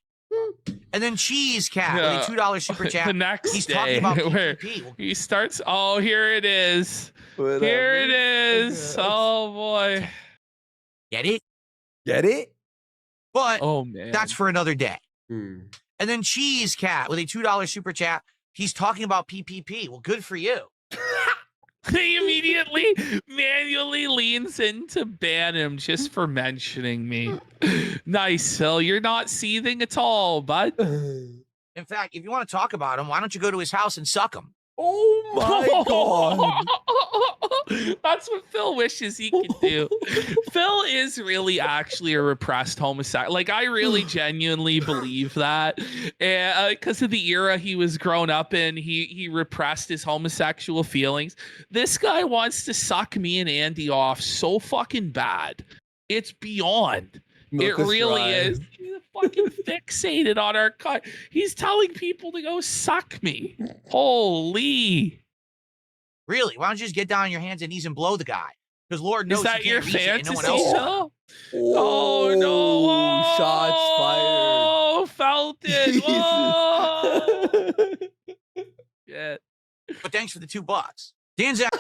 And then Cheese Cat Yeah. with a $2 super chat. The next He's day, talking about where PPP. Well, he starts. Oh, here it is. Here it is. Okay. Oh boy. get it? Get it? But Oh man. that's for another day. Hmm. And then Cheese Cat with a $2 super chat. He's talking about PPP. Well, good for you. He immediately manually leans in to ban him just for mentioning me. Nice, Phil. You're not seething at all, bud. In fact, if you want to talk about him, why don't you go to his house and suck him? Oh my god. That's what Phil wishes he could do. Phil is really actually a repressed homosexual. Like, I really genuinely believe that. Because of the era he was grown up in, he repressed his homosexual feelings. This guy wants to suck me and Andy off so fucking bad. It's beyond. Milk It is really dry. is. He's fucking fixated on our cut. He's telling people to go suck me. Holy. Really? Why don't you just get down on your hands and knees and blow the guy? Because Lord knows Is that he your can't reach it and fantasy, no one else. Phil? Oh no. Shots fired. Oh, felt it. Jesus. Whoa. Yeah. But thanks for the $2. Dan's out.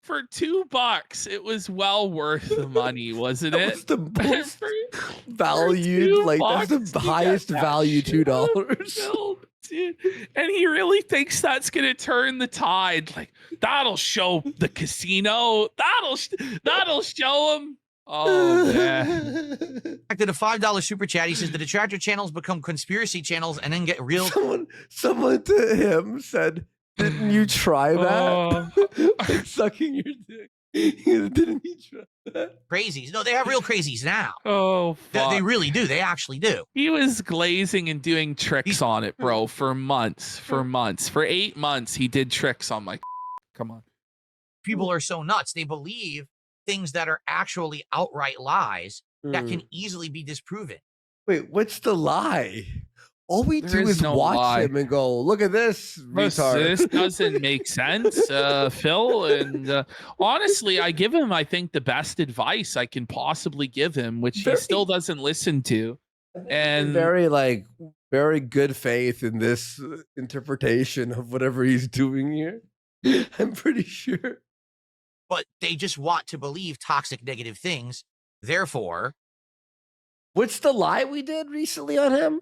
For $2, it was well worth the money, wasn't That it? was the most For valued, like that's $2 the to get highest that value shit $2. filled, dude. And he really thinks that's gonna turn the tide. Like that'll show the casino. That'll show him. Oh man. Back to the $5 super chat. He says the detractor channels become conspiracy channels and then get real. Someone to him said, "Didn't you try that? Like sucking your dick? Didn't you try that?" Crazies. No, they have real crazies now. Oh fuck. They really do. They actually do. He was glazing and doing tricks on it, bro, for months. For 8 months, he did tricks on my. Come on. People are so nuts. They believe things that are actually outright lies that can easily be disproven. Wait, what's the lie? All we There do is is no watch lie. him and go, "Look at this retard." This doesn't make sense, Phil. And honestly, I give him, I think, the best advice I can possibly give him, which he still doesn't listen to. And very good faith in this interpretation of whatever he's doing here. I'm pretty sure. But they just want to believe toxic negative things. Therefore, What's the lie we did recently on him?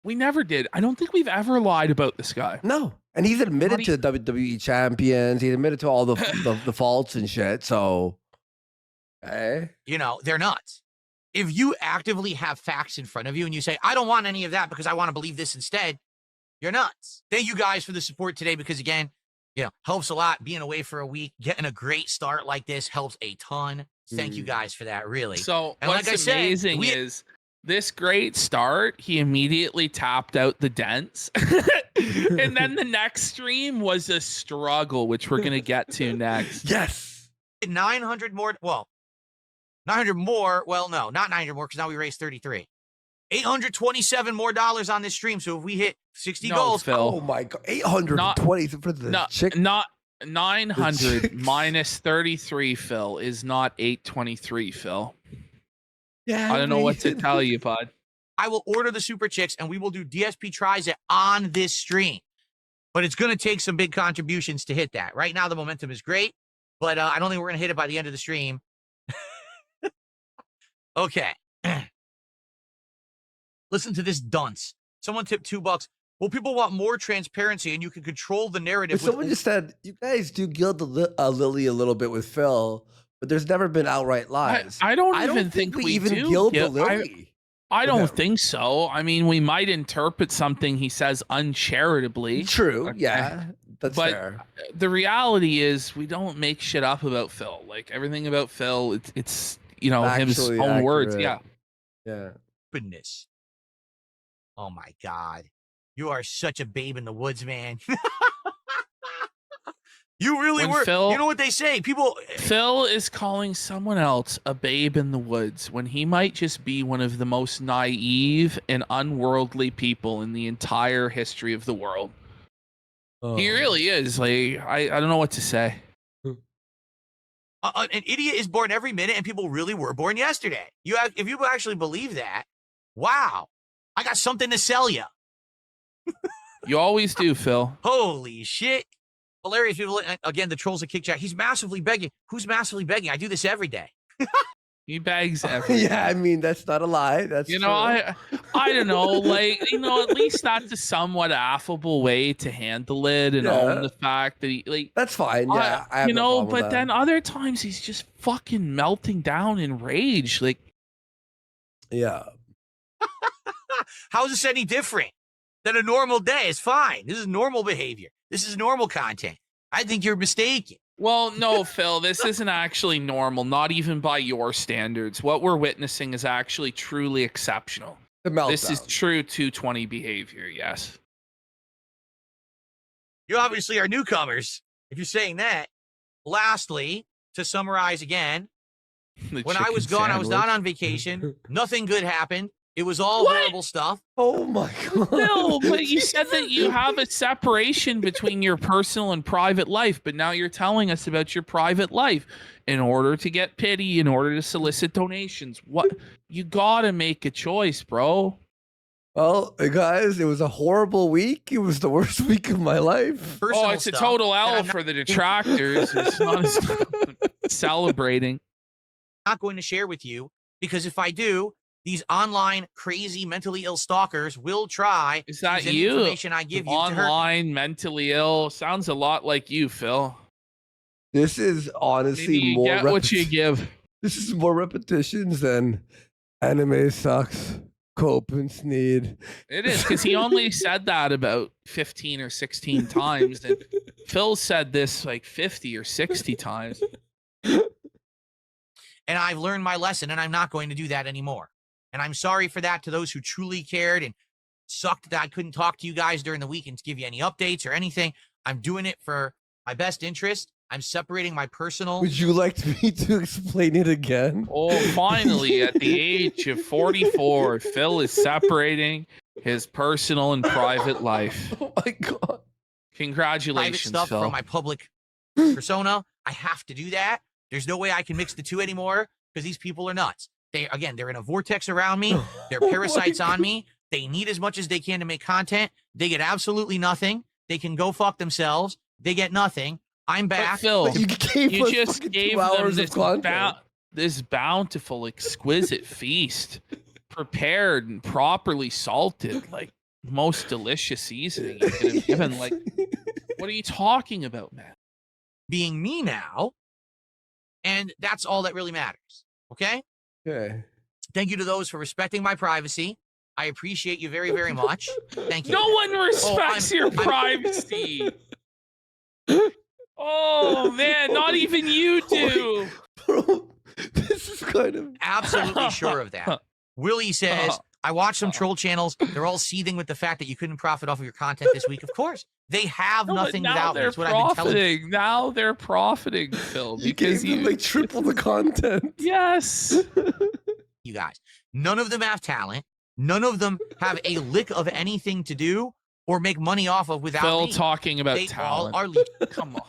we never did. I don't think we've ever lied about this guy. No. And he's admitted to WWE champions. He admitted to all the faults and shit. So, okay. they're nuts. If you actively have facts in front of you and you say, I don't want any of that because I want to believe this instead, you're nuts. Thank you guys for the support today because, again, helps a lot. Being away for a week, getting a great start like this helps a ton. Thank you guys for that, really. So And what's like I said, amazing is this great start, he immediately tapped out the dents. And then the next stream was a struggle, which we're going to get to next. Yes. 900 more. Well, 900 more. Well, no, not 900 more because now we raised 33. $827 more on this stream. So if we hit 60 goals, Phil. Oh my God. 820 for the chick. Not 900 minus 33, Phil, is not 823, Phil. Yeah. I don't know what to tell you, bud. I will order the super chicks and we will do DSP tries it on this stream. But it's going to take some big contributions to hit that. Right now, the momentum is great, but I don't think we're going to hit it by the end of the stream. Okay. Listen to this dunce. Someone tipped $2. Well, people want more transparency and you can control the narrative. Someone just said, you guys do gild Lily a little bit with Phil, but there's never been outright lies. I don't even think we even do gild the Lily. I don't think so. I mean, we might interpret something he says uncharitably. True. Okay. Yeah. That's But fair. the reality is we don't make shit up about Phil. Like everything about Phil, it's his Factually own words. accurate. Yeah. Yeah. Goodness. Oh my God. You are such a babe in the woods, man. You really When were. Phil- You know what they say? People. Phil is calling someone else a babe in the woods when he might just be one of the most naive and unworldly people in the entire history of the world. He really is. Like, I don't know what to say. An idiot is born every minute, and people really were born yesterday. If you actually believe that, wow, I got something to sell you. You always do, Phil. Holy shit. Hilarious people. Again, the trolls at Kick Chat. He's massively begging. Who's massively begging? I do this every day. He begs everything. Yeah, I mean, that's not a lie. That's You know, true. I don't know, like, at least that's a somewhat affable way to handle it and own the fact that he, like, That's fine. Yeah, I have no problem with but that. then other times he's just fucking melting down in rage. Like, Yeah. How is this any different than a normal day? It's fine. This is normal behavior. This is normal content. I think you're mistaken. well, no, Phil, this isn't actually normal, not even by your standards. What we're witnessing is actually truly exceptional. The meltdown. This is true 220 behavior, yes. You obviously are newcomers, if you're saying that. Lastly, to summarize again, The when I was chicken gone, I was not sandwich. on vacation. Nothing good happened. It was all What? horrible stuff. Oh my god. No, but you said that you have a separation between your personal and private life, but now you're telling us about your private life in order to get pity, in order to solicit donations. What? You gotta make a choice, bro. Well, guys, it was a horrible week. It was the worst week of my life. Personal It's a stuff total that L I'm for the detractors. It's not celebrating. not going to share with you, because if I do, these online crazy mentally ill stalkers will try. Is that use any you? information I give you to hurt me. Online, mentally ill. Sounds a lot like you, Phil. This is Maybe honestly you more get what you give. This is more repetitions than anime sucks. Cope and Sneed. It is, because he only said that about 15 or 16 times. And Phil said this like 50 or 60 times. And I've learned my lesson, and I'm not going to do that anymore. And I'm sorry for that to those who truly cared and sucked that I couldn't talk to you guys during the week and give you any updates or anything. I'm doing it for my best interest. I'm separating my personal. Would you like me to explain it again? Oh, finally, at the age of 44, Phil is separating his personal and private life. Oh my god. Private Congratulations, stuff Phil. from my public persona. I have to do that. There's no way I can mix the two anymore, because these people are nuts. They're in a vortex around me. They're parasites on me. They need as much as they can to make content. They get absolutely nothing. They can go fuck themselves. They get nothing. I'm But back. Phil, You gave you us just fucking gave 2 them hours this, of content. this bountiful, exquisite feast, prepared and properly salted, like most delicious seasoning you could have given. Like, what are you talking about, man? Being me now, and that's all that really matters. Okay? Okay. Thank you to those for respecting my privacy. I appreciate you very, very much. Thank you. No one respects your privacy. Oh man, not even you do. Bro, this is kind of Absolutely sure of that. Willie says, I watched some troll channels. They're all seething with the fact that you couldn't profit off of your content this week. Of course, they have No, but nothing now without me. they're That's what I've been telling you. profiting. Now they're profiting, Phil, you because gave them like triple the content. Yes. You guys. None of them have talent. None of them have a lick of anything to do or make money off of without Phil me. talking about They talent. all are leeches Come on.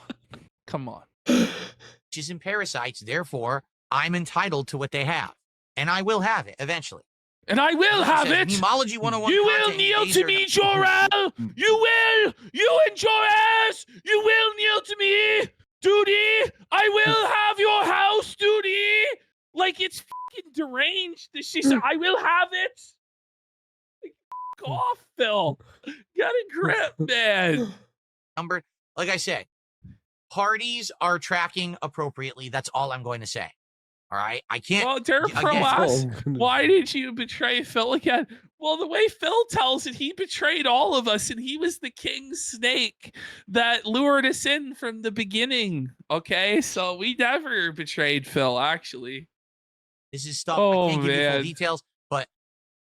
Come on. and parasites. Therefore, I'm entitled to what they have. And I will have it eventually. And I will Like I have said, it. Memology 101 You will content kneel days to are me, not- Jor-El. You will. You and Jor-Es. You will kneel to me. Duty. I will have your house, Duty. Like it's fucking deranged. She said, I will have it. Like, fuck off, Phil. Get a grip, man. number. Like I said, parties are tracking appropriately. That's all I'm going to say. All right. I can't. Well, Derek Pro again- asks, Oh, goodness. why did you betray Phil again? Well, the way Phil tells it, he betrayed all of us, and he was the king snake that lured us in from the beginning. Okay, so we never betrayed Phil, actually. This is stuff Oh, I can't give you full man. details, but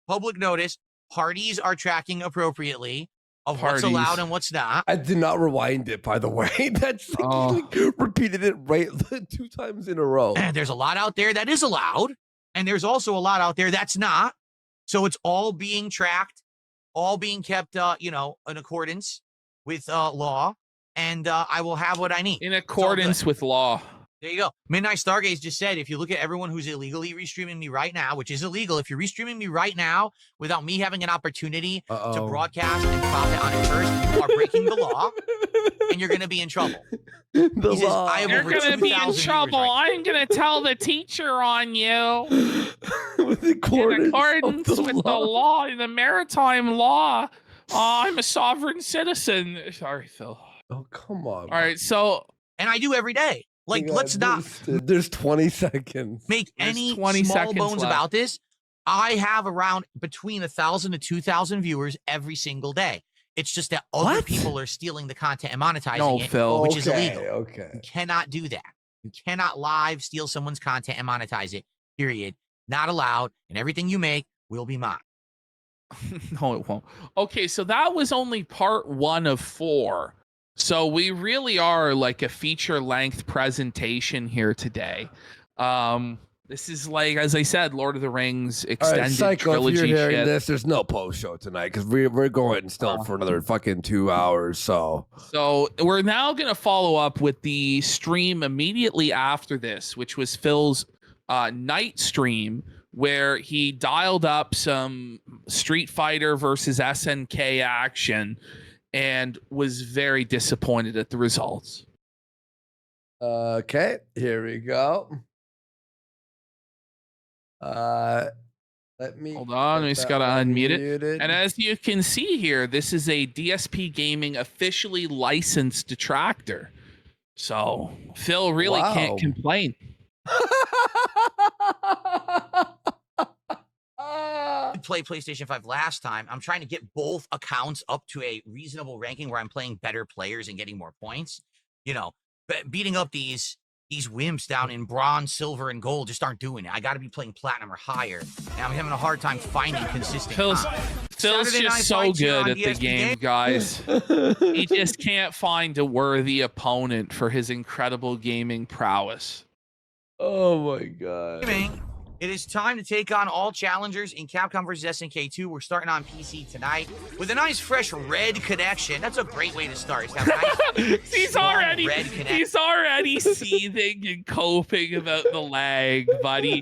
public notice: parties are tracking appropriately of what's Parties. allowed and what's not. I did not rewind it, by the way. That's like, Oh. you, like, repeated it right 2 times in a row. And there's a lot out there that is allowed, and there's also a lot out there that's not. So it's all being tracked, all being kept, in accordance with law, and I will have what I need. In accordance with law. There you go. Midnight Stargaze just said, if you look at everyone who's illegally restreaming me right now, which is illegal, if you're restreaming me right now without me having an opportunity to Uh-oh. broadcast and profit on it first, you are breaking the law, and you're going to be in trouble. The He says, law. I have You're over going to be in 2,000 viewers trouble. right I'm going to tell the teacher on you. With In accordance of with the law, in the maritime law. I'm a sovereign citizen. Sorry, Phil. Oh, come on. All right, so And I do every day. Like, Hang on, let's not There's 20 seconds. make There's any 20 small seconds bones left. about this. I have around between 1,000 to 2,000 viewers every single day. It's just that other What? people are stealing the content and monetizing no, it, Phil. which is illegal. Okay. You cannot do that. You cannot live steal someone's content and monetize it. Period. Not allowed. And everything you make will be mine. No, it won't. Okay, so that was only part 1 of 4. So we really are like a feature-length presentation here today. This is like, as I said, Lord of the Rings All extended right, Psycho, if trilogy you're hearing shit. this, there's no post show tonight because we're going still for another fucking 2 hours. So we're now gonna follow up with the stream immediately after this, which was Phil's night stream, where he dialed up some Street Fighter versus SNK action and was very disappointed at the results. okay, here we go. Let me Hold on, we just gotta unmute it. And as you can see here, this is a DSP Gaming officially licensed detractor. So Phil really can't complain. Play PlayStation 5 last time. I'm trying to get both accounts up to a reasonable ranking where I'm playing better players and getting more points. You know, beating up these wimps down in bronze, silver, and gold just aren't doing it. I got to be playing platinum or higher. And I'm having a hard time finding consistent. Phil's just so good at the game, guys. He just can't find a worthy opponent for his incredible gaming prowess. Oh my god. It is time to take on all challengers in Capcom vs. SNK 2. We're starting on PC tonight with a nice fresh red connection. That's a great way to start. He's already seething and coping about the lag, buddy.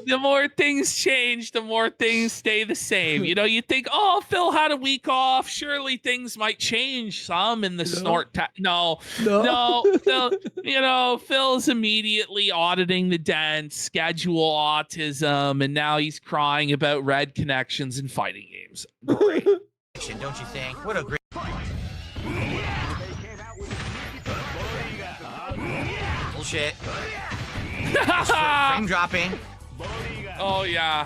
The more things change, the more things stay the same. You know, you think, oh, Phil had a week off. Surely things might change some in the snort. No, Phil, you know, Phil's immediately auditing the den, schedule autism, and now he's crying about red connections and fighting games. Great. Don't you think? What a great... Bullshit. Frame dropping. Oh, yeah.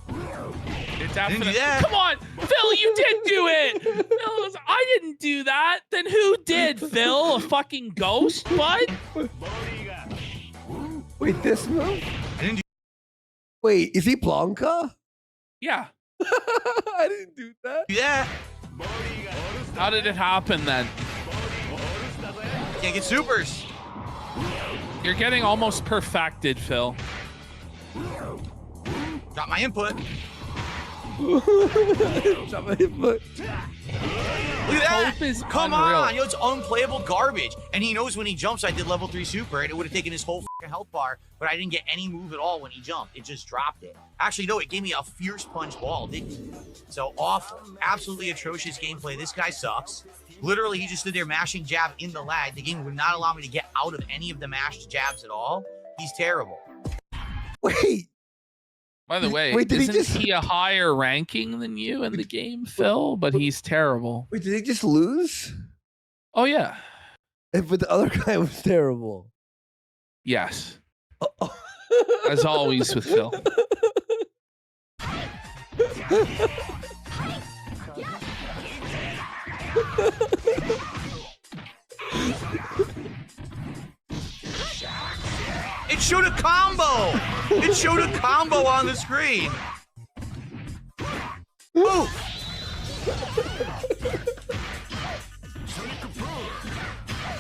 It definitely... Didn't do that. Come on, Phil, you did do it. Phil was, I didn't do that. Then who did, Phil? A fucking ghost, bud? Wait, this move? I didn't do... Wait, is he Blanca? Yeah. I didn't do that. Yeah. How did it happen then? Can't get supers. You're getting almost perfected, Phil. Got my input. Drop my input. Look at that. Hope is Come unreal. on. You know, it's unplayable garbage. And he knows when he jumps, I did level 3 super, and it would have taken his whole fucking health bar, but I didn't get any move at all when he jumped. It just dropped it. Actually, no, it gave me a fierce punch ball, didn't it? So awful. Absolutely atrocious gameplay. This guy sucks. Literally, he just stood there mashing jab in the lag. The game would not allow me to get out of any of the mashed jabs at all. He's terrible. Wait. By the way, Wait, isn't he a higher ranking than you in the game, Phil? But he's terrible. Wait, did he just lose? Oh, yeah. But the other guy was terrible. Yes. As always with Phil. It showed a combo. It showed a combo on the screen. Ooh.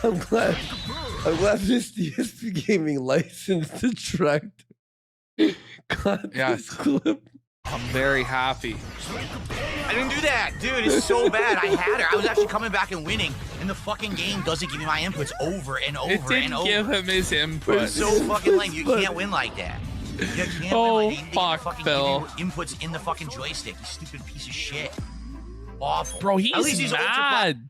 I'm glad this DSP Gaming licensed detractor got this clip. I'm very happy. I didn't do that, dude. It's so bad. I had her. I was actually coming back and winning, and the fucking game doesn't give me my inputs over and over It didn't and over. give him his input. It's so fucking lame. You can't win like that. You can't win like that. Fuck, fucking Phil. give you inputs in the fucking joystick. You stupid piece of shit. Awful. Bro, At least he's ultra mad.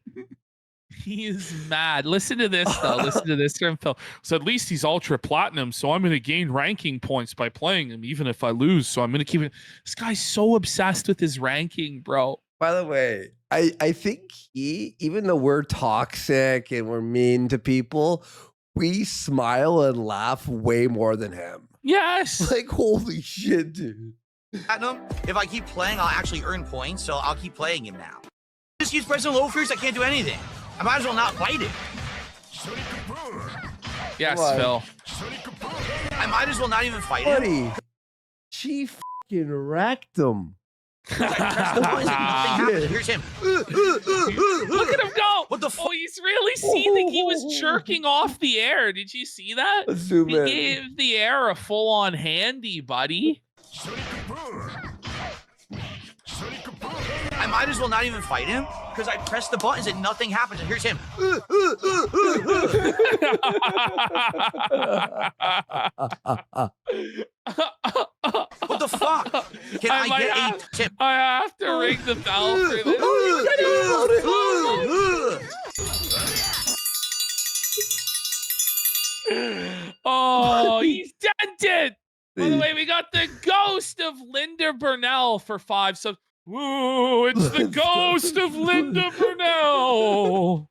He's mad. Listen to this, though. Listen to this from Phil. So at least he's ultra platinum, so I'm going to gain ranking points by playing him, even if I lose. So I'm going to keep it. This guy's so obsessed with his ranking, bro. By the way, I think even though we're toxic and we're mean to people, we smile and laugh way more than him. Yes. Like, holy shit, dude. platinum. If I keep playing, I'll actually earn points, so I'll keep playing him now. Just keeps pressing low fierce, I can't do anything. I might as well not fight it. Yes, What? Phil. I might as well not even fight Buddy, she fucking wrecked him. it. Nothing happened. Here's him. Look at him go. What the fuck? Oh, he's really seething. He was jerking off the air. Did you see that? Let's zoom He in. gave the air a full-on handy, buddy. I might as well not even fight him because I press the buttons and nothing happens. And here's him. What the fuck? Can I get a tip? I have to ring the bell for this. Oh, he's dented. By the way, we got the ghost of Linda Burnell for 5 subs. Woo, it's the ghost of Linda Burnell.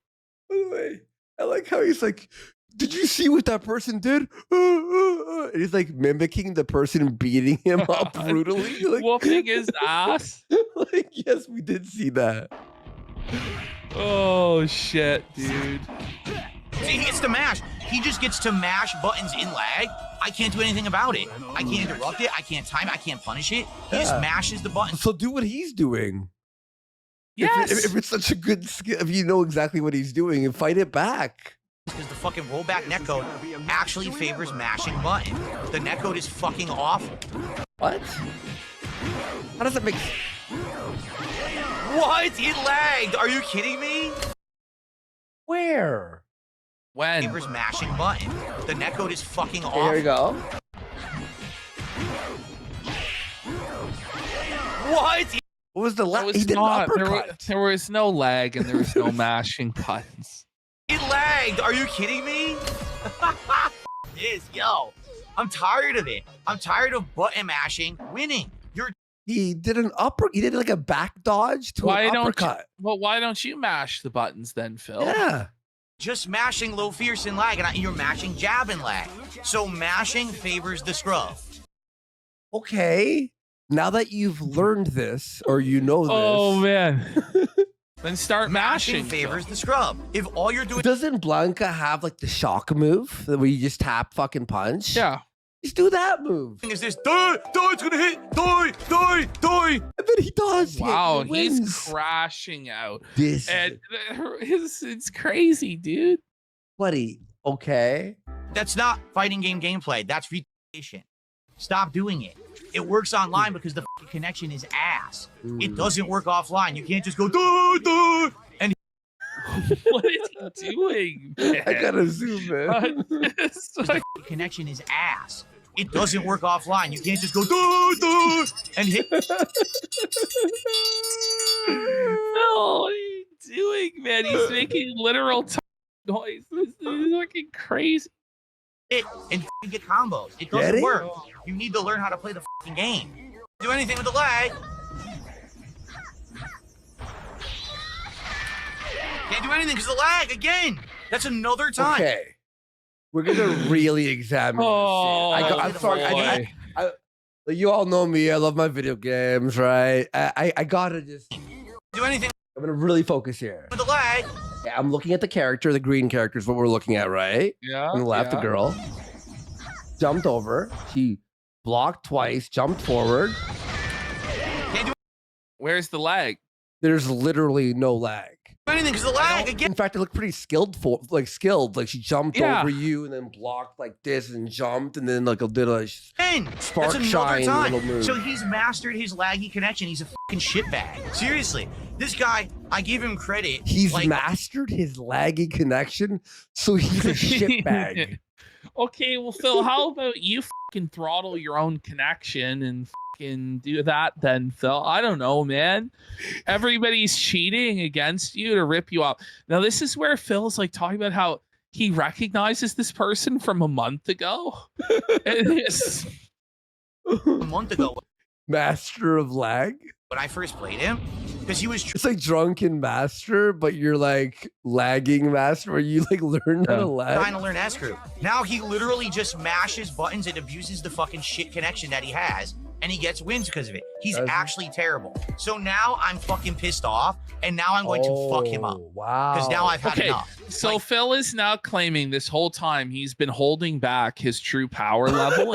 By the way, I like how he's like, did you see what that person did? And he's like mimicking the person beating him up brutally. Like, Whooping his ass. like, yes, we did see that. Oh, shit, dude. See, he gets to mash. He just gets to mash buttons in lag. I can't do anything about it. I can't interrupt it. I can't time it. I can't punish it. He just mashes the buttons. So do what he's doing. Yes. If it's such a good skill, if you know exactly what he's doing, and fight it back. Because the fucking rollback netcode actually favors mashing button. The netcode is fucking awful. What? How does that make? What? It lagged. Are you kidding me? Where? When? Favors mashing button. The netcode is fucking awful. There you go. What? What was the There last? He was did an not. uppercut. There was no lag and there was no mashing buttons. It lagged. Are you kidding me? Yes, yo. I'm tired of it. I'm tired of button mashing winning. He did an upper. He did like a back dodge to an uppercut. Well, why don't you mash the buttons then, Phil? Yeah. Just mashing low fierce and lag, and you're mashing jab and lag. So mashing favors the scrub. Okay. Now that you've learned this, or you know this. Oh man. Then start mashing. Favors the scrub. If all you're doing Doesn't Blanca have like the shock move where you just tap fucking punch? Yeah. Just do that move. is this, die, it's gonna hit, die. And then he does. Wow, He he's wins. crashing out. This, And it's crazy, dude. buddy. Okay. That's not fighting game gameplay. That's retardation. Stop doing it. It works online because the f***ing connection is ass. It doesn't work offline. You can't just go, die, and What is he doing, man? I gotta zoom in. It's like, the connection is ass. It doesn't work offline. You can't just go, die, and hit. no, what are you doing, man? He's making literal noise. This is fucking crazy. it and f***ing get combos. It Get doesn't it? work. You need to learn how to play the f***ing game. Do anything with the lag. Can't do anything because of the lag again. That's another time. Okay. We're gonna really examine Oh, this shit. I'm sorry. boy. You all know me. I love my video games, right? I gotta just. Do anything I'm gonna really focus here. with the lag. Yeah, I'm looking at the character. The green character is what we're looking at, right? Yeah. On the left, the girl jumped over. She blocked twice, jumped forward. Can't do Where's the lag? There's literally no lag. anything because of the lag again. In fact, it looked pretty skilled. Skilled. Like she jumped Yeah. over you and then blocked like this and jumped and then like did a spark That's another shine time. little move. So he's mastered his laggy connection. He's a fucking shitbag. Seriously, this guy, I give him credit. He's like, mastered his laggy connection, so he's a shitbag. Okay, well, Phil, how about you fucking throttle your own connection and fucking do that then, Phil? I don't know, man. Everybody's cheating against you to rip you up. Now, this is where Phil's like talking about how he recognizes this person from a month ago. a month ago Master of lag. when I first played him, because he was It's like drunken master, but you're like lagging master, where you like learn how to trying lag. to learn S crew. Now he literally just mashes buttons and abuses the fucking shit connection that he has and he gets wins because of it. He's Does he? actually terrible. So now I'm fucking pissed off, and now I'm going to fuck him up. Wow. Because now I've had enough. So Like, Phil is now claiming this whole time he's been holding back his true power level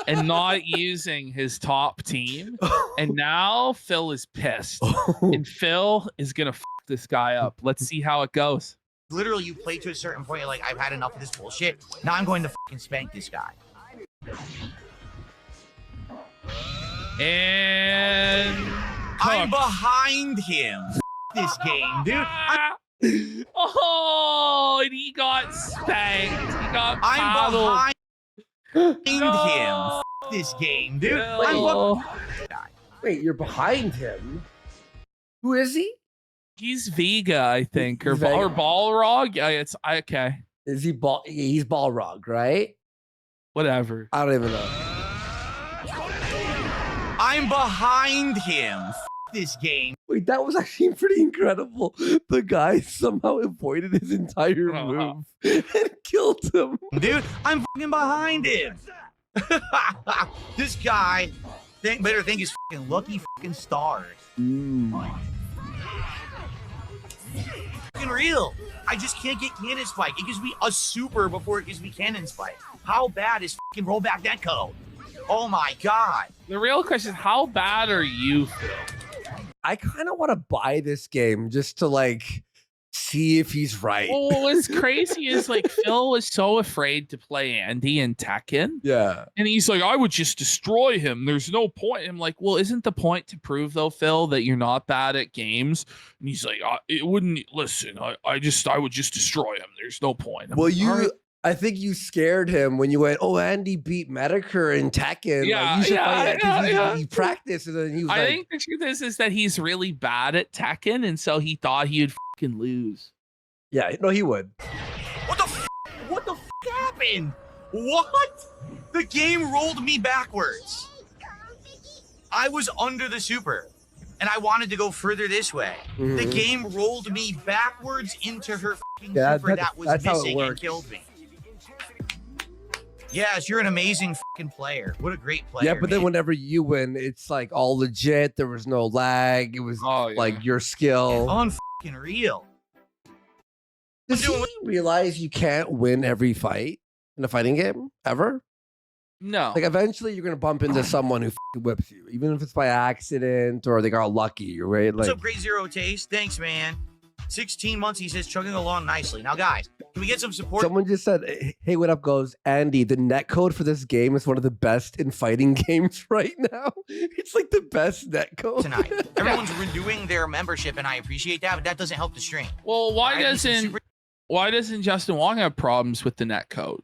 and not using his top team. And now Phil is pissed. And Phil is gonna f this guy up. Let's see how it goes. literally, you play to a certain point, you're like, I've had enough of this bullshit. Now I'm going to fucking spank this guy. And I'm behind him. This game, dude. Oh, and he got spanked. He got I'm paddled. behind No. him. This game, dude. Phil. wait, you're behind him. Who is he? He's Vega, I think, or, He's Vega. or Balrog. Yeah, it's okay. Is he ball? He's Balrog, right? Whatever. I don't even know. I'm behind him. This game. Wait, that was actually pretty incredible. The guy somehow avoided his entire Uh-huh. move and killed him. Dude, I'm fucking behind him. This guy better think his fucking lucky fucking stars. Fucking real. I just can't get cannon spike. It gives me a super before it gives me cannon spike. How bad is fucking rollback that code? Oh my god. The real question is, how bad are you, Phil? I kind of want to buy this game just to like see if he's right. Well, what's crazy is like Phil was so afraid to play Andy in Tekken. Yeah. And he's like, I would just destroy him. There's no point. I'm like, well, isn't the point to prove though, Phil, that you're not bad at games? And he's like, it wouldn't listen. I would just destroy him. There's no point. I'm Well, like, "All right." I think you scared him when you went, oh, Andy beat Medicare in Tekken. Yeah, like, you should yeah, fight it 'cause yeah. he practiced. And then he was I like, think the truth is that he's really bad at Tekken. And so he thought he'd fucking lose. yeah, no, he would. What the what the happened? What? The game rolled me backwards. I was under the super and I wanted to go further this way. The Mhm. game rolled me backwards into her fucking Yeah, super that's- that was that's how it missing and works. killed me. Yes, you're an amazing fucking player. What a great player. Yeah, but then man. whenever you win, it's like all legit. There was no lag. It was Oh, yeah. like your skill. Unfucking real. Does he doing- realize you can't win every fight in a fighting game ever? No. Like eventually you're gonna bump into someone who whips you, even if it's by accident or they got lucky, right? What's Like, up, Great Zero Taste? Thanks, man. 16 months, he says, chugging along nicely. Now, guys, can we get some support? someone just said, "Hey, what up, goes Andy? The netcode for this game is one of the best in fighting games right now. It's like the best netcode Tonight, everyone's renewing their membership, and I appreciate that, but that doesn't help the stream. Well, why Right? This is super- doesn't Justin Wong have problems with the net code?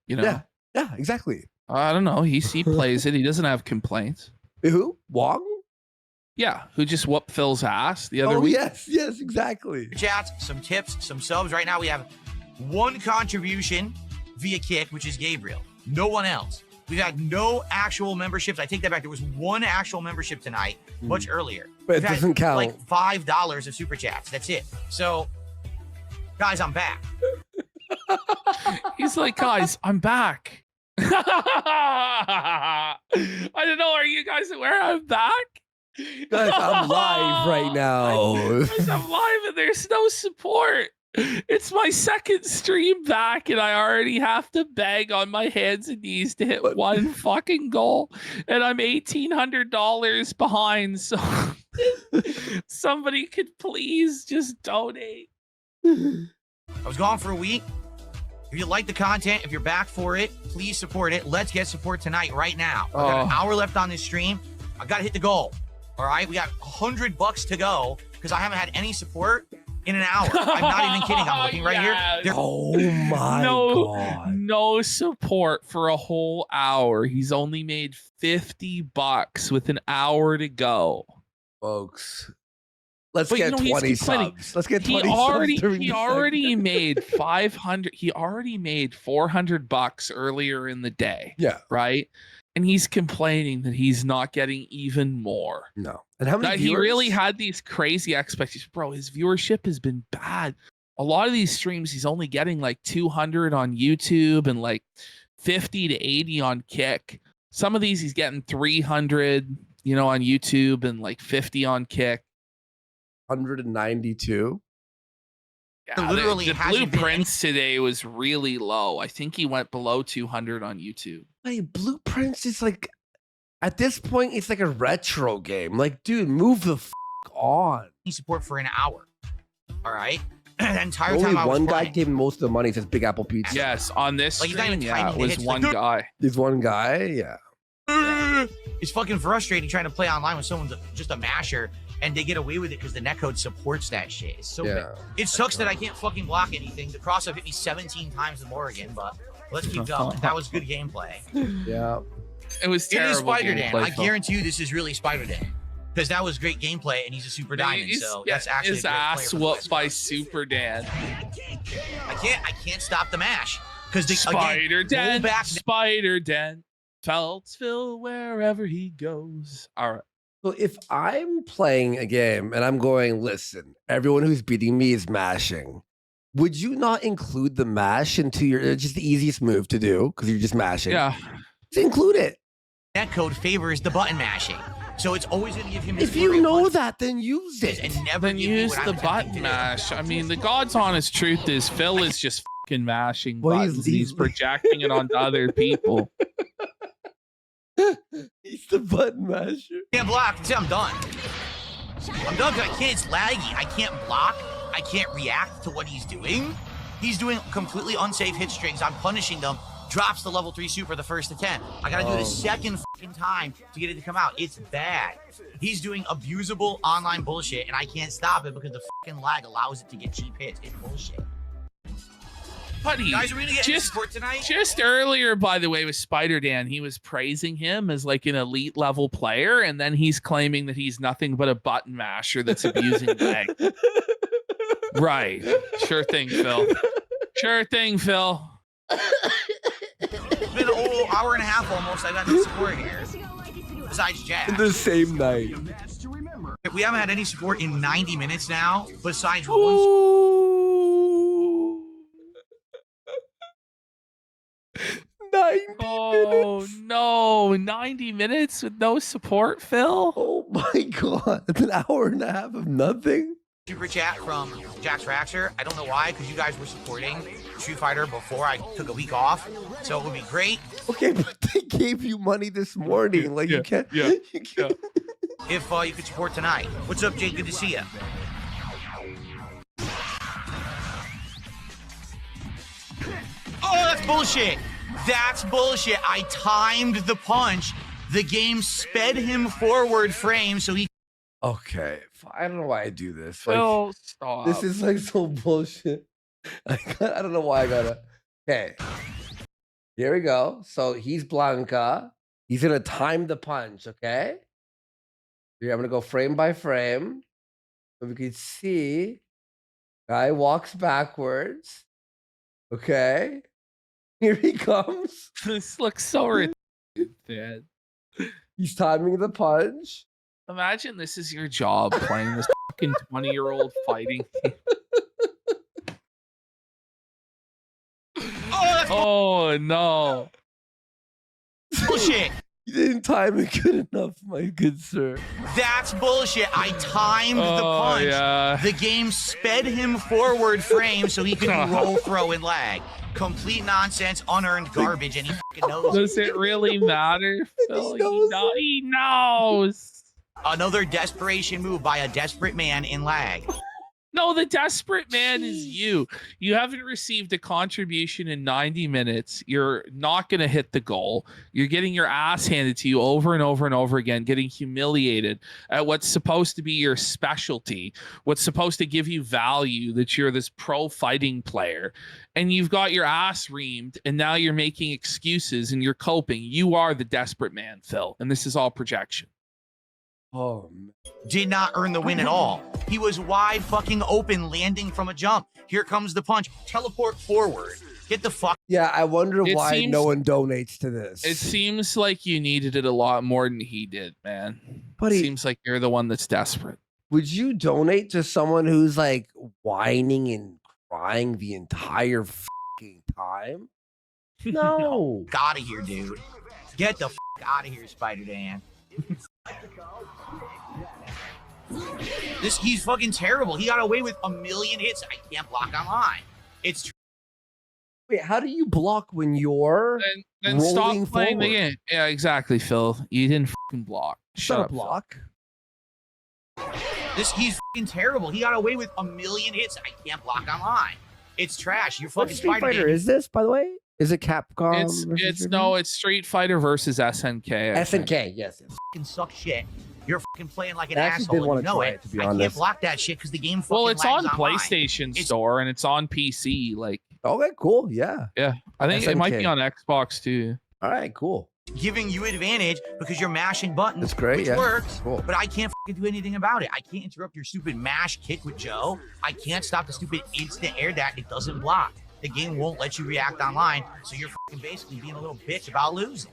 You know, Yeah. Yeah, exactly. I don't know. He plays it. He doesn't have complaints. Who? Wong? Yeah, who just whooped Phil's ass the other Oh week? yes, exactly. Chats, some tips, some subs. Right now, we have one contribution via Kick, which is Gabriel. No one else. We've had no actual memberships. I take that back. There was one actual membership tonight, much earlier. But it We've had, doesn't count. Like $5 of super chats. That's it. So, guys, I'm back. He's like, guys, I'm back. I don't know. Are you guys aware I'm back? Guys, I'm live right now. Guys, I'm live and there's no support. It's my second stream back, and I already have to beg on my hands and knees to hit one fucking goal, and I'm $1,800 behind. So somebody could please just donate. I was gone for a week. If you like the content, if you're back for it, please support it. Let's get support tonight, right now. I've got an hour left on this stream. I got to hit the goal. All right, we got $100 to go because I haven't had any support in an hour. I'm not even kidding. I'm looking right here. There- Oh my god. No support for a whole hour. He's only made $50 with an hour to go. Folks. Let's But, get he's 20 complaining. subs. Let's get He 20 already subs. during he the already segment. made 500. He already made $400 earlier in the day, Yeah. right? And he's complaining that he's not getting even more. No. And how many That he viewers? really had these crazy expectations. Bro, his viewership has been bad. A lot of these streams, he's only getting like 200 on YouTube and like 50 to 80 on Kick. Some of these he's getting 300, you know, on YouTube and like 50 on Kick. 192. Yeah, Literally the hasn't been Blueprints today was really low. I think he went below 200 on YouTube. Wait, Blueprints is like, at this point, it's like a retro game. Like, dude, move the on. support for an hour. All right. The entire Only time I was one guy playing. gave him most of the money. Says Big Apple Pizza. Yes, on this Like, he's not stream, even yeah, timing it the was hits, one like, guy. There's one guy. Yeah. It's fucking frustrating trying to play online when someone's just a masher and they get away with it because the netcode supports that shit. It's so bad. It sucks that I can't fucking block anything. The cross-up hit me 17 times with Morrigan, but let's keep going. That was good gameplay. Yeah. It was It is terrible. Spider-Dan. gameplay, I Phil. guarantee you this is really Spider-Dan. Because that was great gameplay and he's a super diamond. He's So getting that's actually his a great player ass for the whooped by West. Super Dan. I can't stop the mash. Because Spider Dan, roll back Spider Dan, Feltsville wherever he goes. All right. So if I'm playing a game and I'm going, listen, everyone who's beating me is mashing. Would you not include the mash into your? It's just the easiest move to do because you're just mashing. Yeah. Just include it. netcode favors the button mashing. So it's always going to give him his If you forward know punch that, then use it. and never Then give me use what I'm the attempting to button do. mash. I mean, the God's honest truth is Phil is just fucking mashing Well, buttons. He's projecting it onto other people. He's the button masher. Can't block. See, I'm done. I'm done because I can't. It's laggy. I can't block. I can't react to what he's doing. He's doing completely unsafe hit strings. I'm punishing them. Drops the level 3 super the first attempt. I gotta do the second fucking time to get it to come out. It's bad. He's doing abusable online bullshit, and I can't stop it because the fucking lag allows it to get cheap hits. It's bullshit. Buddy, Guys, are we gonna get any just, support tonight? just earlier, by the way, with Spider Dan, he was praising him as like an elite level player, and then he's claiming that he's nothing but a button masher that's abusing lag. Right. Sure thing, Phil. Sure thing, Phil. It's been an whole hour and a half almost. I got no support here. Besides Jack. The same night. We haven't had any support in 90 minutes now, besides one. Ooh. 90 Oh minutes. no, 90 minutes with no support, Phil? Oh my god. It's an hour and a half of nothing. Super chat from Jax Raxer. I don't know why, because you guys were supporting Street Fighter before I took a week off. So it would be great Okay, but they gave you money this morning. Like you can't. yeah, You can't. if you could support tonight. What's up, Jake? Good to see you. Oh, that's bullshit. That's bullshit. I timed the punch. The game sped him forward frame so he. Okay, I don't know why I do this. Like, Phil, stop. this is like so bullshit. I don't know why I gotta. Okay, here we go. So he's Blanca. He's gonna time the punch. Okay. Here, I'm gonna go frame by frame, so we can see. Guy walks backwards. Okay. Here he comes. This looks so ridiculous. He's timing the punch. Imagine this is your job playing this fucking 20-year-old fighting. Oh, that's Oh no. bullshit. You didn't time it good enough, my good sir. That's bullshit. I timed the Oh, punch. yeah. The game sped him forward frame so he could do roll, throw, and lag. Complete nonsense, unearned garbage, and he fucking knows it. Does it really matter, Phil? knows He knows. Another desperation move by a desperate man in lag. No, the desperate man is you. You haven't received a contribution in 90 minutes. You're not going to hit the goal. You're getting your ass handed to you over and over and over again, getting humiliated at what's supposed to be your specialty, what's supposed to give you value, that you're this pro fighting player. And you've got your ass reamed, and now you're making excuses and you're coping. You are the desperate man, Phil. And this is all projection. Oh, man. Did not earn the win at all. He was wide fucking open, landing from a jump. Here comes the punch. Teleport forward. Get the fuck. Yeah, I wonder It why seems- no one donates to this. It seems like you needed it a lot more than he did, man. Buddy- Seems like you're the one that's desperate. Would you donate to someone who's like whining and crying the entire fucking time? No. Get out of here, dude. Get the out of here, Spider Dan. He's fucking terrible. He got away with 1 million hits. I can't block online. It's Wait, how do you block when you're then rolling stop playing the forward? game? Yeah, exactly, Phil. You didn't fucking block. Shut up, block. he's fucking terrible. He got away with 1 million hits. I can't block online. It's trash. You're What fucking Street Spider Fighter Dan. is this, by the way? Is it Capcom? It's Street Fighter versus SNK. I think. SNK, yes. Fucking suck shit. You're fucking playing like an I actually asshole. did And wanna you know try it. it, to be I can't honest. block that shit because the game fucking Well, it's on lags online. PlayStation Store and it's on PC. Like, Okay, cool. Yeah. yeah, I think it might be SNK. on Xbox too. All right, cool. Giving you advantage because you're mashing buttons, That's great, which yeah. works, Cool. but I can't fucking do anything about it. I can't interrupt your stupid mash kick with Joe. I can't stop the stupid instant air that it doesn't block. The game won't let you react online, so you're fucking basically being a little bitch about losing.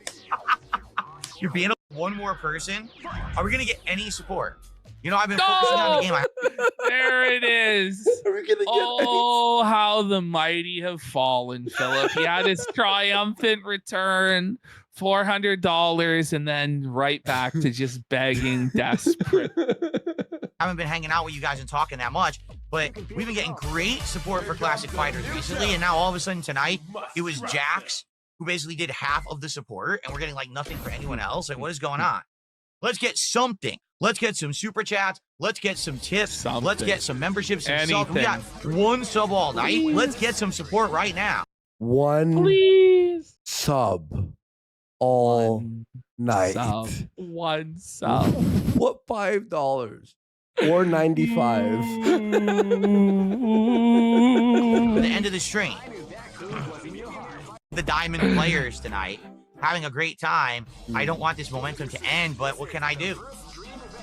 You're being one more person. Are we gonna get any support? You know, I've been focusing on the game. There it is. Are we gonna get Oh, how the mighty have fallen, Philip. He had his triumphant return, $400, and then right back to just begging desperate. I haven't been hanging out with you guys and talking that much, but we've been getting great support for Classic Fighters recently, and now all of a sudden tonight, it was Jax who basically did half of the support, and we're getting like nothing for anyone else. Like, what is going on? Let's get something. Let's get some super chats. Let's get some tips. Let's get some memberships. And subs. We got one sub all night. Please. Let's get some support right now. One Please. sub all night. Sub. One sub. What $5? Or 95. For the end of the stream. The Diamond players tonight having a great time. I don't want this momentum to end, but what can I do?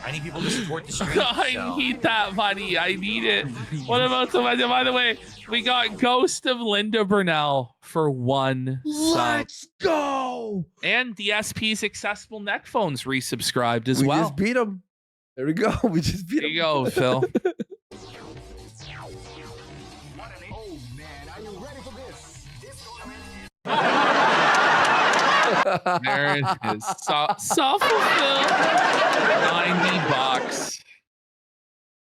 I need people to support the stream. I need that money. I need it. What about the money? By the way, we got Ghost of Linda Burnell for one sub. Let's go. And DSP's accessible neck phones resubscribed as We well. just beat him. There we go. We just beat There him. you go, Phil. There it is. Soft Phil. $90.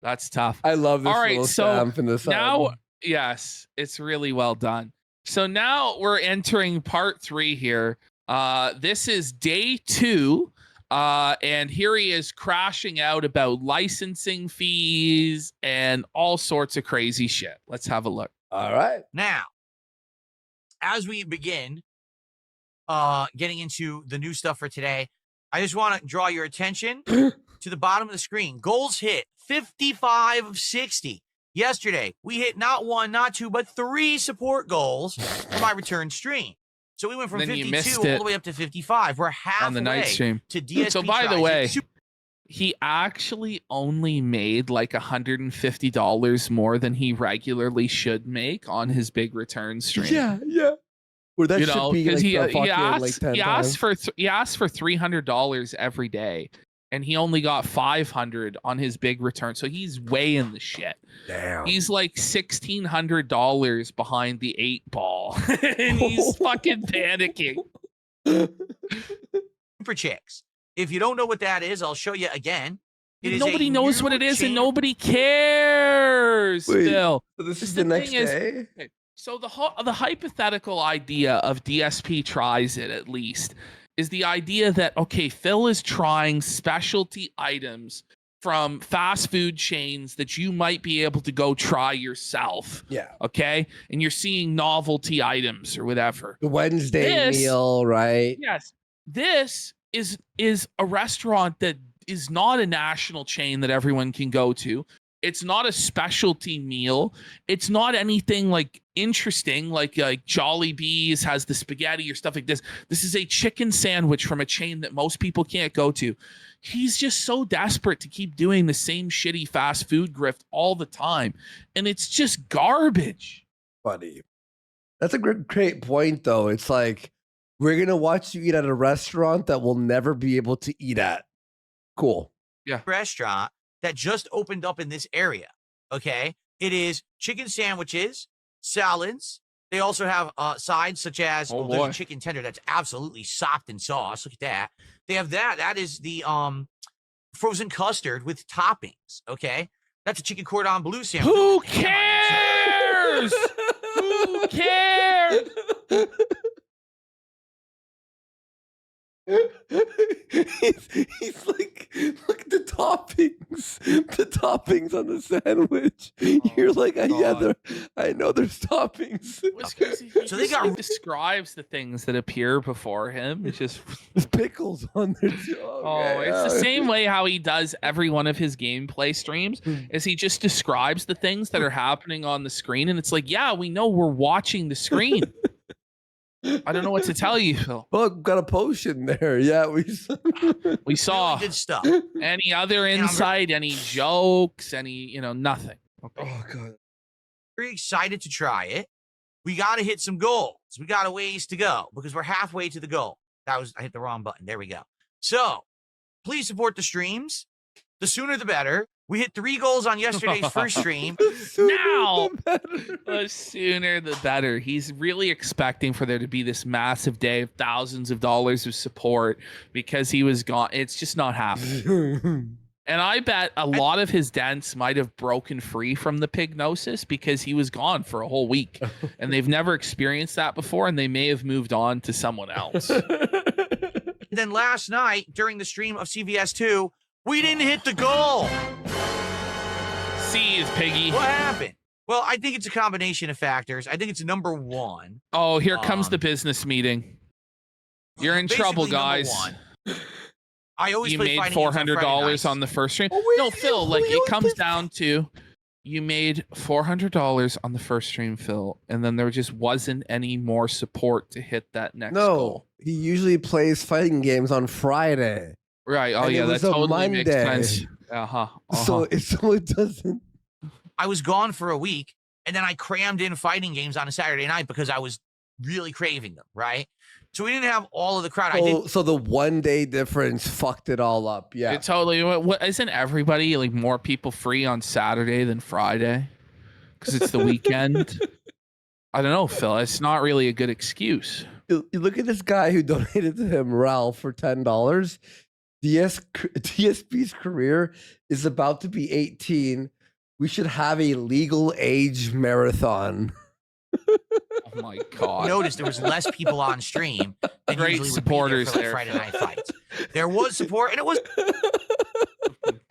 That's tough. I love this All right, little so stamp in the side. Now, yes, it's really well done. So now we're entering part 3 here. This is day 2. And here he is crashing out about licensing fees and all sorts of crazy shit. Let's have a look. All right. Now, as we begin getting into the new stuff for today, I just want to draw your attention to the bottom of the screen. Goals hit 55 of 60. Yesterday, we hit not 1, not 2, but 3 support goals for my return stream. So we went from Then you 52 missed all it the way up to 55. We're halfway on the night stream. to DSP. So by the tries. way, It's super- he actually only made like $150 more than he regularly should make on his big return stream. Yeah. Or that You should know, be because like he the fucking, asked, like 10 he times. asked for $300 every day, and he only got $500 on his big return. So he's way in the shit. Damn. He's like $1,600 behind the 8 ball, and he's fucking panicking. Super Chicks. If you don't know what that is, I'll show you again. It is Nobody a knows new what it is, and chain- nobody cares. Wait. Phil. So this is Just the the next thing is- day? So the hypothetical idea of DSP tries it at least is the idea that, okay, Phil is trying specialty items from fast food chains that you might be able to go try yourself. Yeah. Okay. And you're seeing novelty items or whatever. The Wednesday This- meal, right? Yes. This is a restaurant that is not a national chain that everyone can go to. It's not a specialty meal. It's not anything like interesting, like Jollibee's has the spaghetti or stuff like this. This is a chicken sandwich from a chain that most people can't go to. He's just so desperate to keep doing the same shitty fast food grift all the time. And it's just garbage. Funny. That's a great point, though. It's like, we're going to watch you eat at a restaurant that we'll never be able to eat at. Cool. restaurant that just opened up in this area. Okay. It is chicken sandwiches, salads. They also have sides such as Oh, there's boy. a chicken tender that's absolutely socked in sauce. Look at that. They have that. That is the frozen custard with toppings. Okay, that's a chicken cordon bleu sandwich. Who with ham on it. cares? Who cares? he's like, look at the toppings on the sandwich. You're like, God. I know there's toppings. It's 'cause he So they just, got- like, describes the things that appear before him. It's just There's pickles on there too. it's the same way how he does every one of his gameplay streams. Is he just describes the things that are happening on the screen, and it's like, yeah, we know we're watching the screen. I don't know what to tell you, Phil. Oh, got a potion there. Yeah, we We saw Really good stuff. any other I'm insight, any jokes, any nothing. Okay. Oh god. Very excited to try it. We got to hit some goals. We got a ways to go because we're halfway to the goal. I hit the wrong button. There we go. So please support the streams. The sooner the better. We hit 3 goals on yesterday's first stream. Now, the sooner the better. He's really expecting for there to be this massive day of thousands of dollars of support because he was gone. It's just not happening. And I bet a lot of his dents might have broken free from the pignosis because he was gone for a whole week. And they've never experienced that before, and they may have moved on to someone else. Then last night during the stream of CVS2, we didn't hit the goal. See, Piggy. What happened? Well, I think it's a combination of factors. I think it's number one. Oh, here comes the business meeting. You're in trouble, Basically, number guys. one, I always You play made fighting games on Friday $400 nights. on the first stream. Oh, No, Phil, like we it always comes play- down to you made $400 on the first stream, Phil, and then there just wasn't any more support to hit that next goal. No, he usually plays fighting games on Friday. Right. Oh And it yeah, that was a totally makes Monday. sense. Uh-huh. So it doesn't. I was gone for a week, and then I crammed in fighting games on a Saturday night because I was really craving them, right? So we didn't have all of the crowd. I did. So the 1 day difference fucked it all up. Yeah. It totally. What isn't everybody like more people free on Saturday than Friday? Because it's the weekend. I don't know, Phil. It's not really a good excuse. You look at this guy who donated to him, Ralph, for $10. DSP's career is about to be 18. We should have a legal age marathon. Oh my god. Noticed there was less people on stream than Great usually supporters would be there. for like Friday night fights. There was support, and it was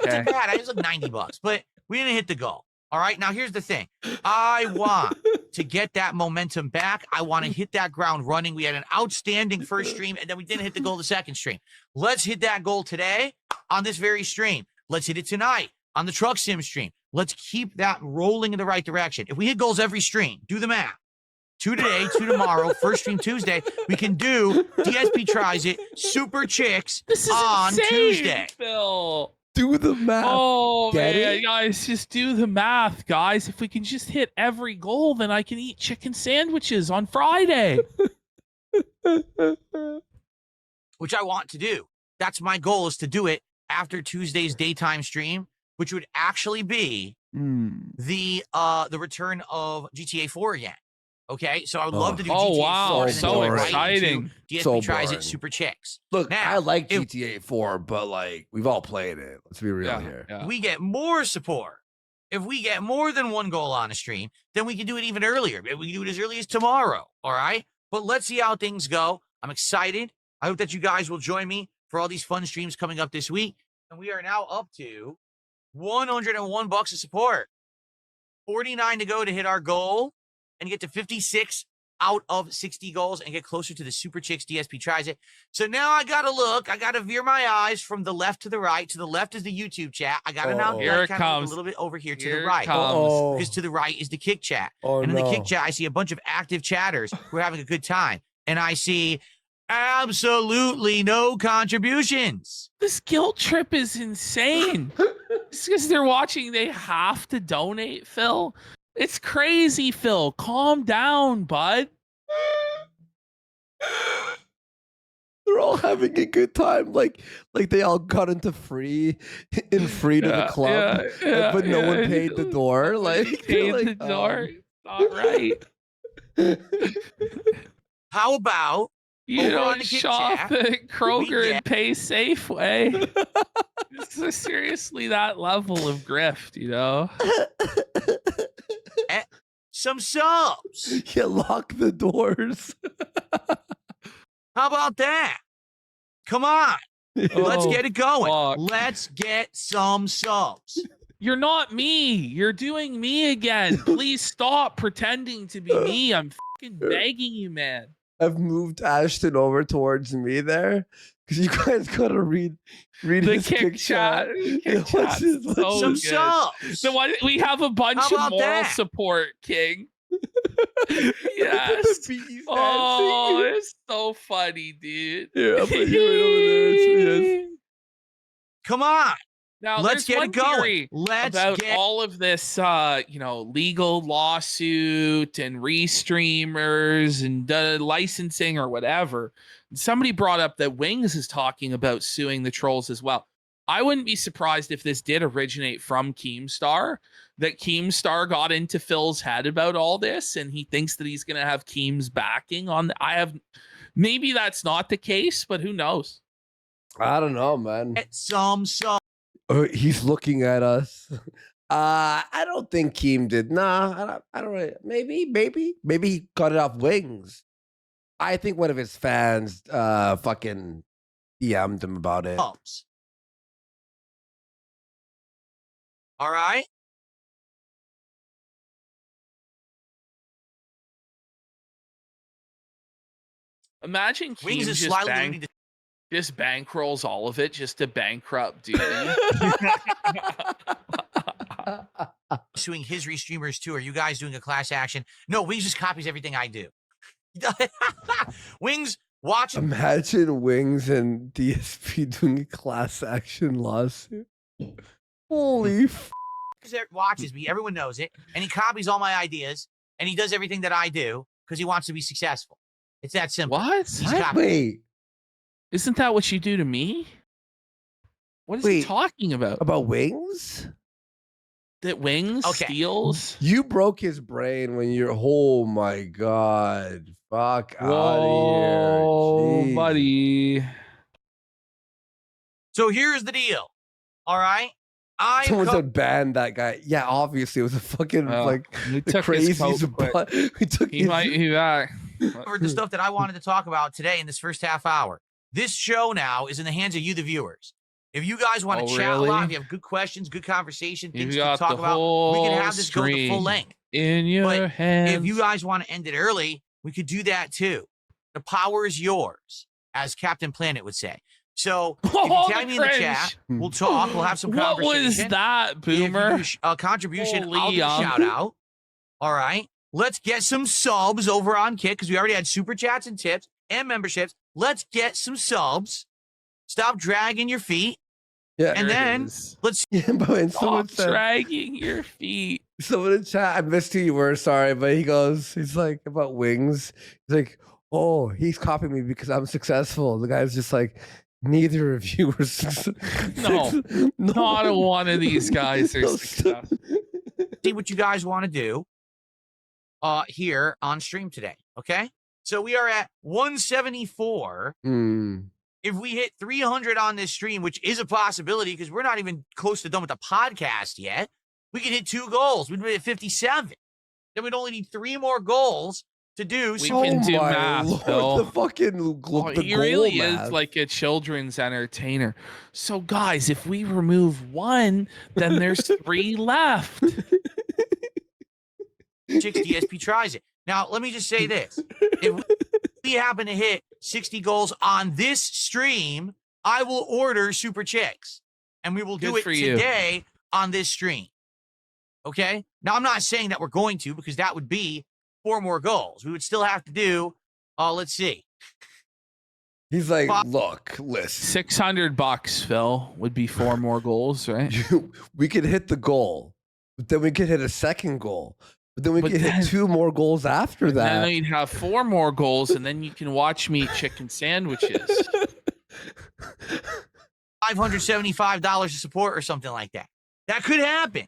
Okay. bad. It was like $90, but we didn't hit the goal. All right. Now here's the thing. I want to get that momentum back. I want to hit that ground running. We had an outstanding first stream, and then we didn't hit the goal the second stream. Let's hit that goal today on this very stream. Let's hit it tonight on the Truck Sim stream. Let's keep that rolling in the right direction. If we hit goals every stream, do the math. 2 today, 2 tomorrow, first stream Tuesday. We can do DSP Tries It, Super Chicks This is on insane, Tuesday. Phil. Do the math. Oh Get man, it? guys, just do the math, guys. If we can just hit every goal, then I can eat chicken sandwiches on Friday. Which I want to do. That's my goal, is to do it after Tuesday's daytime stream, which would actually be the return of GTA 4 again. Okay, so I would love to do Oh GTA wow, 4 and then so go right into exciting. DSP So Tries It boring. Super Chicks. Look, Now, I like if- GTA 4, but like we've all played it. Let's be real here. Yeah. We get more support. If we get more than 1 goal on a stream, then we can do it even earlier. We can do it as early as tomorrow. All right, but let's see how things go. I'm excited. I hope that you guys will join me for all these fun streams coming up this week. And we are now up to $101 of support. 49 to go to hit our goal and get to 56 out of 60 goals and get closer to the Super Chicks DSP Tries It. So now I got to look. I got to veer my eyes from the left to the right. To the left is the YouTube chat. I got to now Uh-oh. Here it kind of look comes. a little bit over here to Here the it right. comes. Oh, Because to the right is the Kick chat. oh And in no. the Kick chat, I see a bunch of active chatters who are having a good time. And I see absolutely no contributions. This guilt trip is insane. Just because they're watching, they have to donate, Phil. It's crazy, Phil. Calm down, bud. They're all having a good time. Like they all got into free to the club, but no one paid the door. Like paid they're the door. It's not right. How about You over on don't the Kit shop Chat, at Kroger get- and pay Safeway. This is seriously that level of grift, you know? some subs? You lock the doors. How about that? Come on. Let's Oh, get it going. fuck. Let's get some subs. You're not me. You're doing me again. Please stop pretending to be me. I'm fucking begging you, man. I've moved Ashton over towards me there because you guys gotta read The his kick chat. Yeah, what's his- So Some good. subs. The one, we have a bunch How of about moral that? support, King. The Yes. bees Oh, dancing. it's so funny, dude. Yeah, I'll put you right over there. Yes. Come on. Now, Let's there's get one it going. theory Let's about get all of this, legal lawsuit and restreamers and licensing or whatever. Somebody brought up that Wings is talking about suing the trolls as well. I wouldn't be surprised if this did originate from Keemstar, that Keemstar got into Phil's head about all this, and he thinks that he's going to have Keem's backing on. Maybe that's not the case, but who knows? I don't know, man. some subs. He's looking at us. I don't think Keem did. Nah, I don't really. Maybe he cut it off Wings. I think one of his fans fucking DM'd him about it. All right. Imagine Keem Wings is just slightly alluding to just bankrolls all of it just to bankrupt Duty. suing his restreamers too. Are you guys doing a class action? No, Wings just copies everything I do. Wings watch. Imagine Wings and DSP doing a class action lawsuit. Holy Watches me. Everyone knows it, and he copies all my ideas, and he does everything that I do because he wants to be successful. It's that simple. What? He's copying. Wait, Isn't that what you do to me? What is he Wait. talking about? about Wings? That Wings Okay. steals? You broke his brain when you're. Oh my god! Fuck out Whoa, of here, Jeez. buddy. So here's the deal. All right. I Someone said ban that guy. Yeah, obviously it was a fucking Well, like he the took his craziest. coat quick. We took He his- might be back. covered the stuff that I wanted to talk about today in this first half hour. This show now is in the hands of you, the viewers. If you guys want to Oh, chat a lot, really? if you have good questions, good conversation, You things to got talk the about, we can have whole this go to full stream length. in your But hands. If you guys want to end it early, we could do that too. The power is yours, as Captain Planet would say. So if Oh, you tag me in the chat, we'll talk. We'll have some What conversation. was that, If you Boomer? do a contribution, I'll Holy give a yum. shout out. All right. Let's get some subs over on Kit because we already had super chats and tips and memberships. Let's get some subs. Stop dragging your feet. Yeah, And There it then is. let's yeah, but and someone Stop said, dragging your feet. someone in chat, I missed who you were, sorry, but he's like about Wings. He's like, oh, he's copying me because I'm successful. The guy's just like, neither of you were successful. No, not a one of these guys are successful. see what you guys want to do here on stream today. Okay. So we are at 174. Mm. If we hit 300 on this stream, which is a possibility because we're not even close to done with the podcast yet, we could hit 2 goals. We'd be at 57. Then we'd only need 3 more goals to do. We So can do my math, Lord, Phil. the fucking Oh, the he really goal is math. like a children's entertainer. So, guys, if we remove 1, then there's 3 left. Chicks DSP tries it. Now, let me just say this. If we happen to hit 60 goals on this stream, I will order Super Chicks. And we will do Good it for you. today on this stream. Okay? Now, I'm not saying that we're going to because that would be 4 more goals. We would still have to do, let's see. He's like, Fuck. look, listen. $600, Phil, would be 4 more goals, right? We could hit the goal, but then we could hit a second goal. But then we But could then- hit 2 more goals after And that. then you'd have 4 more goals, and then you can watch me eat chicken sandwiches. $575 of support or something like that. That could happen.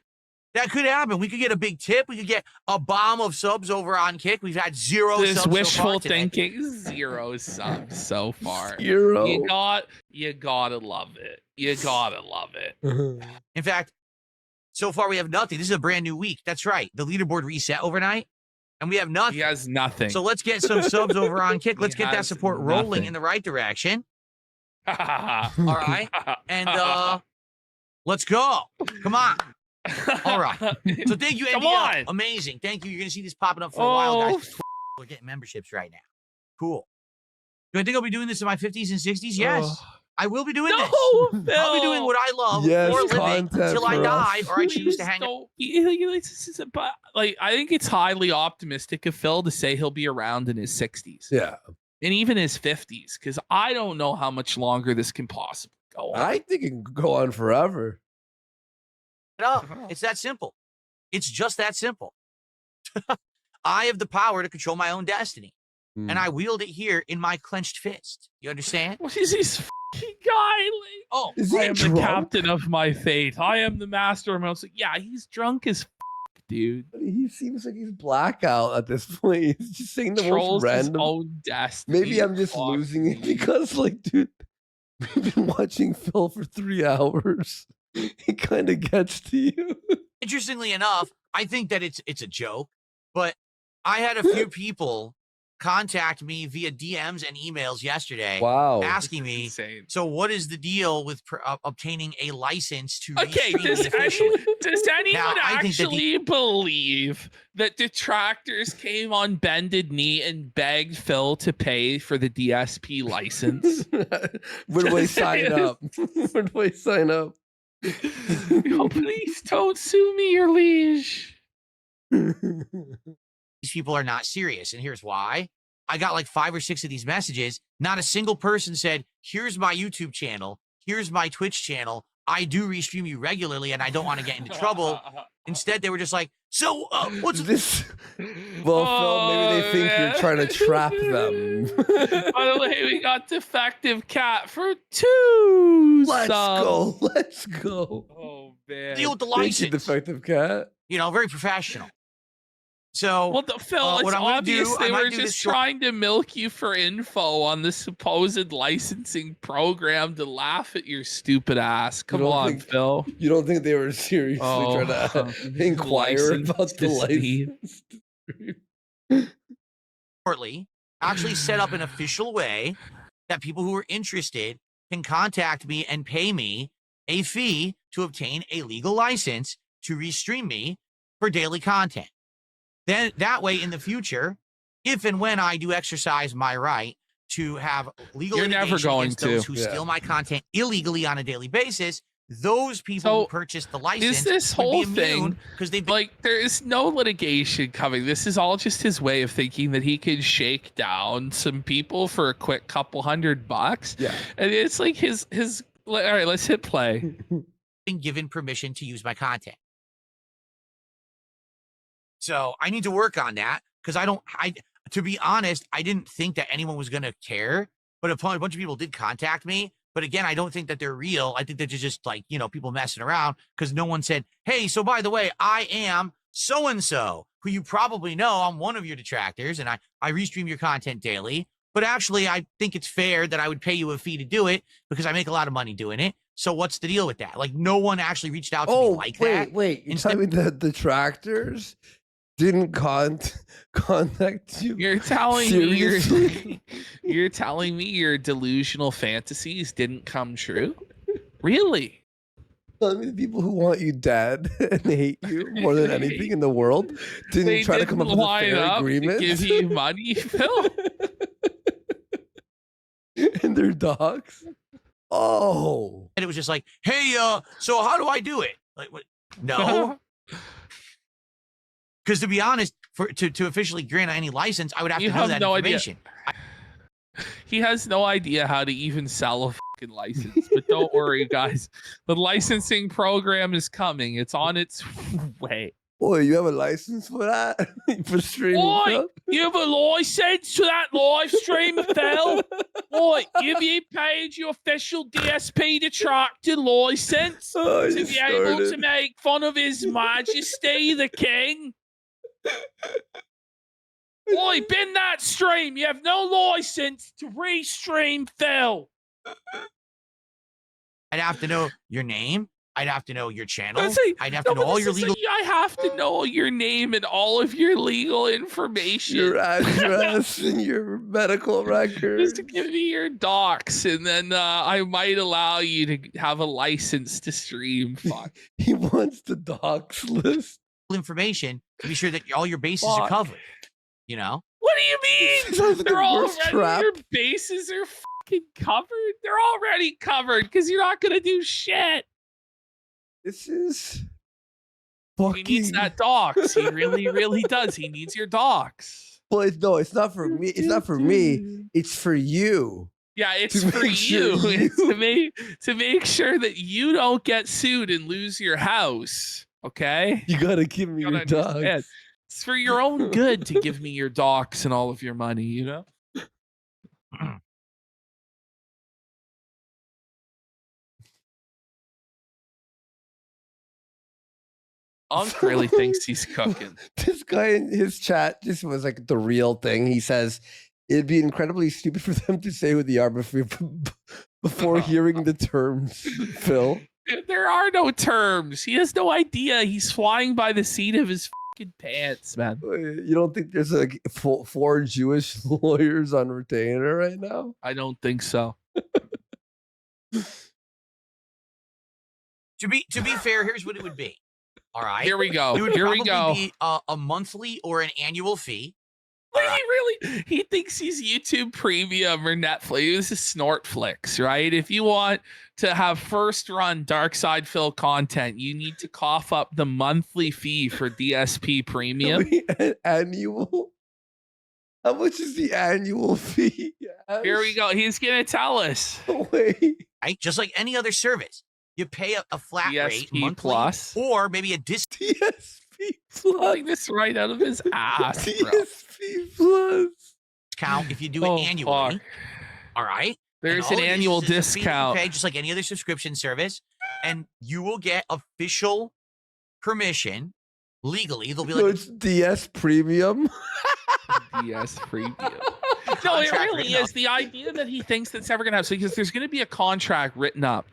That could happen. We could get a big tip. We could get a bomb of subs over on Kick. We've had 0 This subs wishful so far today. thinking, 0 subs so far. 0. You gotta love it. You gotta love it. In fact, so far we have nothing. This is a brand new week. That's right. The leaderboard reset overnight, and we have nothing. He has nothing. So let's get some subs over on Kick. Let's He get that has support rolling nothing. in the right direction. All All right. And let's go. Come on. All right. So thank you, Come NDL. on. Amazing. Thank you. You're going to see this popping up for a while, Oh, guys. We're getting memberships right now. Cool. Do I think I'll be doing this in my 50s and 60s? Yes. I will be doing this. No, I'll be doing what I love Yes, for a living content until I for die us. or I choose to hang out. Like, I think it's highly optimistic of Phil to say he'll be around in his 60s Yeah. and even his 50s, because I don't know how much longer this can possibly go on. I think it can go on forever. No, it's that simple. It's just that simple. I have the power to control my own destiny, and I wield it here in my clenched fist. You understand? What is this fucking guy? Like, Oh, Is I he am drunk? the captain of my fate. I am the master of my own. Like, yeah, he's drunk as dude. He seems like he's blackout at this point. He's just saying the Controls most his random. own destiny. Maybe I'm just Fuck losing it me. because, like, dude, we've been watching Phil for 3 hours. It kind of gets to you. interestingly enough, I think that it's a joke, but I had a few people contact me via DMs and emails yesterday Wow. asking me, Insane. so what is the deal with obtaining a license to Okay, restream does me officially? anyone I think that actually believe that detractors came on bended knee and begged Phil to pay for the DSP license? Where do I Just sign saying. up? Where do I sign up? Oh, please don't sue me, your liege. These people are not serious, and here's why. I got like 5 or 6 of these messages. Not a single person said, here's my YouTube channel, here's my Twitch channel, I do restream you regularly and I don't want to get into trouble. Instead, they were just like, so what's This? Well, Phil, maybe they think you're trying to trap them. By the way, we got defective cat for 2 Let's subs. go. Let's go. Oh man. deal with the Thank you, license? defective cat. You know, very professional. So Well, Phil, it's what I'm gonna obvious do, I they might were do this just short- trying to milk you for info on the supposed licensing program to laugh at your stupid ass. Come don't on, think- Phil. You don't think they were seriously trying to inquire about the license. license? shortly, actually set up an official way that people who are interested can contact me and pay me a fee to obtain a legal license to restream me for daily content. Then that way in the future, if and when I do exercise my right to have legal You're never litigation going against those to. who Yeah. steal my content illegally on a daily basis, those people So, who purchased the license this would be whole immune thing, because they've been Like, there is no litigation coming. This is all just his way of thinking that he can shake down some people for a quick couple $100. Yeah. And it's like his. All right, let's hit play. been given permission to use my content. So I need to work on that because to be honest, I didn't think that anyone was going to care, but a bunch of people did contact me. But again, I don't think that they're real. I think that they're just like, people messing around because no one said, hey, so by the way, I am so-and-so who you probably know. I'm one of your detractors and I restream your content daily. But actually, I think it's fair that I would pay you a fee to do it because I make a lot of money doing it. So what's the deal with that? Like, no one actually reached out to me like that. Wait. You're Instead- telling me that the detractors didn't contact you? You're telling Seriously? you're telling me your delusional fantasies didn't come true? Really? Telling me the people who want you dead and hate you more than anything in the world didn't They try to didn't come up with a line fair up agreement? to give you money, Phil? And their dogs? Oh. And it was just like, hey, so how do I do it? Like, what? No. Because to be honest, to officially grant any license, I would have You to know have that no idea. information. He has no idea how to even sell a fucking license. But don't worry, guys. The licensing program is coming. It's on its way. Boy, you have a license for that? For streaming? Oi, Phil? you have a license to that live stream, Phil? Oi, have you paid your official DSP detractor license Oh, to you be able to started. make fun of His Majesty the King? Oi, bin that stream. You have no license to restream, Phil. I'd have to know your name. I'd have to know your channel. See, I'd have to know all your legal. I have to know your name and all of your legal information. Your address and your medical record. Just to give me your docs, and then I might allow you to have a license to stream. Fuck. He wants the docs list. information to be sure that all your bases are covered. You know? What do you mean? Sounds like They're the worst already trap. your bases are fucking covered. They're already covered because you're not gonna do shit. This is He fucking. needs that docs. He really, really does. He needs your docs. Well, no, it's not for me. It's not for me. It's for you. Yeah, it's To for make sure you. you- It's to make sure that you don't get sued and lose your house. Okay? You gotta give me You your gotta understand. docs. It's for your own good to give me your docs and all of your money, you know? Unc really thinks he's cooking. This guy in his chat just was like the real thing. He says it'd be incredibly stupid for them to say who they are before hearing the terms, Phil. There are no terms. He has no idea. He's flying by the seat of his fucking pants, man. You don't think there's like four Jewish lawyers on retainer right now? I don't think so. To be fair, here's what it would be. All right. Here we go. It would Here we probably go. be a monthly or an annual fee. He thinks he's YouTube Premium or Netflix. This is Snortflix, right? If you want to have first run Dark Side Phil content, you need to cough up the monthly fee for DSP Premium. Wait, annual? How much is the annual fee? Here we go. He's gonna tell us. Wait. Right? Just like any other service. You pay a flat rate DSP monthly, Plus. or maybe a discount. DSP Plus. Pulling this right out of his ass, bro. DSP Plus. If you do it annually. Fuck. All right. There's And an all it is annual is a fee that you discount. pay just like any other subscription service, and you will get official permission legally. They'll be So like, it's DS Premium. DS Premium. No, it contract really written is. up. The idea that he thinks that's ever going to happen. So because there's going to be a contract written up.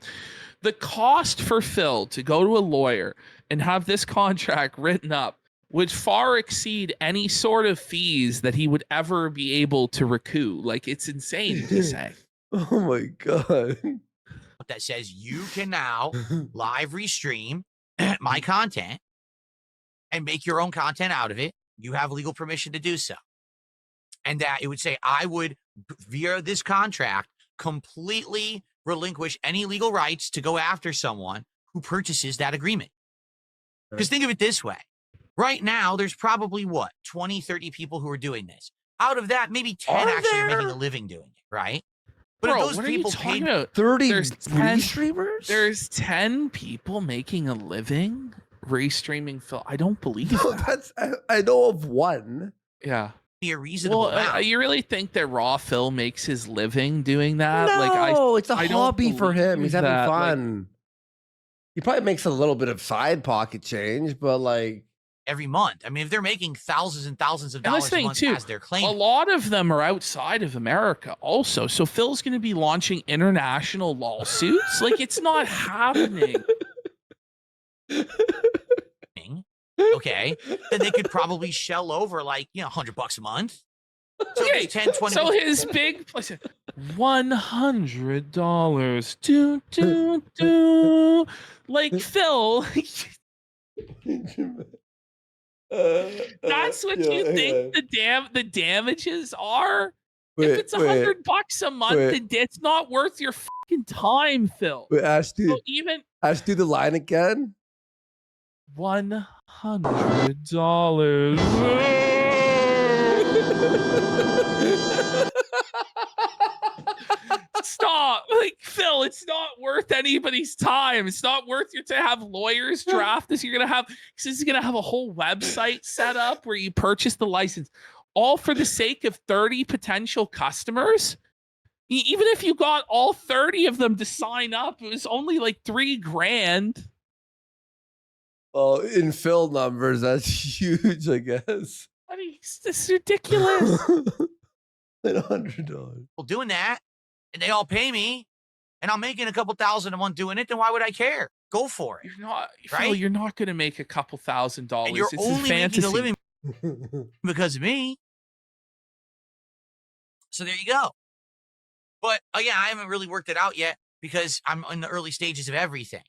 The cost for Phil to go to a lawyer and have this contract written up would far exceed any sort of fees that he would ever be able to recoup. Like, it's insane to say. Oh my god. that says you can now live restream my content and make your own content out of it. You have legal permission to do so. And that it would say, I would, via this contract, completely relinquish any legal rights to go after someone who purchases that agreement. Because think of it this way. Right now, there's probably, 20, 30 people who are doing this. Out of that, maybe 10 actually are making a living doing it, right? But Bro, if those what are you people talking paid about? 30 There's 10 streamers? There's 10 people making a living restreaming Phil. I don't believe No, that. I know of one. Yeah. a reasonable Well, amount. you really think that Raw Phil makes his living doing that? No, Like, it's a I don't hobby for him. believe He's having that, like- fun. He probably makes a little bit of side pocket change, but like every month. I mean, if they're making thousands and thousands of And this dollars a thing, month too, as their a claim, lot of them are outside of America also. So Phil's going to be launching international lawsuits. Like, it's not happening. okay, then they could probably shell over like, $100 a month. So Okay, 10, 20. so his big place, $100. Do, do, do. Like, Phil, that's what you think the damages are? If it's $100 a month, it's not worth your fucking time, Phil. Wait, Ash, So even do the line again. $100. Stop. Like, Phil, it's not worth anybody's time. It's not worth your to have lawyers draft this. You're gonna have he's gonna have a whole website set up where you purchase the license, all for the sake of 30 potential customers. Even if you got all 30 of them to sign up, it was only like $3,000. Oh, in Phil numbers, that's huge, I guess. I mean, it's ridiculous. $100. Well, doing that, and they all pay me, and I'm making a couple thousand a month doing it, then why would I care? Go for it. You're not, right? Phil, you're not going to make a couple $1,000. And you're it's only making a living Yeah. because of me. So there you go. But again, I haven't really worked it out yet because I'm in the early stages of everything.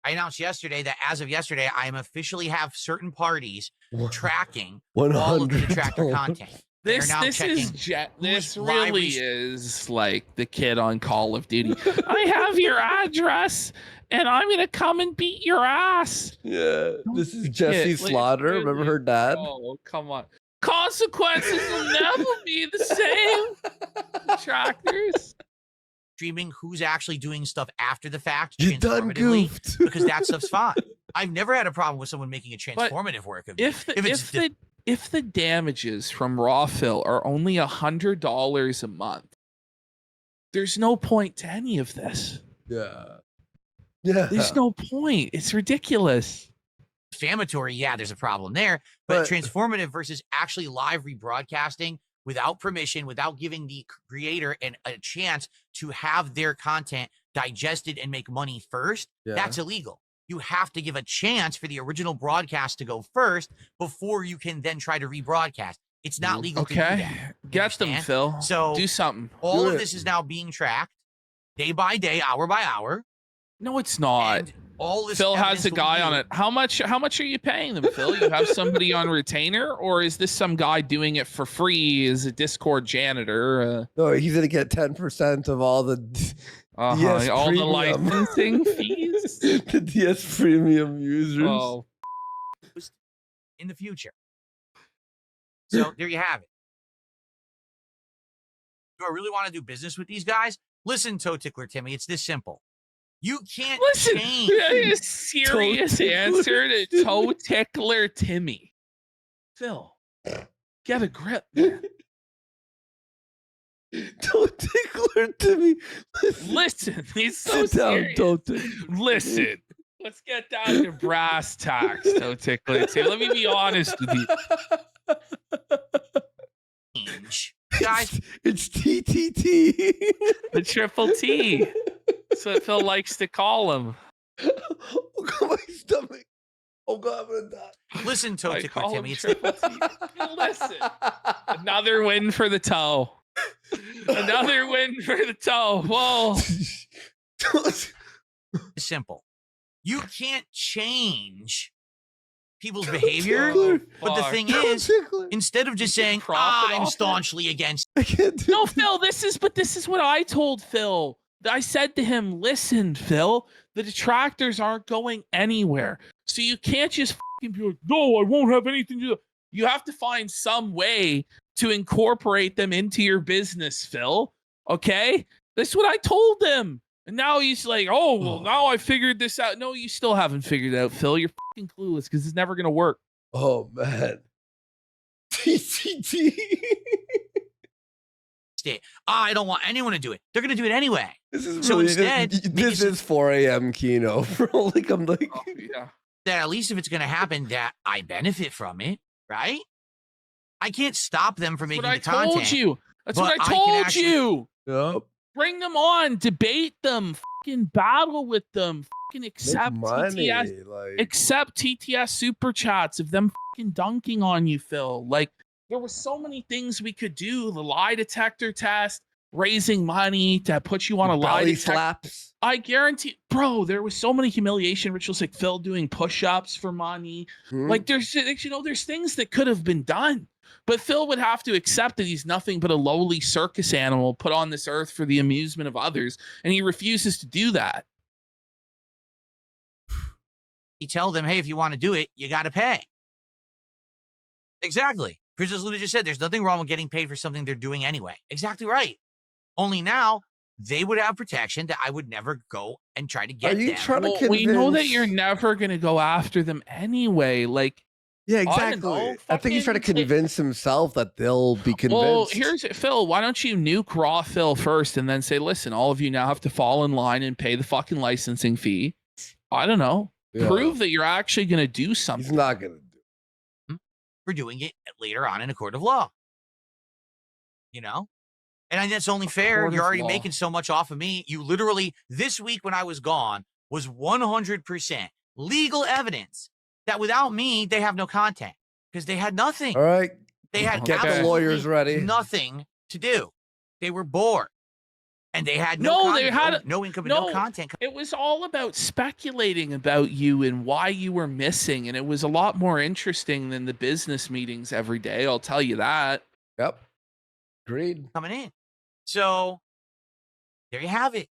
I announced yesterday that as of yesterday, I am officially have certain parties tracking all of the detractor content. This now is checking this who's live really is like the kid on Call of Duty. I have your address, and I'm gonna come and beat your ass. Yeah, this is Jesse Kid, Slaughter. Remember her dad? Oh, come on. Consequences will never be the same. Detractors. streaming who's actually doing stuff after the fact. You done transformatively, goofed. because that stuff's fine. I've never had a problem with someone making a transformative work of me. If the damages from raw fill are only $100 a month, there's no point to any of this. Yeah. Yeah. There's no point. It's ridiculous. Defamatory, yeah, there's a problem there. But transformative versus actually live rebroadcasting without permission, without giving the creator a chance to have their content digested and make money first, that's illegal. You have to give a chance for the original broadcast to go first before you can then try to rebroadcast. It's not legal to do that. Get them, Phil. So do something. All of this is now being tracked day by day, hour by hour. No, it's not. And all this Phil has a guy on it. How much are you paying them, Phil? You have somebody on retainer, or is this some guy doing it for free as a Discord janitor? No, he's gonna get 10% of all the DS all premium. the licensing fees. The DS premium users. Oh, in the future. So there you have it. Do I really want to do business with these guys? Listen, Toe Tickler Timmy, it's this simple. You can't change. A serious answer to Toe Tickler Timmy. Phil, get a grip, man. Toe Tickler Timmy. Listen, he's so Sit down, serious. Toe Tickler. Listen, let's get down to brass tacks, Toe Tickler Timmy. Let me be honest with you. Change. Guys, it's TTT. The triple T. That's what Phil likes to call him. Oh God, my stomach. Oh God, I'm gonna die. Listen, Toe I Tickler call him Timmy. It's triple T. Listen. Another win for the toe. Another win for the toe. Whoa. simple. You can't change people's behavior. Oh, but the fuck. thing is, instead of just saying, profit I'm off it? staunchly against I can't do No, Phil, this is what I told Phil. I said to him, listen, Phil, the detractors aren't going anywhere. So you can't just fucking be like, no, I won't have anything to do. You have to find some way to incorporate them into your business, Phil. Okay? That's what I told him. And now he's like, oh, well, now I figured this out. No, you still haven't figured it out, Phil. You're fucking clueless because it's never going to work. Oh man. TTT. it. I don't want anyone to do it. They're going to do it anyway. This is So really, instead, this is 4 a.m. Kino, bro. Like I'm like, Oh, yeah. That at least if it's going to happen, that I benefit from it, right? I can't stop them from That's making what I the content. told you. That's but what I I can told actually- you. yep. Bring them on, debate them, fucking battle with them, fucking accept money, TTS, like accept TTS super chats of them fucking dunking on you, Phil. Like there were so many things we could do. The lie detector test, raising money to put you on a lie belly detector. slaps. I guarantee, bro, there was so many humiliation rituals like Phil doing push-ups for money. Hmm? Like there's things that could have been done. But Phil would have to accept that he's nothing but a lowly circus animal put on this earth for the amusement of others, and he refuses to do that. You tell them, hey, if you want to do it, you got to pay. Exactly. Princess Luna just said there's nothing wrong with getting paid for something they're doing anyway. Exactly right. Only now they would have protection that I would never go and try to get Are you them. trying to Well, convince? we know that you're never going to go after them anyway. Like, Yeah, I don't exactly. know, I think he's trying to fucking say- convince himself that they'll be convinced. well, here's Phil. Why don't you nuke Raw Phil first and then say, listen, all of you now have to fall in line and pay the fucking licensing fee. I don't know. Yeah. Prove that you're actually going to do He's something. not gonna do. For doing it later on in a court of law. You know? And I think that's only fair. court You're of already law. making so much off of me. You literally, this week when I was gone, was 100% legal evidence that without me, they have no content because they had nothing. All right, They had get the absolutely lawyers ready. nothing to do. They were bored. And they had No, they content, had- no income and no no. content. It was all about speculating about you and why you were missing. And it was a lot more interesting than the business meetings every day. I'll tell you that. Yep. Agreed. Coming in. So there you have it.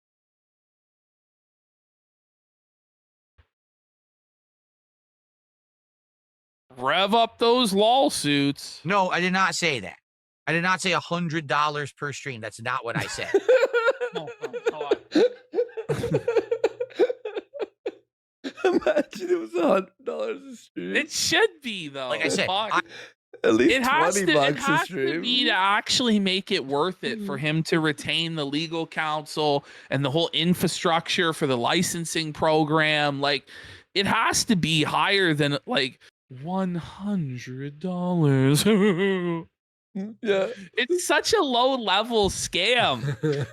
Rev up those lawsuits. No, I did not say that. I did not say $100 per stream. That's not what I said. Oh, God. Imagine it was $100 a stream. It should be, though. Like I said, Fuck. At least It has to, 20 it bucks a has to stream. be to actually make it worth it for him to retain the legal counsel and the whole infrastructure for the licensing program. Like, it has to be higher than like $100. Yeah. It's such a low level scam.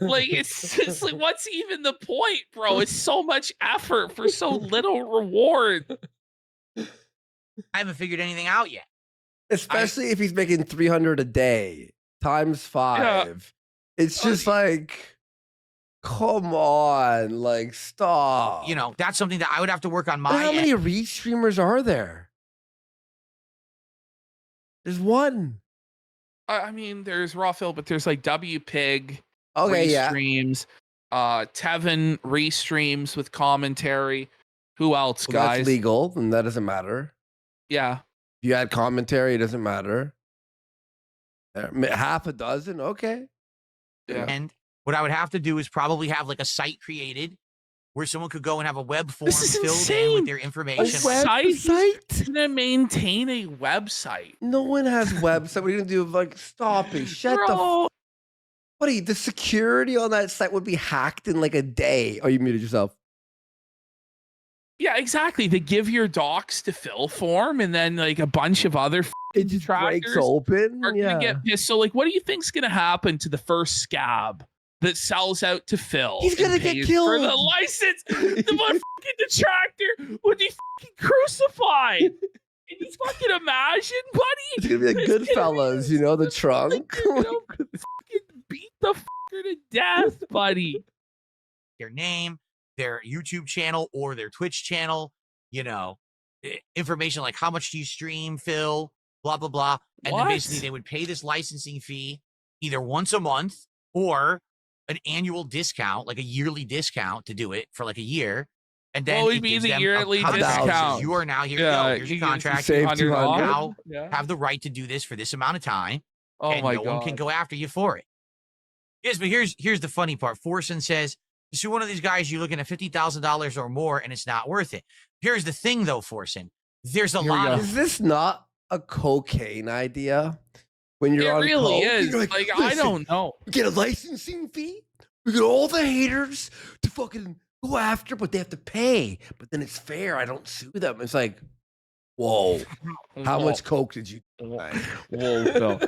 Like, it's just like, what's even the point, bro? It's so much effort for so little reward. I haven't figured anything out yet. Especially if he's making 300 a day times 5. It's just like, come on, like, stop. You know, that's something that I would have to work on my But how end. many restreamers are there? There's one. I mean, there's Raw Phil, but there's like WPig Okay, yeah. restreams, Tevin restreams with commentary. Who else, Well, guys? that's legal, and that doesn't matter. Yeah. If you add commentary, it doesn't matter. Half a dozen, okay. Yeah. And what I would have to do is probably have like a site created where someone could go and have a web form This is filled in insane. with their A information. Website? Gonna maintain a website. No one has website. What are you gonna do? Like, stop it. Shut the. Bro, Buddy, the security on that site would be hacked in like a day. Oh, you muted yourself. yeah, exactly. They give your docs to fill form, and then like a bunch of other It just breaks detractors open. are Yeah. gonna get pissed. So, like, what do you think's gonna happen to the first scab that sells out to Phil? He's gonna and get pays for the killed. license. The one fucking detractor would be fucking crucified. Can you fucking imagine, buddy? It's gonna be like It's gonna Goodfellas, you know, the trunk. They're gonna fucking beat the fucker to death, buddy. Their name, their YouTube channel, or their Twitch channel, you know, information like how much do you stream, Phil, blah, blah, blah. And then basically What? they would pay this licensing fee either once a month or an annual discount, like a yearly discount to do it for like a year. And then What would it be gives the them yearly a discount? You are now here. Yeah, Here's your you get contract. save You $200. now Yeah. have the right to do this for this amount of time. Oh and my no god. one can go after you for it. Yes, but here's the funny part. Forsen says, to sue one of these guys, you're looking at $50,000 or more, and it's not worth it. Here's the thing, though, Forsen. There's a Here we lot go. of Is this not a cocaine idea? When you're It on really coke, is. you're Like, I "Listen, don't know. we get a licensing fee. We get all the haters to fucking go after, but they have to pay. But then it's fair. I don't sue them. It's like, whoa, how much coke did you? Whoa, Phil.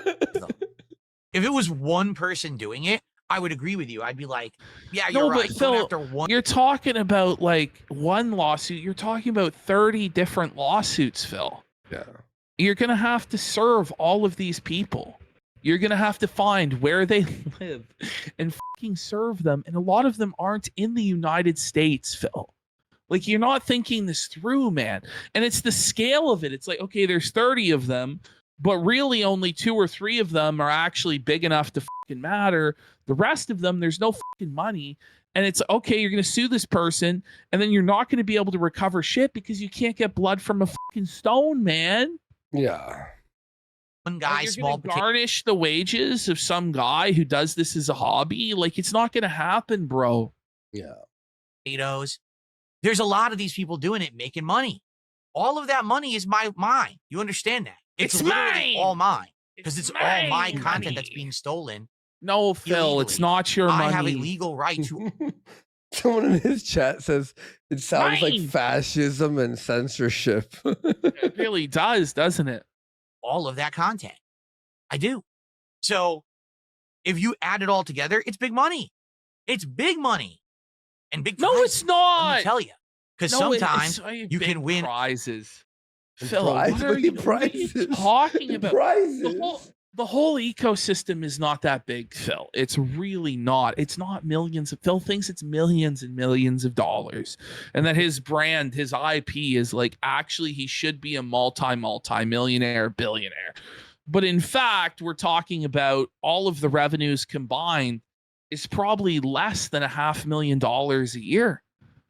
if it was one person doing it, I would agree with you. I'd be like, yeah, No, you're but right. Phil, Going after one. You're talking about like one lawsuit. You're talking about 30 different lawsuits, Phil. Yeah. You're going to have to serve all of these people. You're going to have to find where they live and fucking serve them. And a lot of them aren't in the United States, Phil. Like, you're not thinking this through, man. And it's the scale of it. It's like, okay, there's 30 of them, but really only 2 or 3 of them are actually big enough to fucking matter. The rest of them, there's no fucking money. And it's okay, you're going to sue this person, and then you're not going to be able to recover shit because you can't get blood from a fucking stone, man. Yeah. one guy, You're small gonna garnish the wages of some guy who does this as a hobby. Like, it's not gonna happen, bro. Yeah. potatoes. There's a lot of these people doing it, making money. All of that money is mine. You understand that? It's literally mine. all mine because it's all my mine content that's money. being stolen. No, Phil, it's illegally. not your money. I have a legal right to Someone in his chat says it sounds like Mine. fascism and censorship. It really does, doesn't it? all of that content. I do. So if you add it all together, it's big money. It's big money and big No, prizes, it's let not. me tell you, because No, sometimes you can win prizes. And Phil, prize- what are you prizes. talking about? Prizes. The whole ecosystem is not that big, Phil. It's really not. It's not millions. Phil thinks it's millions and millions of dollars, and that his brand, his IP is like, actually he should be a multi-millionaire, billionaire. But in fact, we're talking about all of the revenues combined is probably less than $500,000 a year.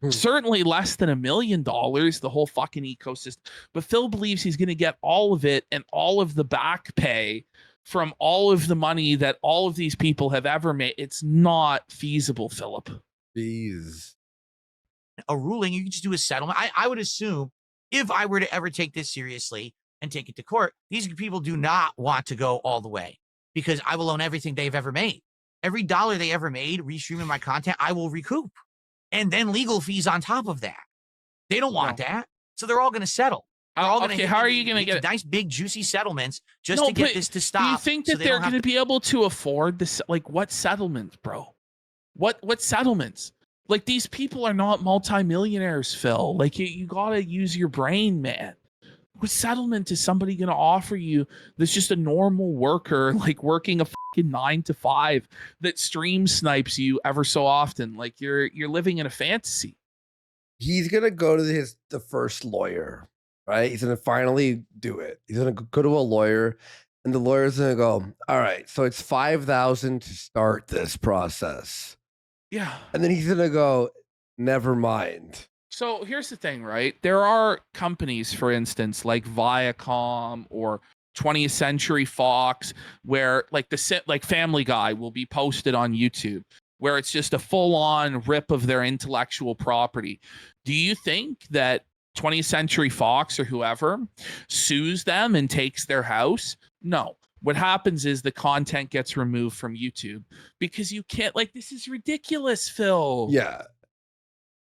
Certainly less than $1 million, the whole fucking ecosystem. But Phil believes he's going to get all of it and all of the back pay from all of the money that all of these people have ever made. It's not feasible, Philip. Jeez. a ruling. You can just do a settlement. I would assume if I were to ever take this seriously and take it to court, these people do not want to go all the way because I will own everything they've ever made. Every dollar they ever made restreaming my content, I will recoup. And then legal fees on top of that. They don't want that. So they're all going to settle. Okay, how are you going to get nice, big, juicy settlements just to get this to stop? Do you think that they're going to be able to afford this? Like, what settlements, bro? What settlements? Like, these people are not multimillionaires, Phil. Like, you got to use your brain, man. What settlement is somebody going to offer you that's just a normal worker, like working a fucking 9 to 5 that stream snipes you ever so often? Like, you're living in a fantasy. He's gonna go to the first lawyer, right? He's gonna finally do it. He's gonna go to a lawyer, and the lawyer's gonna go, all right, so it's 5,000 to start this process. Yeah. And then he's gonna go, never mind. So here's the thing, right? There are companies, for instance, like Viacom or 20th Century Fox, where like Family Guy will be posted on YouTube, where it's just a full-on rip of their intellectual property. Do you think that 20th Century Fox or whoever sues them and takes their house? No. What happens is the content gets removed from YouTube because you can't, like, this is ridiculous, Phil. Yeah.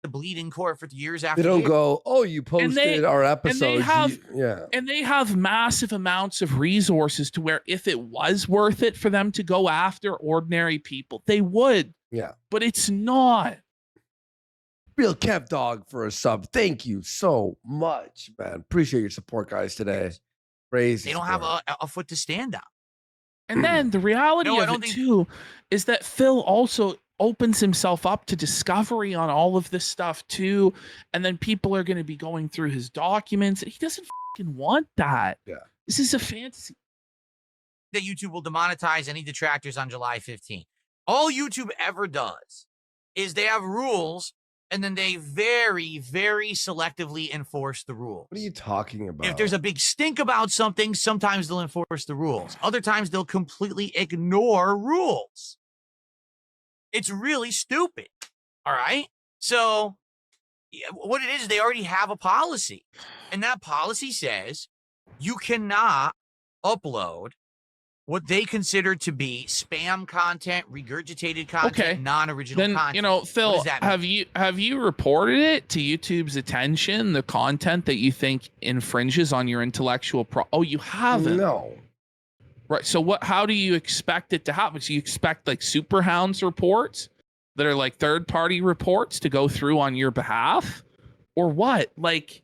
The bleed in court for years after. They don't go, oh, you posted our episodes. And they have massive amounts of resources to where if it was worth it for them to go after ordinary people, they would. Yeah. But it's not. Real Kev Dog for a sub. Thank you so much, man. Appreciate your support, guys, today. Crazy. They don't have a foot to stand on. And then the reality of it too is that Phil also opens himself up to discovery on all of this stuff too. And then people are going to be going through his documents. He doesn't fucking want that. Yeah. This is a fantasy. That YouTube will demonetize any detractors on July 15th. All YouTube ever does is they have rules and then they very, very selectively enforce the rules. What are you talking about? If there's a big stink about something, sometimes they'll enforce the rules. Other times they'll completely ignore rules. It's really stupid. All right. So what it is, they already have a policy. And that policy says you cannot upload what they consider to be spam content, regurgitated content, non-original content. You know, Phil, have you reported it to YouTube's attention, the content that you think infringes on your intellectual Oh, you haven't? No. Right. So how do you expect it to happen? So you expect like Superhounds reports that are like third-party reports to go through on your behalf? Or what? Like,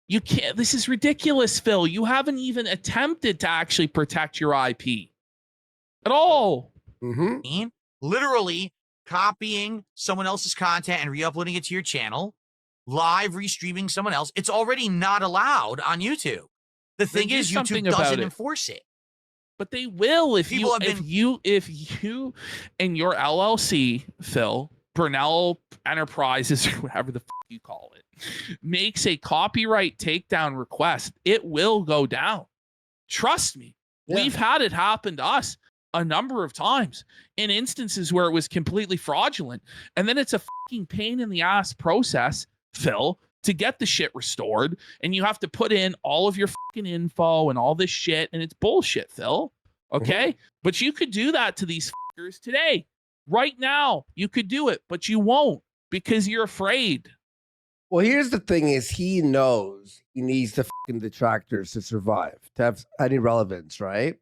you can't, this is ridiculous, Phil. You haven't even attempted to actually protect your IP at all. Mm-hmm. Literally copying someone else's content and re-uploading it to your channel, live restreaming someone else. It's already not allowed on YouTube. The thing is, YouTube doesn't enforce it. But they will if you and your LLC, Phil, Brunel Enterprises, or whatever the fuck you call it, makes a copyright takedown request, it will go down. Trust me. We've had it happen to us a number of times in instances where it was completely fraudulent. And then it's a fucking pain in the ass process, Phil, to get the shit restored. And you have to put in all of your fucking info and all this shit. And it's bullshit, Phil. Okay. But you could do that to these fuckers today. Right now, you could do it, but you won't because you're afraid. Well, here's the thing is he knows he needs the fucking detractors to survive, to have any relevance, right?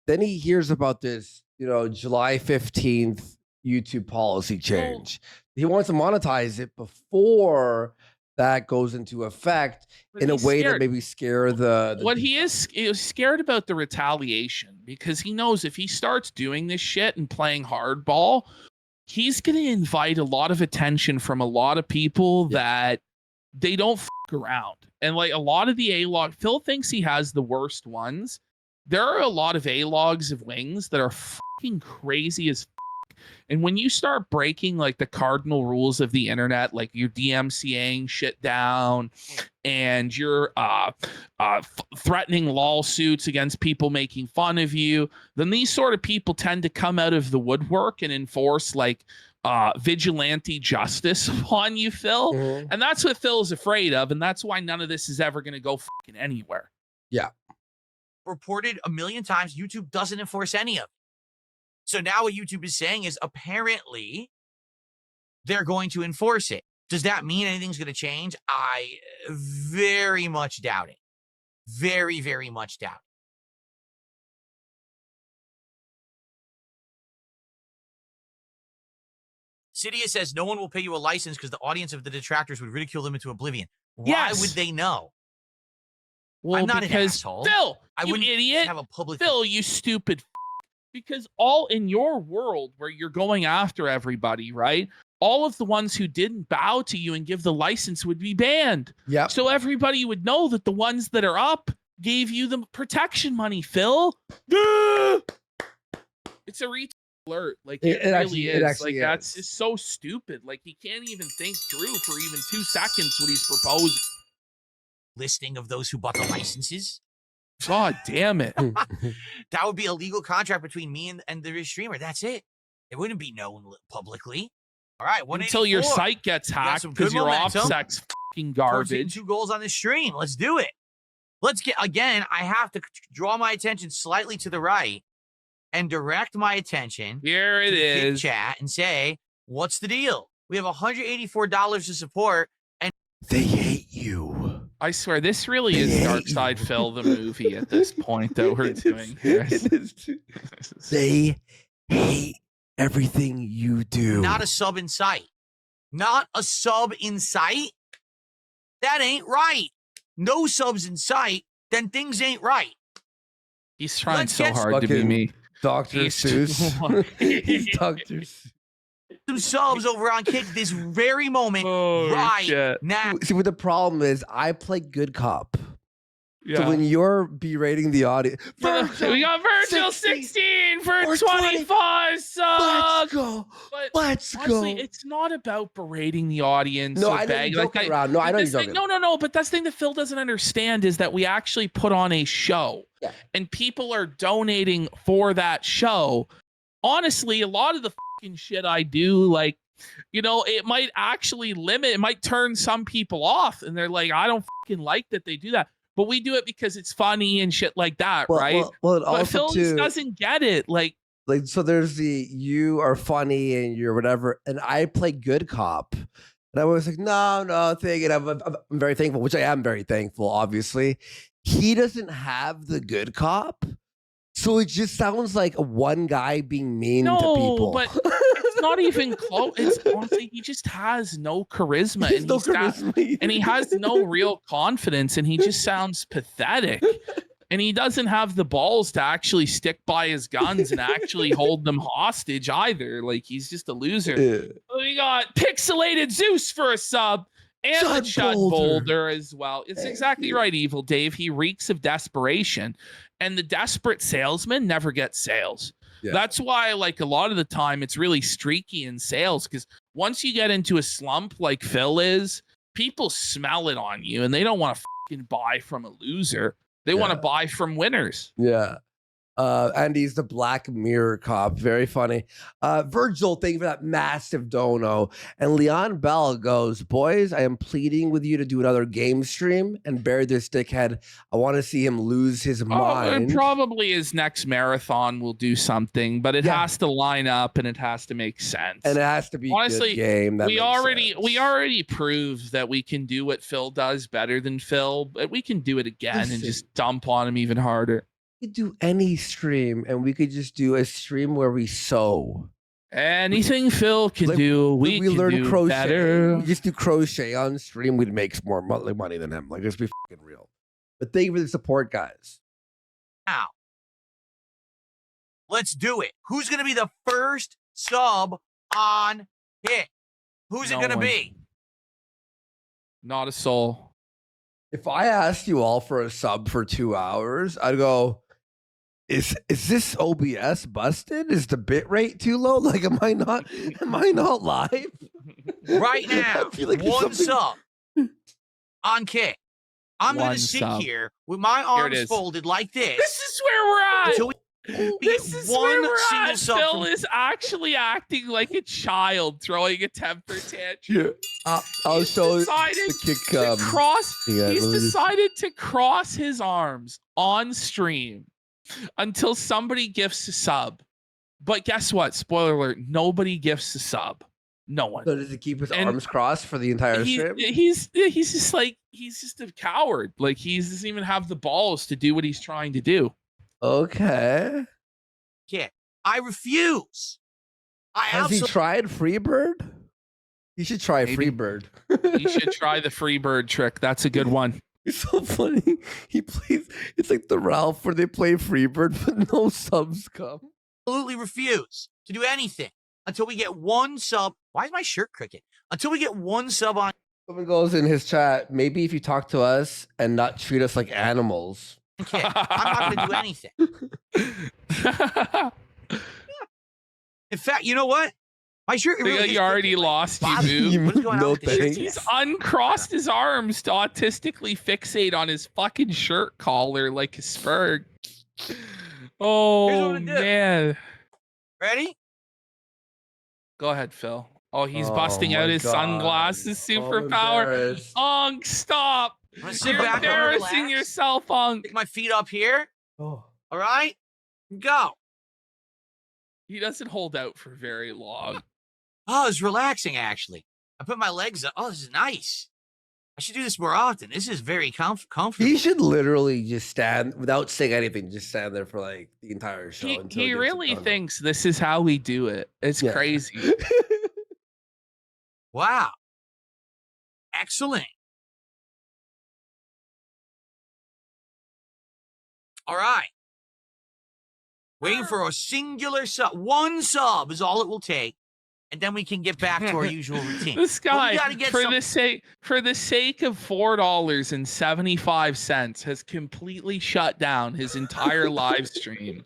Then he hears about this, July 15th YouTube policy change. He wants to monetize it before that goes into effect in a way that maybe scare the what he is scared about the retaliation, because he knows if he starts doing this shit and playing hardball, he's going to invite a lot of attention from a lot of people that they don't fuck around. And like a lot of the A-log, Phil thinks he has the worst ones. There are a lot of A-logs of wings that are fucking crazy as fuck. And when you start breaking like the cardinal rules of the internet, like you're DMCAing shit down and you're threatening lawsuits against people making fun of you, then these sort of people tend to come out of the woodwork and enforce like vigilante justice upon you, Phil. And that's what Phil is afraid of. And that's why none of this is ever going to go fucking anywhere. Yeah. Reported a million times, YouTube doesn't enforce any of it. So now what YouTube is saying is apparently they're going to enforce it. Does that mean anything's going to change? I very much doubt it. Very, very much doubt it. Cydia says no one will pay you a license because the audience of the detractors would ridicule them into oblivion. Why would they know? Well, I'm not because, an asshole. Phil, I you wouldn't idiot. have a public. Phil, you stupid. Because all in your world where you're going after everybody, right? All of the ones who didn't bow to you and give the license would be banned. Yeah. So everybody would know that the ones that are up gave you the protection money, Phil. It's a retard alert. Like it really actually, is. it actually like is. that's just so stupid. Like he can't even think through for even 2 seconds what he's proposing. Listing of those who bought the licenses. God damn it. That would be a legal contract between me and the streamer. That's it. It wouldn't be known publicly. All right. Until your site gets hacked because you're off sex fucking garbage. 2 goals on the stream. Let's do it. Let's get, again, I have to draw my attention slightly to the right and direct my attention. Here it is. Chat and say, what's the deal? We have $184 to support. And they hate you. I swear, this really is Dark Side Phil, the movie at this point that we're doing here. They hate everything you do. Not a sub in sight. Not a sub in sight? That ain't right. No subs in sight, then things ain't right. He's trying so hard to be me. Dr. Seuss. He's Dr. Seuss. Some subs over on Kick this very moment now. See, what the problem is, I play good cop. Yeah. So when you're berating the audience, we got Virgil 16 for 25 subs. Let's go. But Let's honestly, go. it's not about berating the audience. No, I know you're joking around. No, I know you're joking. No. But that's the thing that Phil doesn't understand is that we actually put on a show. Yeah. And people are donating for that show. Honestly, a lot of the fucking shit I do, like, it might actually it might turn some people off. And they're like, I don't fucking like that they do that. But we do it because it's funny and shit like that, right? Well, it but also Phil just doesn't get it. Like, so there's you are funny and you're whatever, and I play good cop. And I was like, no, thing. And I'm very thankful, which I am very thankful, obviously. He doesn't have the good cop. So it just sounds like one guy being mean to people. But it's not even close. It's honestly, he just has no charisma. And he has no real confidence, and he just sounds pathetic. And he doesn't have the balls to actually stick by his guns and actually hold them hostage either. Like, he's just a loser. Yeah. We got Pixelated Zeus for a sub. And Chud Boulder as well. It's exactly right, Evil Dave. He reeks of desperation. And the desperate salesman never gets sales. Yeah. That's why, like, a lot of the time it's really streaky in sales, because once you get into a slump like Phil is, people smell it on you and they don't want to fucking buy from a loser. They want to buy from winners. Yeah. Andy's the Black Mirror cop. Very funny. Virgil, thank you for that massive dono. And Leon Bell goes, boys, I am pleading with you to do another game stream and bury this dickhead. I want to see him lose his mind. And probably his next marathon will do something, but it has to line up and it has to make sense. And it has to be honestly a good game. That we makes already proved that we can do what Phil does better than Phil, but we can do it again and just dump on him even harder. We could do any stream, and we could just do a stream where we sew. Anything Phil can do, we can learn do crochet. better. We just do crochet on stream. We'd make more money than him. Like, let's be fucking real. But thank you for the support, guys. Now, let's do it. Who's going to be the first sub on hit? Who's it going to be? Not a soul. If I asked you all for a sub for 2 hours, I'd go, is this OBS busted? Is the bit rate too low? Like, am I not live? Right now, I feel like one sub on Kick. I'm going to sit here with my arms folded like this. This is where we're at. Until This is where we're at. Phil is actually acting like a child throwing a temper tantrum. I'll show the Kick. He's decided to cross his arms on stream until somebody gifts a sub. But guess what? Spoiler alert, nobody gifts a sub. No one. So does he keep his arms crossed for the entire stream? He's just a coward. Like, he doesn't even have the balls to do what he's trying to do. Okay. Yeah, I refuse. Has he tried Freebird? He should try Freebird. He should try the Freebird trick. That's a good one. It's so funny. He plays. It's like the Ralph where they play Freebird, but no subs come. Absolutely refuse to do anything until we get one sub. Why is my shirt crooked? Until we get one sub on. Someone goes in his chat. Maybe if you talk to us and not treat us like animals. Okay, I'm not going to do anything. In fact, you know what? My shirt. Really, you already lost. What is going on with the shirt? He's uncrossed his arms to autistically fixate on his fucking shirt collar like a spur. Oh man! Ready? Go ahead, Phil. Oh, he's busting out his sunglasses superpower. Unk, stop! You're embarrassing yourself, Unk. Stick my feet up here. Oh. All right, go. He doesn't hold out for very long. Oh, it's relaxing, actually. I put my legs up. Oh, this is nice. I should do this more often. This is very comfortable. He should literally just stand without saying anything. Just stand there for like the entire show. He really thinks this is how we do it. It's crazy. Wow. Excellent. All right. Waiting for a singular sub. One sub is all it will take. And then we can get back to our usual routine. This guy, for the sake of $4.75, has completely shut down his entire live stream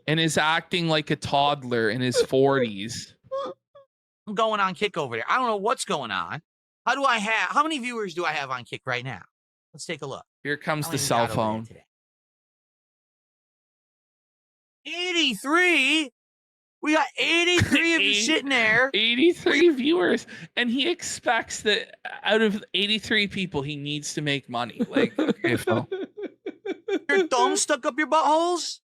and is acting like a toddler in his 40s. I'm going on Kick over there. I don't know what's going on. How many viewers do I have on Kick right now? Let's take a look. Here comes the cell phone. 83. We got 83 of you sitting there. 83 viewers. And he expects that out of 83 people, he needs to make money. Like, okay, Phil. Your thumb stuck up your buttholes?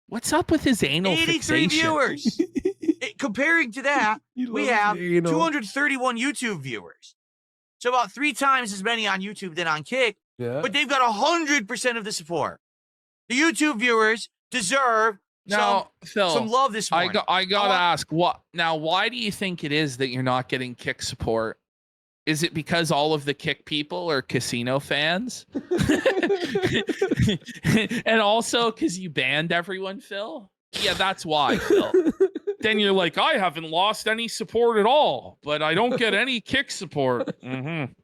What's up with his anal 83 fixation? Viewers. Comparing to that, we have 231 YouTube viewers. So about 3 times as many on YouTube than on Kick. Yeah. But they've got 100% of the support. The YouTube viewers deserve some love this morning. I gotta ask, why do you think it is that you're not getting Kick support? Is it because all of the Kick people are casino fans? And also because you banned everyone, Phil? Yeah, that's why, Phil. Then you're like, I haven't lost any support at all, but I don't get any Kick support. Mm-hmm. I want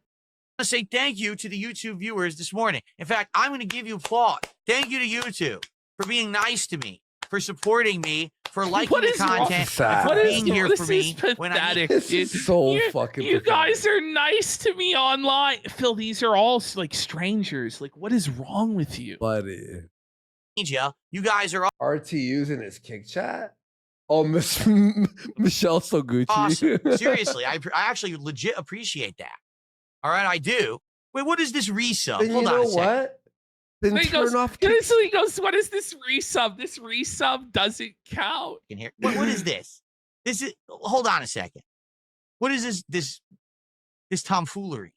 to say thank you to the YouTube viewers this morning. In fact, I'm going to give you applause. Thank you to YouTube for being nice to me, for supporting me, for liking the content, for being here for me. Pathetic. This is so fucking You guys are nice to me online. Phil, these are all like strangers. Like, what is wrong with you? Buddy. You guys are RTU's in his kick chat. Oh, Michelle Soguchi. awesome. Seriously, I actually legit appreciate that. All right, I do. Wait, what is this resub? Then Hold you on know a second. what? Then He turn goes, off. so he goes, what is this resub? This resub doesn't count. In here. What is this? This is. Hold on a second. What is this tomfoolery?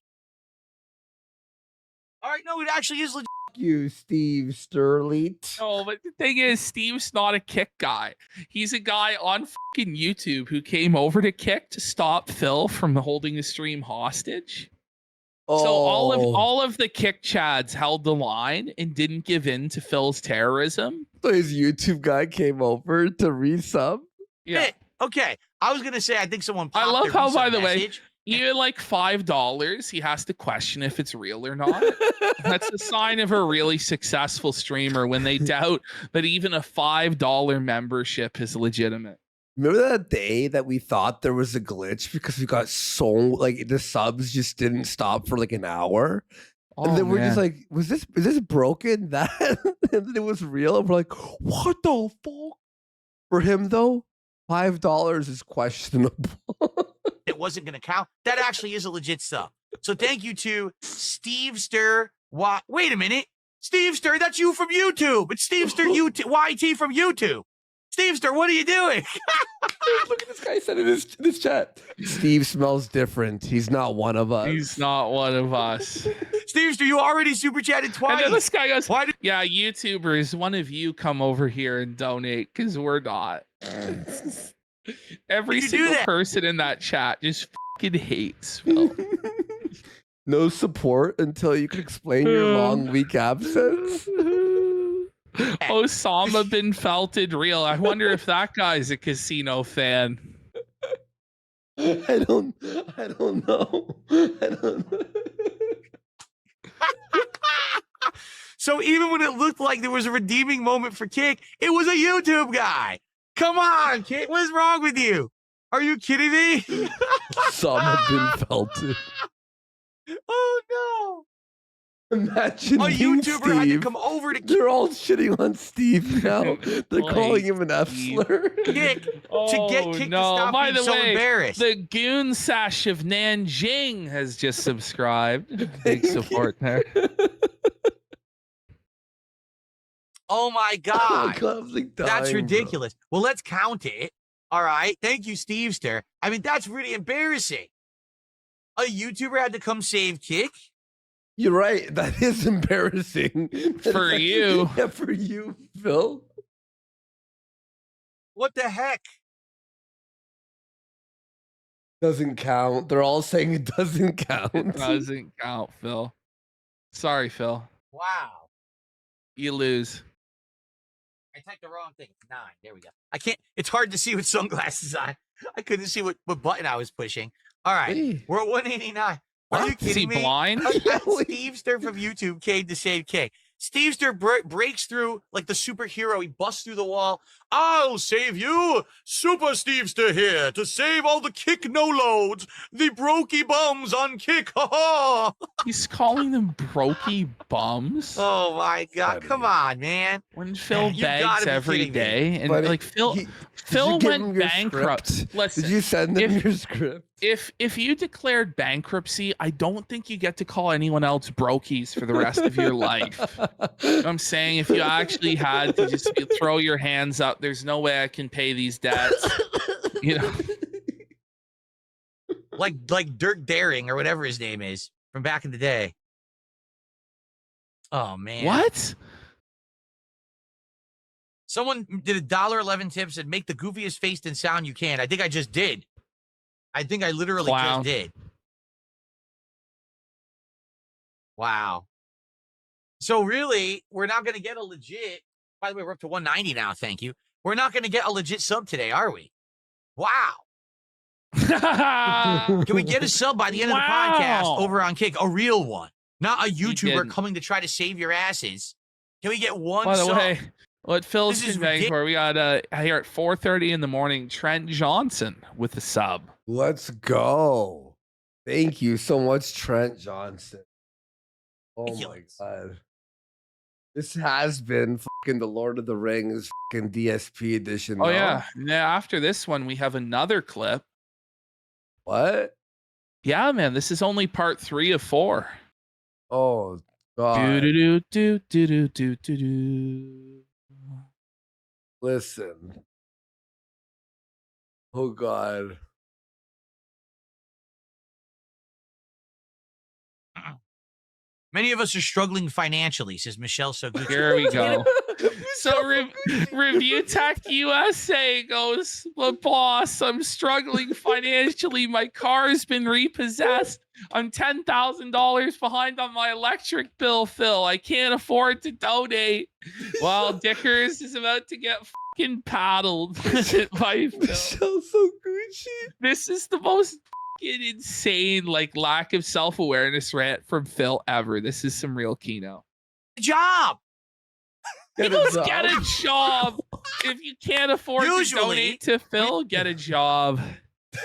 All right, no, it actually is legit. You, Steve Sterling. No, but the thing is, Steve's not a Kick guy. He's a guy on fucking YouTube who came over to Kick to stop Phil from holding the stream hostage. Oh. So all of the Kick chads held the line and didn't give in to Phil's terrorism. So his YouTube guy came over to resub. Yeah. Okay, I was gonna say I think someone. I popped love their how, resub by the way, message. even like $5, he has to question if it's real or not. That's a sign of a really successful streamer when they doubt that even a $5 membership is legitimate. Remember that day that we thought there was a glitch because we got so like the subs just didn't stop for like an hour, and then we're just like, is this broken? That and then it was real, and we're like, what the fuck? For him though, $5 is questionable. It wasn't going to count. That actually is a legit sub. So thank you to Steve Stir. Wait a minute. Steve Stir, that's you from YouTube. It's Steve Stir YT from YouTube. Steve Stir, what are you doing? Look at this guy said in this chat. Steve smells different. He's not one of us. He's not one of us. Steve Stir, you already super chatted twice. And then this guy goes, Why did yeah, YouTubers, one of you come over here and donate because we're not. Every You do single that. person in that chat just fucking hates Phil. No support until you can explain your long week absence. Osama bin Felted real. I wonder if that guy's a casino fan. I don't know. I don't know. So even when it looked like there was a redeeming moment for Kick, it was a YouTube guy. Come on, Kick. What's wrong with you? Are you kidding me? Osama bin Felted. Oh no. Imagine A being YouTuber had to Steve. come over to Kick. They're all shitting on Steve now. They're Like calling him an F Steve. slur. Kick to get Kick to no. stop By being the so way, embarrassed. the Goon Sash of Nanjing has just subscribed. Big Thank you. support there. Oh my Oh God. my God, I was like That's dying, bro. ridiculous. Well, let's count it. All right. Thank you, Stevester. I mean, that's really embarrassing. A YouTuber had to come save Kick. You're right. That is embarrassing. That For is you. Yeah, for you, Phil. What the heck? Doesn't count. They're all saying it doesn't count. Doesn't count, Phil. Sorry, Phil. Wow. You lose. I typed the wrong thing. It's 9. There we go. I can't. It's hard to see with sunglasses on. I couldn't see what button I was pushing. All right. Hey. We're at 189. Are you Is he kidding me? blind? Stevester from YouTube came to save K. Stevester breaks through like the superhero. He busts through the wall. I'll save you. Super Stevester here to save all the Kick no loads. The brokey bums on Kick. Ha ha. He's calling them brokey bums. Oh my God. Funny. Come on, man. When Phil You gotta begs be every kidding me. day, and Buddy, like Phil did Phil you give went him your bankrupt. script? Listen, Did you send them if- your script? if you declared bankruptcy, I don't think you get to call anyone else brokies for the rest of your life. You know what I'm saying, if you actually had to just throw your hands up, there's no way I can pay these debts. You know, like Dirk Daring or whatever his name is from back in the day. Oh man. what? Someone did $1.11 tips and make the goofiest face and sound you can. I think I just did. I think I literally Clown. just did. Wow. So really, we're not going to get a legit. By the way, we're up to 190 now. Thank you. We're not going to get a legit sub today, are we? Wow. Can we get a sub by the end of the podcast Wow. over on Kick? A real one, not a YouTuber didn't. coming to try to save your asses. Can we get one By the sub? way, what Phil's This is conveying for, we got here at 4:30 in the morning, Trent Johnson with the sub. Let's go. Thank you so much, Trent Johnson. Oh my Ridiculous. God. This has been fucking the Lord of the Rings fucking DSP edition. Oh no? yeah. Now after this one, we have another clip. What? Yeah, man. This is only part 3 of 4. Oh Do God. do do do do do do do. Listen. Oh God. Many of us are struggling financially, says Michelle Soguchi. Here we go. So Review Tech USA goes, "But boss, I'm struggling financially. My car has been repossessed. I'm $10,000 behind on my electric bill, Phil. I can't afford to donate." While Dickers is about to get fucking paddled by Phil. Michelle Soguchi. This is the most fucking insane, like, lack of self-awareness rant from Phil ever. This is some real Kino. Job. He goes, get a job. If you can't afford to donate to Phil, get a job.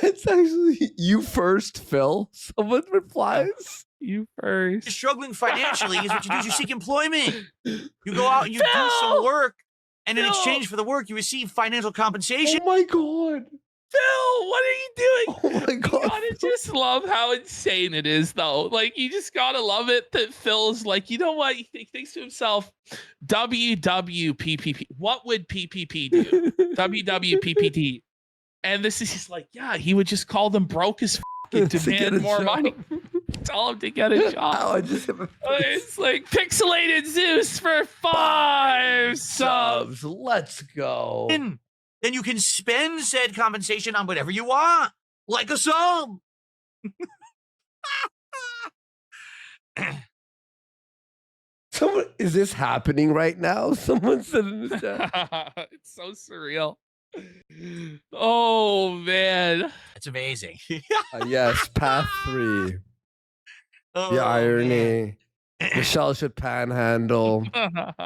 That's actually you first, Phil. Someone replies. You You're first. struggling financially is what you do is you seek employment. You go out and you do Phil! some work, and in Phil! exchange for the work, you receive financial compensation. Oh my God. Phil, what are you doing? Oh my You God. gotta just love how insane it is, though. Like, you just gotta love it that Phil's like, you know what? He thinks to himself, WWPPP. What would PPP do? WWPPT. And this is just like, yeah, he would just call them broke as and To get a demand more job. money. Tell him to get a Oh, job. I just hit my It's like Pixelated Zeus for 5 subs. subs. Let's go. Then you can spend said compensation on whatever you want, like a sub. Someone, is this happening right now? Someone said in the chat. It's so surreal. Oh man. That's amazing. Yes, path 3. Oh, The irony. man. Michelle should panhandle.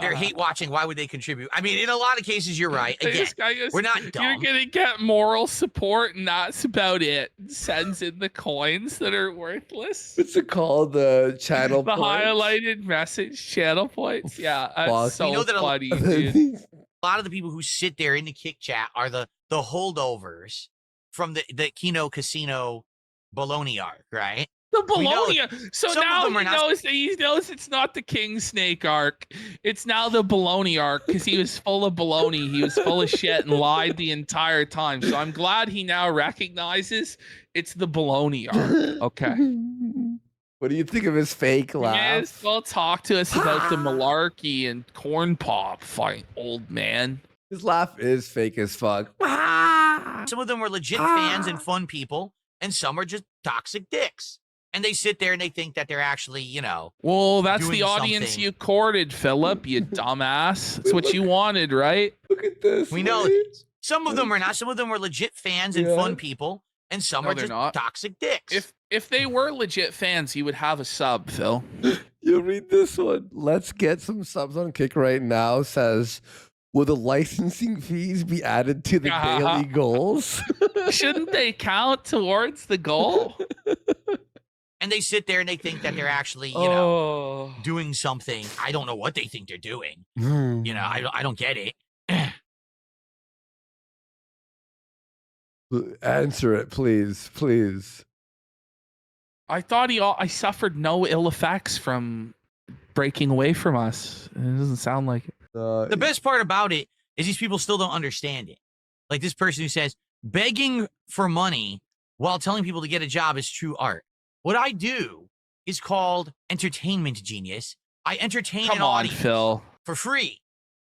They're hate watching. Why would they contribute? I mean, in a lot of cases, you're right. Again, This guy goes, we're not you're dumb. gonna get moral support, and that's about it. Sends in the coins that are worthless. What's it called? The channel The points? highlighted message channel points. Yeah, Fuck. that's so You know that a- funny, dude. A lot of the people who sit there in the kick chat are the holdovers from the Kino Casino baloney arc, right? The We know Bologna. So some of now them are not- he knows it's not the King Snake arc. It's now the Bologna arc because he was full of baloney. He was full of shit and lied the entire time. So I'm glad he now recognizes it's the Bologna arc. Okay. What do you think of his fake laugh? Yes, well, talk to us about the malarkey and corn pop fight, old man. His laugh is fake as fuck. Some of them are legit fans and fun people, and some are just toxic dicks. And they sit there and they think that they're actually, you know, Well, that's doing the audience something. you courted, Philip, you dumbass. That's what you wanted, right? Look at this. we know wait. some of them are not. Some of them are legit fans and Yeah. fun people, and some No, are they're just not. toxic dicks. If they were legit fans, you would have a sub, Phil. You read this one. Let's get some subs on Kick right now. Says, will the licensing fees be added to the daily goals? Shouldn't they count towards the goal? And they sit there and they think that they're actually, you know, doing something. I don't know what they think they're doing. You know, I don't get it. Answer it, please, please. I thought I suffered no ill effects from breaking away from us. It doesn't sound like it. The best part about it is these people still don't understand it. Like this person who says, begging for money while telling people to get a job is true art. What I do is called entertainment genius. I entertain Come an on, audience Phil. for free.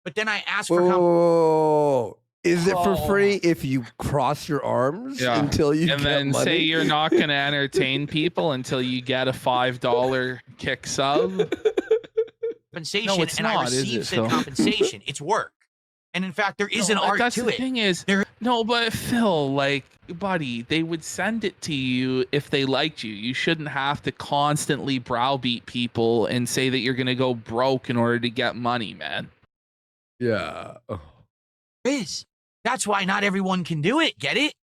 But then I ask for Whoa. Is it for Oh. free if you cross your arms Yeah. until you And get then money? say you're not going to entertain people until you get a $5 kick sub. compensation No, it's and I not, is receive it, said Phil? compensation. It's work. And in fact, there is an art That's to the it. thing is, There- no, but Phil, like, buddy, they would send it to you if they liked you. You shouldn't have to constantly browbeat people and say that you're going to go broke in order to get money, man. Yeah. Oh. Is. That's why not everyone can do it. Get it?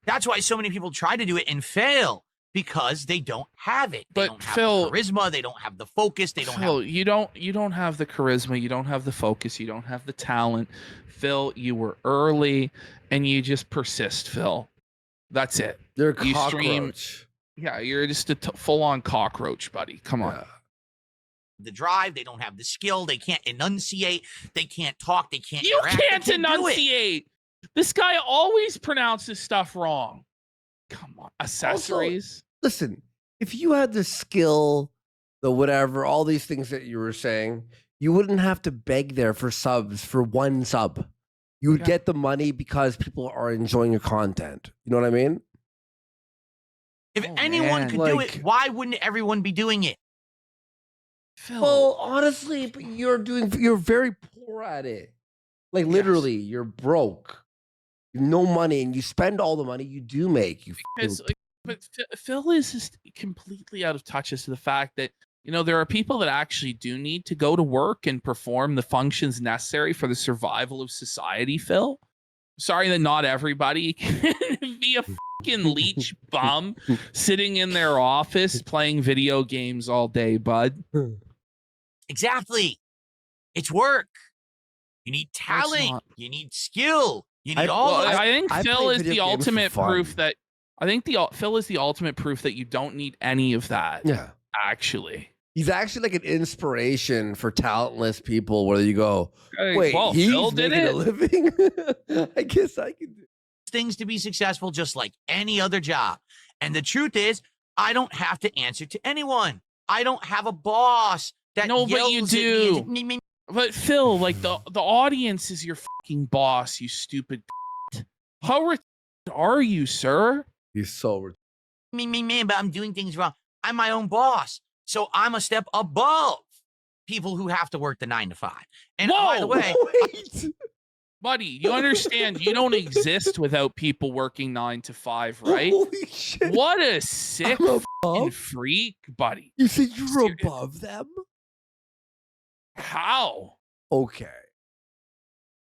That's why so many people try to do it and fail. because they don't have it. They But don't have Phil- the charisma. They don't have the focus. They don't Phil, have. you don't have the charisma, you don't have the focus, you don't have the talent. Phil, you were early and you just persist, Phil. That's it. You're a You cockroach. stream- Yeah, you're just a full-on cockroach, buddy. Come on. Yeah. The drive, they don't have the skill, they can't enunciate, they can't talk, they can't You interact, they can't do it. enunciate. This guy always pronounces stuff wrong. Come on. Accessories. Listen, if you had the skill, the whatever, all these things that you were saying, you wouldn't have to beg there for subs for one sub. You would Yeah. get the money because people are enjoying your content. You know what I mean? If Oh, anyone man. could do Like- it, why wouldn't everyone be doing it? Phil. Well, honestly, but you're very poor at it. Like literally, you're broke. You have no money, and you spend all the money you do make. You Because, like, but Phil is just completely out of touch as to the fact that, you know, there are people that actually do need to go to work and perform the functions necessary for the survival of society, Phil. Sorry that not everybody can be a fucking leech bum sitting in their office playing video games all day, bud. Exactly. It's work. You need talent. not. You need skill. You need I- all Well, those. I think I Phil play is video the games for ultimate fun. proof that Phil is the ultimate proof that you don't need any of that. yeah. Actually. He's actually like an inspiration for talentless people. Where you go, wait, well, he's Phil did making a it. living. I guess I can do. Things to be successful just like any other job. And the truth is, I don't have to answer to anyone. I don't have a boss that No, but you yells at me do. and- me- me- But Phil, like the audience is your fucking boss, you stupid. How retarded are you, sir? He's so. me, but I'm doing things wrong. I'm my own boss. So I'm a step above people who have to work the 9 to 5. And by the Whoa! way, Wait. Buddy, you understand you don't exist without people working 9 to 5, right? Holy shit! What a sick I'm fucking above. freak, buddy. You said you're Serious. above them. How? Okay.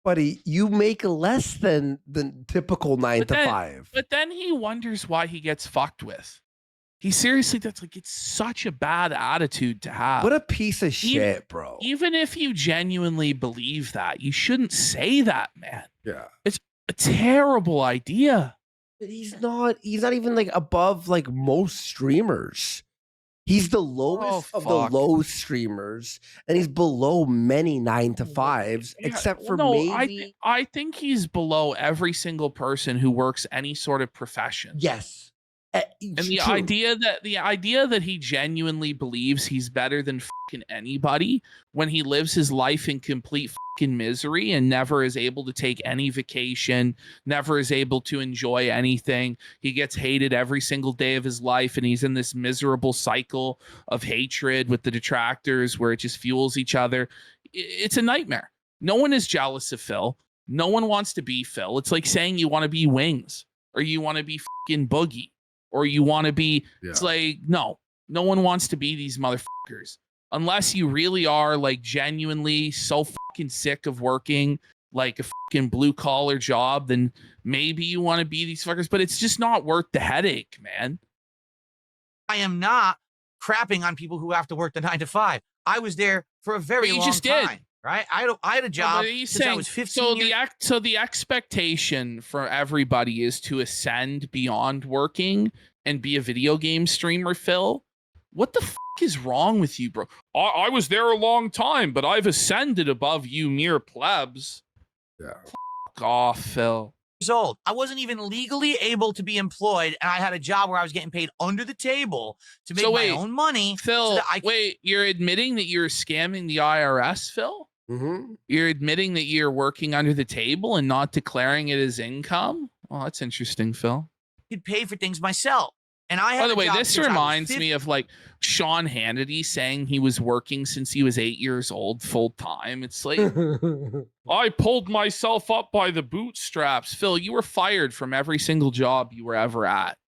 Buddy, you make less than the typical 9 But to then- 5. But then he wonders why he gets fucked with. He seriously, that's like, it's such a bad attitude to have. What a piece of Even- shit, bro. Even if you genuinely believe that, you shouldn't say that, man. Yeah. A terrible idea. But he's not even like above like most streamers. He's the lowest of the fuck. low streamers, and he's below many 9 to 5s, Yeah, except well, for no, maybe. I think he's below every single person who works any sort of profession. Yes. And the idea that he genuinely believes he's better than fucking anybody when he lives his life in complete fucking misery and never is able to take any vacation, never is able to enjoy anything. He gets hated every single day of his life, and he's in this miserable cycle of hatred with the detractors where it just fuels each other. It's a nightmare. No one is jealous of Phil. No one wants to be Phil. It's like saying you want to be Wings or you want to be fucking Boogie. Or you want to be, it's like, no one wants to be these motherfuckers. Unless you really are like genuinely so fucking sick of working like a fucking blue collar job, then maybe you want to be these fuckers, but it's just not worth the headache, man. I am not crapping on people who have to work the 9 to 5. I was there for a very But you long just did. time, right? I had a No, job but he's since I saying- was 15 years. So the expectation for everybody is to ascend beyond working and be a video game streamer, Phil. What the fuck is wrong with you, bro? I was there a long time, but I've ascended above you mere plebs. Yeah. Fuck off, Phil. Years old. I wasn't even legally able to be employed, and I had a job where I was getting paid under the table to make So my wait, own money. Phil, that I- wait, you're admitting that you're scamming the IRS, Phil? Mm-hmm. You're admitting that you're working under the table and not declaring it as income? Well, that's interesting, Phil. could pay for things myself. And I had By the a way, job this since I was reminds 15. me of like Sean Hannity saying he was working since he was 8 years old full time. It's like, I pulled myself up by the bootstraps. Phil, you were fired from every single job you were ever at.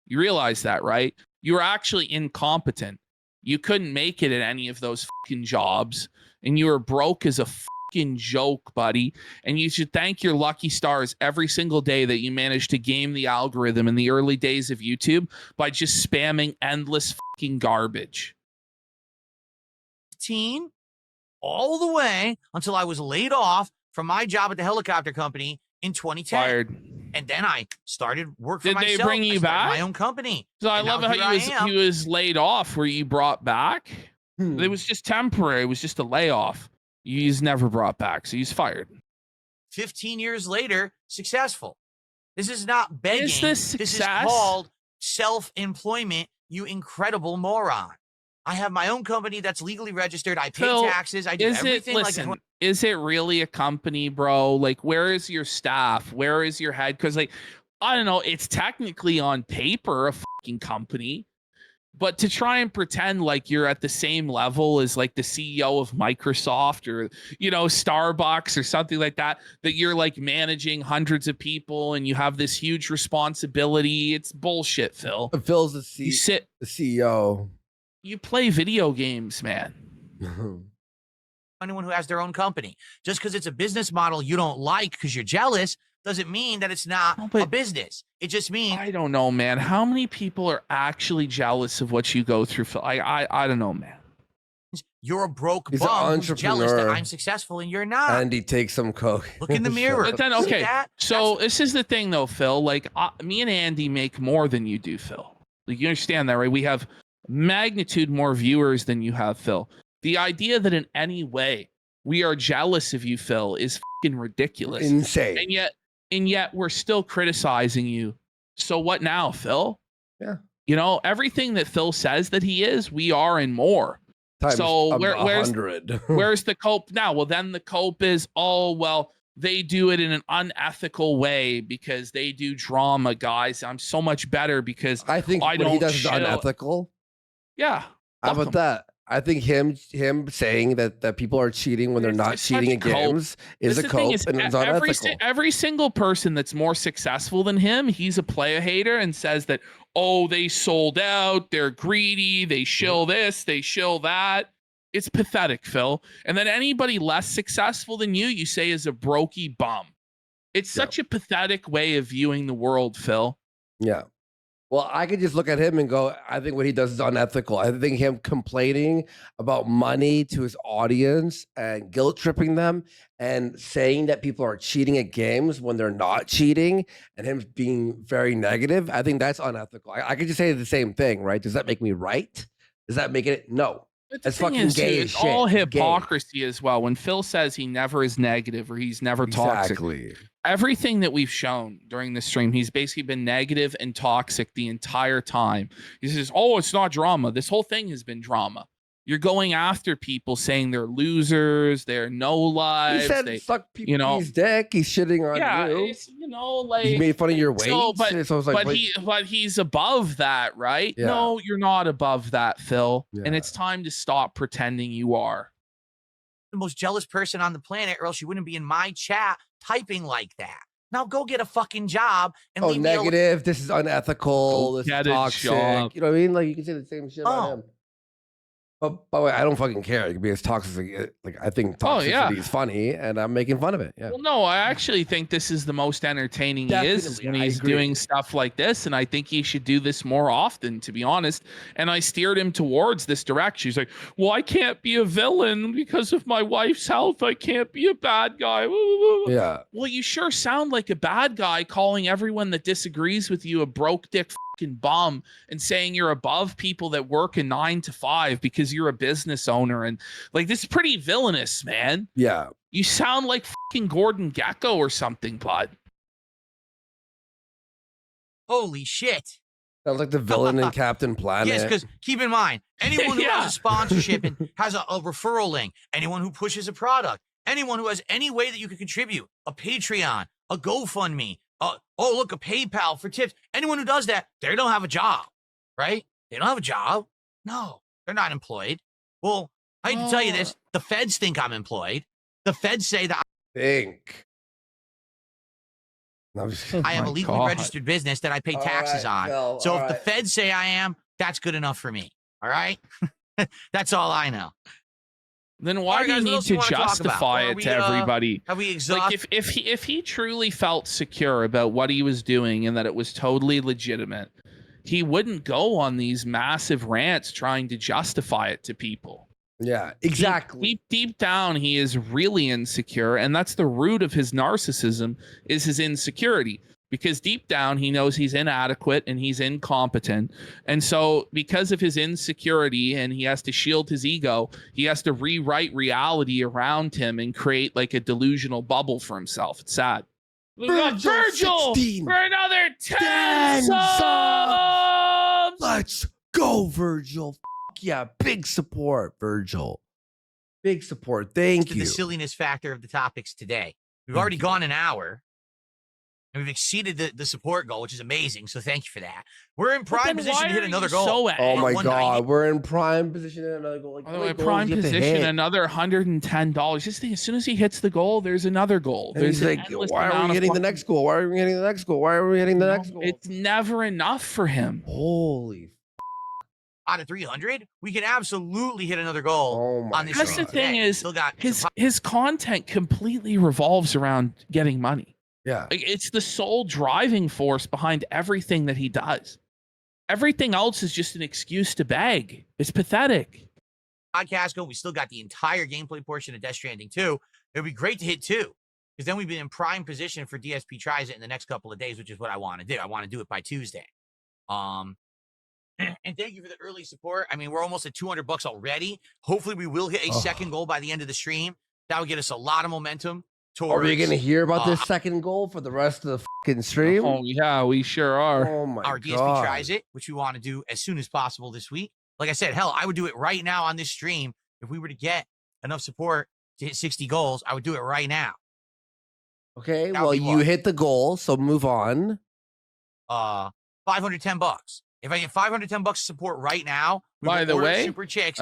You realize that, right? You were actually incompetent. You couldn't make it at any of those fucking jobs, and you were broke as a fucking joke, buddy. And you should thank your lucky stars every single day that you managed to game the algorithm in the early days of YouTube by just spamming endless fucking garbage. All the way until I was laid off from my job at the helicopter company in 2010. Fired. And then I started work for Did myself. they bring you back? My own company. So I And love now how here he was laid off. Were you brought back? It was just temporary. It was just a layoff. He's never brought back. So he's fired. 15 years later, successful. This is not begging. Is this success? This is called self-employment, you incredible moron. I have my own company that's legally registered. I pay Phil, taxes. I do everything. Listen, is it really a company, bro? Like, where is your staff? Where is your head? Because, like, I don't know. It's technically on paper a fucking company. But to try and pretend like you're at the same level as like the CEO of Microsoft or, you know, Starbucks or something like that, that you're like managing hundreds of people and you have this huge responsibility. It's bullshit, Phil. Phil's the CEO. You play video games, man. Anyone who has their own company, just because it's a business model you don't like because you're jealous, doesn't mean that it's not a business. It just means I don't know, man. How many people are actually jealous of what you go through, Phil? I don't know, man. You're a broke He's bum an who's jealous that entrepreneur. I'm successful and you're not. And he takes some coke. Look in the mirror. But then, See okay, that? so this is the thing, though, Phil. Like, me and Andy make more than you do, Phil. Like, you understand that, right? We have magnitude more viewers than you have, Phil. The idea that in any way we are jealous of you, Phil, is fucking ridiculous. Insane. And yet we're still criticizing you. So what now, Phil? Yeah. You know, everything that Phil says that he is, we are and more. Times So where's 100. where's the cope now? Well, then the cope is, oh, well, they do it in an unethical way because they do drama, guys. I'm so much better because I think I what he don't does is chill. unethical. Yeah. How fuck about 'em. that? I think him saying that people are cheating when they're It's not just cheating such in a cope. games is a The thing cope is, and it's every, unethical. every single person that's more successful than him, he's a player hater and says that, oh, they sold out, they're greedy, they shill this, they shill that. It's pathetic, Phil. And then anybody less successful than you say is a brokey bum. It's such a pathetic way of viewing the world, Phil. Yeah. Well, I could just look at him and go, I think what he does is unethical. I think him complaining about money to his audience and guilt tripping them and saying that people are cheating at games when they're not cheating and him being very negative, I think that's unethical. I could just say the same thing, right? Does that make me right? Does that make it? No. But That's the thing fucking is, gay dude, as it's shit. all It's gay. hypocrisy as well. When Phil says he never is negative or he's never toxic, Exactly. everything that we've shown during the stream, he's basically been negative and toxic the entire time. He says, oh, it's not drama. This whole thing has been drama. You're going after people saying they're losers, they're no lives. He said they, suck people's dick. He's shitting on you. it's, you know, like He made fun of your weight. So, but, so I was like, but he's above that, right? Yeah. No, you're not above that, Phil. Yeah. And it's time to stop pretending you are. the most jealous person on the planet, or else you wouldn't be in my chat typing like that. Now go get a fucking job and leave me alone. negative. This is unethical. Go This get is a toxic. job. You know what I mean? Like you can say the same shit about him. But by the way, I don't fucking care. It could be as toxic. Like I think toxicity is funny, and I'm making fun of it. Yeah. Well, no, I actually think this is the most entertaining he is Definitely, when I he's agree. doing stuff like this, and I think he should do this more often, to be honest. And I steered him towards this direction. He's like, well, I can't be a villain because of my wife's health. I can't be a bad guy. Yeah. Well, you sure sound like a bad guy calling everyone that disagrees with you a broke dick fucking bum and saying you're above people that work a 9 to 5 because you're a business owner. And like, this is pretty villainous, man. Yeah. You sound like fucking Gordon Gecko or something, bud. Holy shit. Sounds like the villain in Captain Planet. Yes, because keep in mind, anyone who Yeah. has a sponsorship and has a referral link, anyone who pushes a product, anyone who has any way that you can contribute, a Patreon, a GoFundMe, oh, look, a PayPal for tips. Anyone who does that, they don't have a job, right? They don't have a job. No, they're not employed. Well, I hate to tell you this. The feds think I'm employed. The feds say that Think. I am a legally registered business that I pay taxes on. Phil, So all if the right. feds say I am, that's good enough for me. All right? That's all I know. Then why Alright, do you guys, what need else do to you wanna talk about? justify Are it we, to everybody? Have we Like exhausted? if he truly felt secure about what he was doing and that it was totally legitimate, he wouldn't go on these massive rants trying to justify it to people. Yeah, exactly. Deep down, he is really insecure, and that's the root of his narcissism is his insecurity. Because deep down, he knows he's inadequate and he's incompetent, and so because of his insecurity, and he has to shield his ego, he has to rewrite reality around him and create like a delusional bubble for himself. It's sad. We got Virgil 16. for another 10 10 subs. Let's go, Virgil. Fuck yeah, big support, Virgil. Big support. Thank to you. the silliness factor of the topics today. We've already gone an hour, and we've exceeded the support goal, which is amazing. So thank you for that. We're in prime position to hit another goal. So Oh my 190. God, we're in prime position and another goal. Like, By the how way, many goals prime do you have to position, hit? another $110. Just think, as soon as he hits the goal, there's another goal. And There's he's an like, endless why are amount we of hitting the fucking- next goal? Why are we hitting the next goal? Why are we hitting the next goal? It's never enough for him. Holy. Out of 300, we can absolutely hit another goal Oh my on this God. That's the stream thing today. is, Still got his content completely revolves around getting money. Yeah. Like, it's the sole driving force behind everything that he does. Everything else is just an excuse to beg. It's pathetic. podcast going. We still got the entire gameplay portion of Death Stranding 2. It would be great to hit 2, because then we'd be in prime position for DSP tries it in the next couple of days, which is what I want to do. I want to do it by Tuesday. And thank you for the early support. I mean, we're almost at $200 already. Hopefully, we will hit a second goal by the end of the stream. That would get us a lot of momentum. Are we going to hear about this second goal for the rest of the fucking stream? Oh, yeah, we sure are. Oh my our God. DSP tries it, which we want to do as soon as possible this week. Like I said, hell, I would do it right now on this stream. If we were to get enough support to hit 60 goals, I would do it right now. Okay, That would well, be you what? hit the goal, so move on. $510. If I get $510 support right now, we By will the order way, Super Chicks.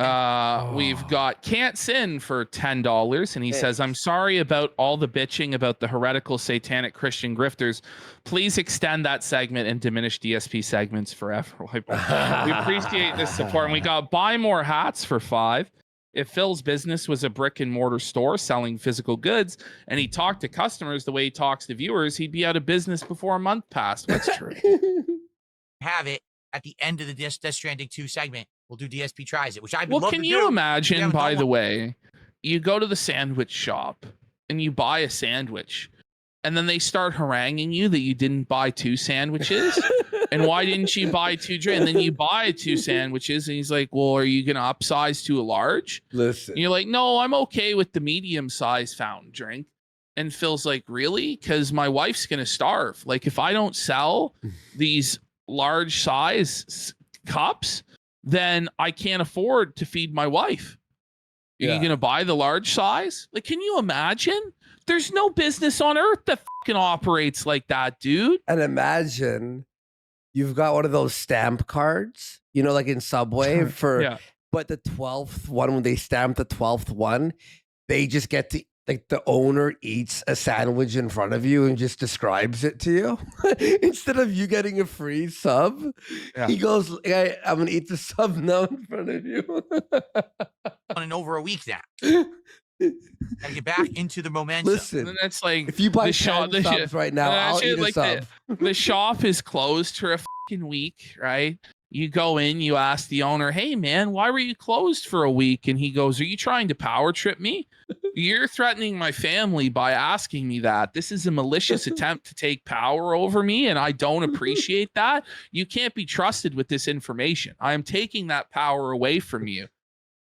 we've got Can't Sin for $10, and he says, "I'm sorry about all the bitching about the heretical satanic Christian grifters. Please extend that segment and diminish DSP segments forever." We appreciate this support. And we got Buy More Hats for $5. If Phil's business was a brick and mortar store selling physical goods, and he talked to customers the way he talks to viewers, he'd be out of business before a month passed. That's true. Have it at the end of the Death Stranding 2 segment. We'll do DSP tries it, which I'd love Well, to can do. you imagine, haven't by done the one. way, you go to the sandwich shop and you buy a sandwich, and then they start haranguing you that you didn't buy 2 sandwiches, and why didn't you buy 2 drinks? And then you buy 2 sandwiches, and he's like, "Well, are you going to upsize to a large?" Listen. And you're like, "No, I'm okay with the medium-sized fountain drink." And Phil's like, "Really? Because my wife's going to starve. Like, if I don't sell these large size cups, then I can't afford to feed my wife. Are you going to buy the large size?" Like, can you imagine? There's no business on earth that fucking operates like that, dude. And imagine you've got one of those stamp cards, you know, like in Subway for, Yeah. but the 12th one, when they stamp the 12th one, they just get to, like, the owner eats a sandwich in front of you and just describes it to you. Instead of you getting a free sub, he goes, "Hey, I'm going to eat the sub now in front of you." In over a week now. Gotta get back into the momentum. Listen, And that's like, if you buy the 10 shop- the subs shit- right now, that I'll shit, eat a like, sub. the shop is closed for a fucking week, right? You go in, you ask the owner, "Hey man, why were you closed for a week?" And he goes, "Are you trying to power trip me? You're threatening my family by asking me that. This is a malicious attempt to take power over me, and I don't appreciate that. You can't be trusted with this information. I am taking that power away from you.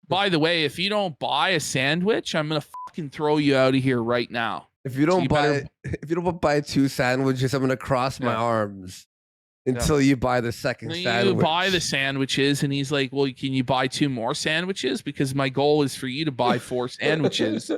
By the way, if you don't buy a sandwich, I'm gonna fucking throw you out of here right now." If you don't you buy, if you don't buy 2 sandwiches, I'm gonna cross my arms until you buy the second And sandwich. you buy the sandwiches, and he's like, "Well, can you buy 2 more sandwiches? Because my goal is for you to buy 4 sandwiches."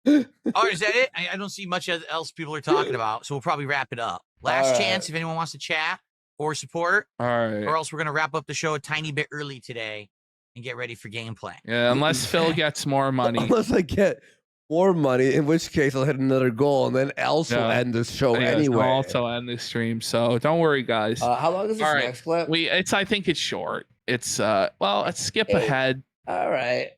Oh, is that it? I don't see much else people are talking about, so we'll probably wrap it up. Last All chance right. if anyone wants to chat or support, All right. or else we're gonna wrap up the show a tiny bit early today and get ready for gameplay. Yeah, unless Phil gets more money. Unless I get more money, in which case I'll hit another goal, and then else will end the show Yes, anyway. I'll also end the stream, so don't worry, guys. How long is this All right. next clip? I think it's short. It's well, let's skip 8. ahead. All right.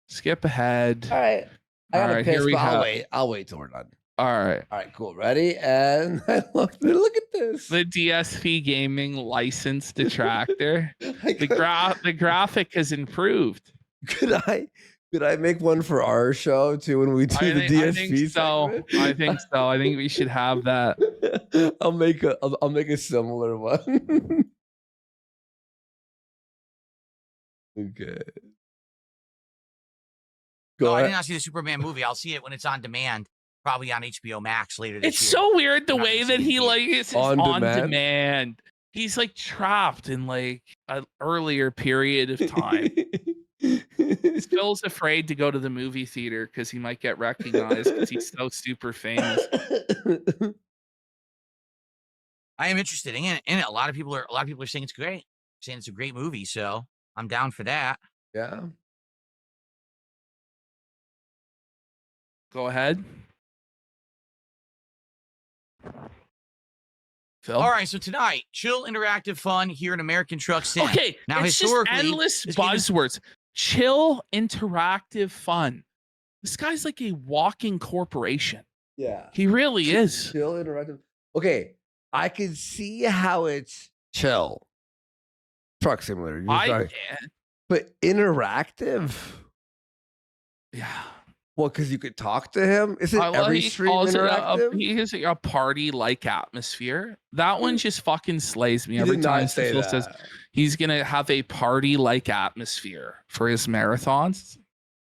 Skip ahead. All right. I All gotta right, piss, here we but I'll have- wait. I'll wait till we're done. All right. All right, cool. Ready? And look at this. The DSP Gaming license detractor. I The graphic has improved. could I make one for our show too when we do the I DSP think so. segment? I think so. I think we should have that. I'll make a similar one. Okay. No, Go I did ahead. not see the Superman movie. I'll see it when it's on demand, probably on HBO Max later this It's year. so weird the I'm not way gonna that see he it. like is On on demand? demand. He's like trapped in like an earlier period of time. Phil's afraid to go to the movie theater because he might get recognized because he's so super famous. I am interested in it. A lot of people are saying it's great, saying it's a great movie. So I'm down for that. Yeah. Go ahead. Phil. All right, so tonight, chill, interactive fun here in American Truck Sim. Okay. Now, it's just historically, endless this game is- buzzwords. Chill, interactive fun. This guy's like a walking corporation. Yeah. He really is. Chill, interactive. Okay, I can see how it's chill. Truck simulator. But interactive? Yeah. Well, because you could talk to him. Isn't every He stream calls it interactive? he has a party-like atmosphere. That one just fucking slays me He every did not time say Phil that. says he's gonna have a party-like atmosphere for his marathons.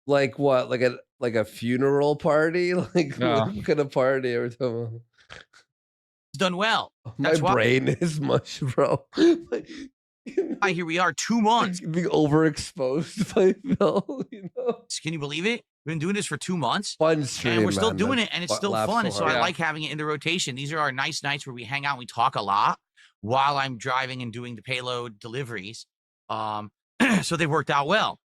Like what? Like a funeral party? Like Yeah. what kind of party every time? It's done well. My That's why- brain is mush, bro. Hi, here we are, 2 months. Being overexposed by Phil, you know. Can you believe it? We've been doing this for 2 months. Fun stream, And we're still man. doing Let's it, and it's fu- still laugh fun. And so hard. I Yeah. like having it in the rotation. These are our nice nights where we hang out and we talk a lot while I'm driving and doing the payload deliveries. So they've worked out well.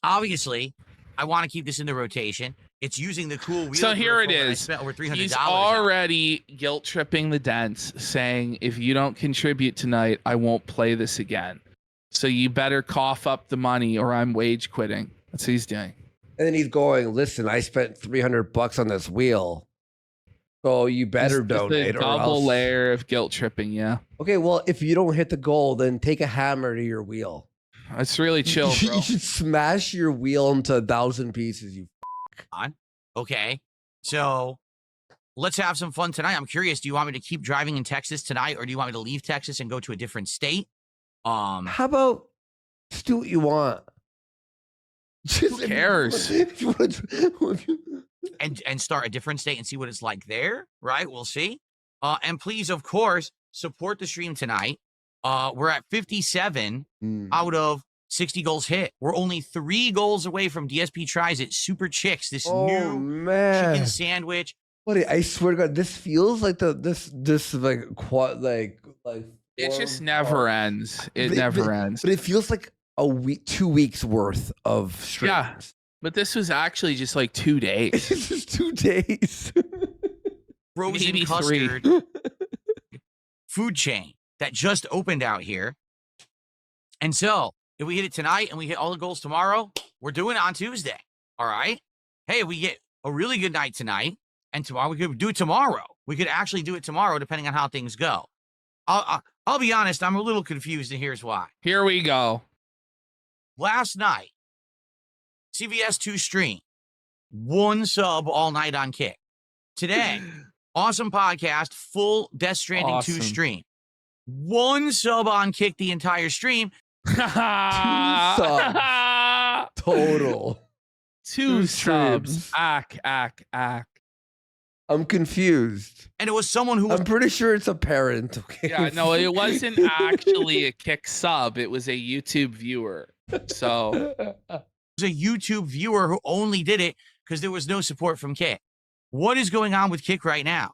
Obviously, I want to keep this in the rotation. It's using the cool wheel. So here it peripheral that I is. spent over $300 He's on. already guilt tripping the dents, saying, if you don't contribute tonight, I won't play this again. So you better cough up the money or I'm wage quitting. That's what he's doing. And then he's going, listen, I spent $300 on this wheel. So you better Just a donate or double else. layer of guilt tripping. Yeah. Okay, well, if you don't hit the goal, then take a hammer to your wheel. It's really chill, bro. You should smash your wheel into 1,000 pieces. You Okay. So let's have some fun tonight. I'm curious. Do you want me to keep driving in Texas tonight, or do you want me to leave Texas and go to a different state? How about just do what you want? Just, Who cares? if you want to- and start a different state and see what it's like there, right? We'll see. And please, of course, support the stream tonight. We're at 57 out of 60 goals hit. We're only 3 goals away from DSP Tries It Super Chicks, this Oh new man, chicken sandwich. buddy! I swear to God, this feels like this like quad like It just form never of- ends. It But never ends. But it feels like a week, 2 weeks worth of streams. Yeah. But this was actually just like 2 days. It's just 2 days. Frozen Maybe 3. custard food chain that just opened out here. And so if we hit it tonight and we hit all the goals tomorrow, we're doing it on Tuesday. All right. Hey, we get a really good night tonight, and tomorrow we could do it tomorrow. We could actually do it tomorrow, depending on how things go. I'll be honest, I'm a little confused, and here's why. Here we go. Last night, CVS 2 stream, 1 sub all night on Kick. Today, awesome podcast, full Death Stranding 2 Awesome. stream. 1 sub on Kick the entire stream. Total. 2 subs. streams. Ack. I'm confused. And it was someone who was I'm pretty sure it's a parent. Okay. Yeah, no, it wasn't actually a Kick sub. It was a YouTube viewer. So a YouTube viewer who only did it because there was no support from Kick. What is going on with Kick right now?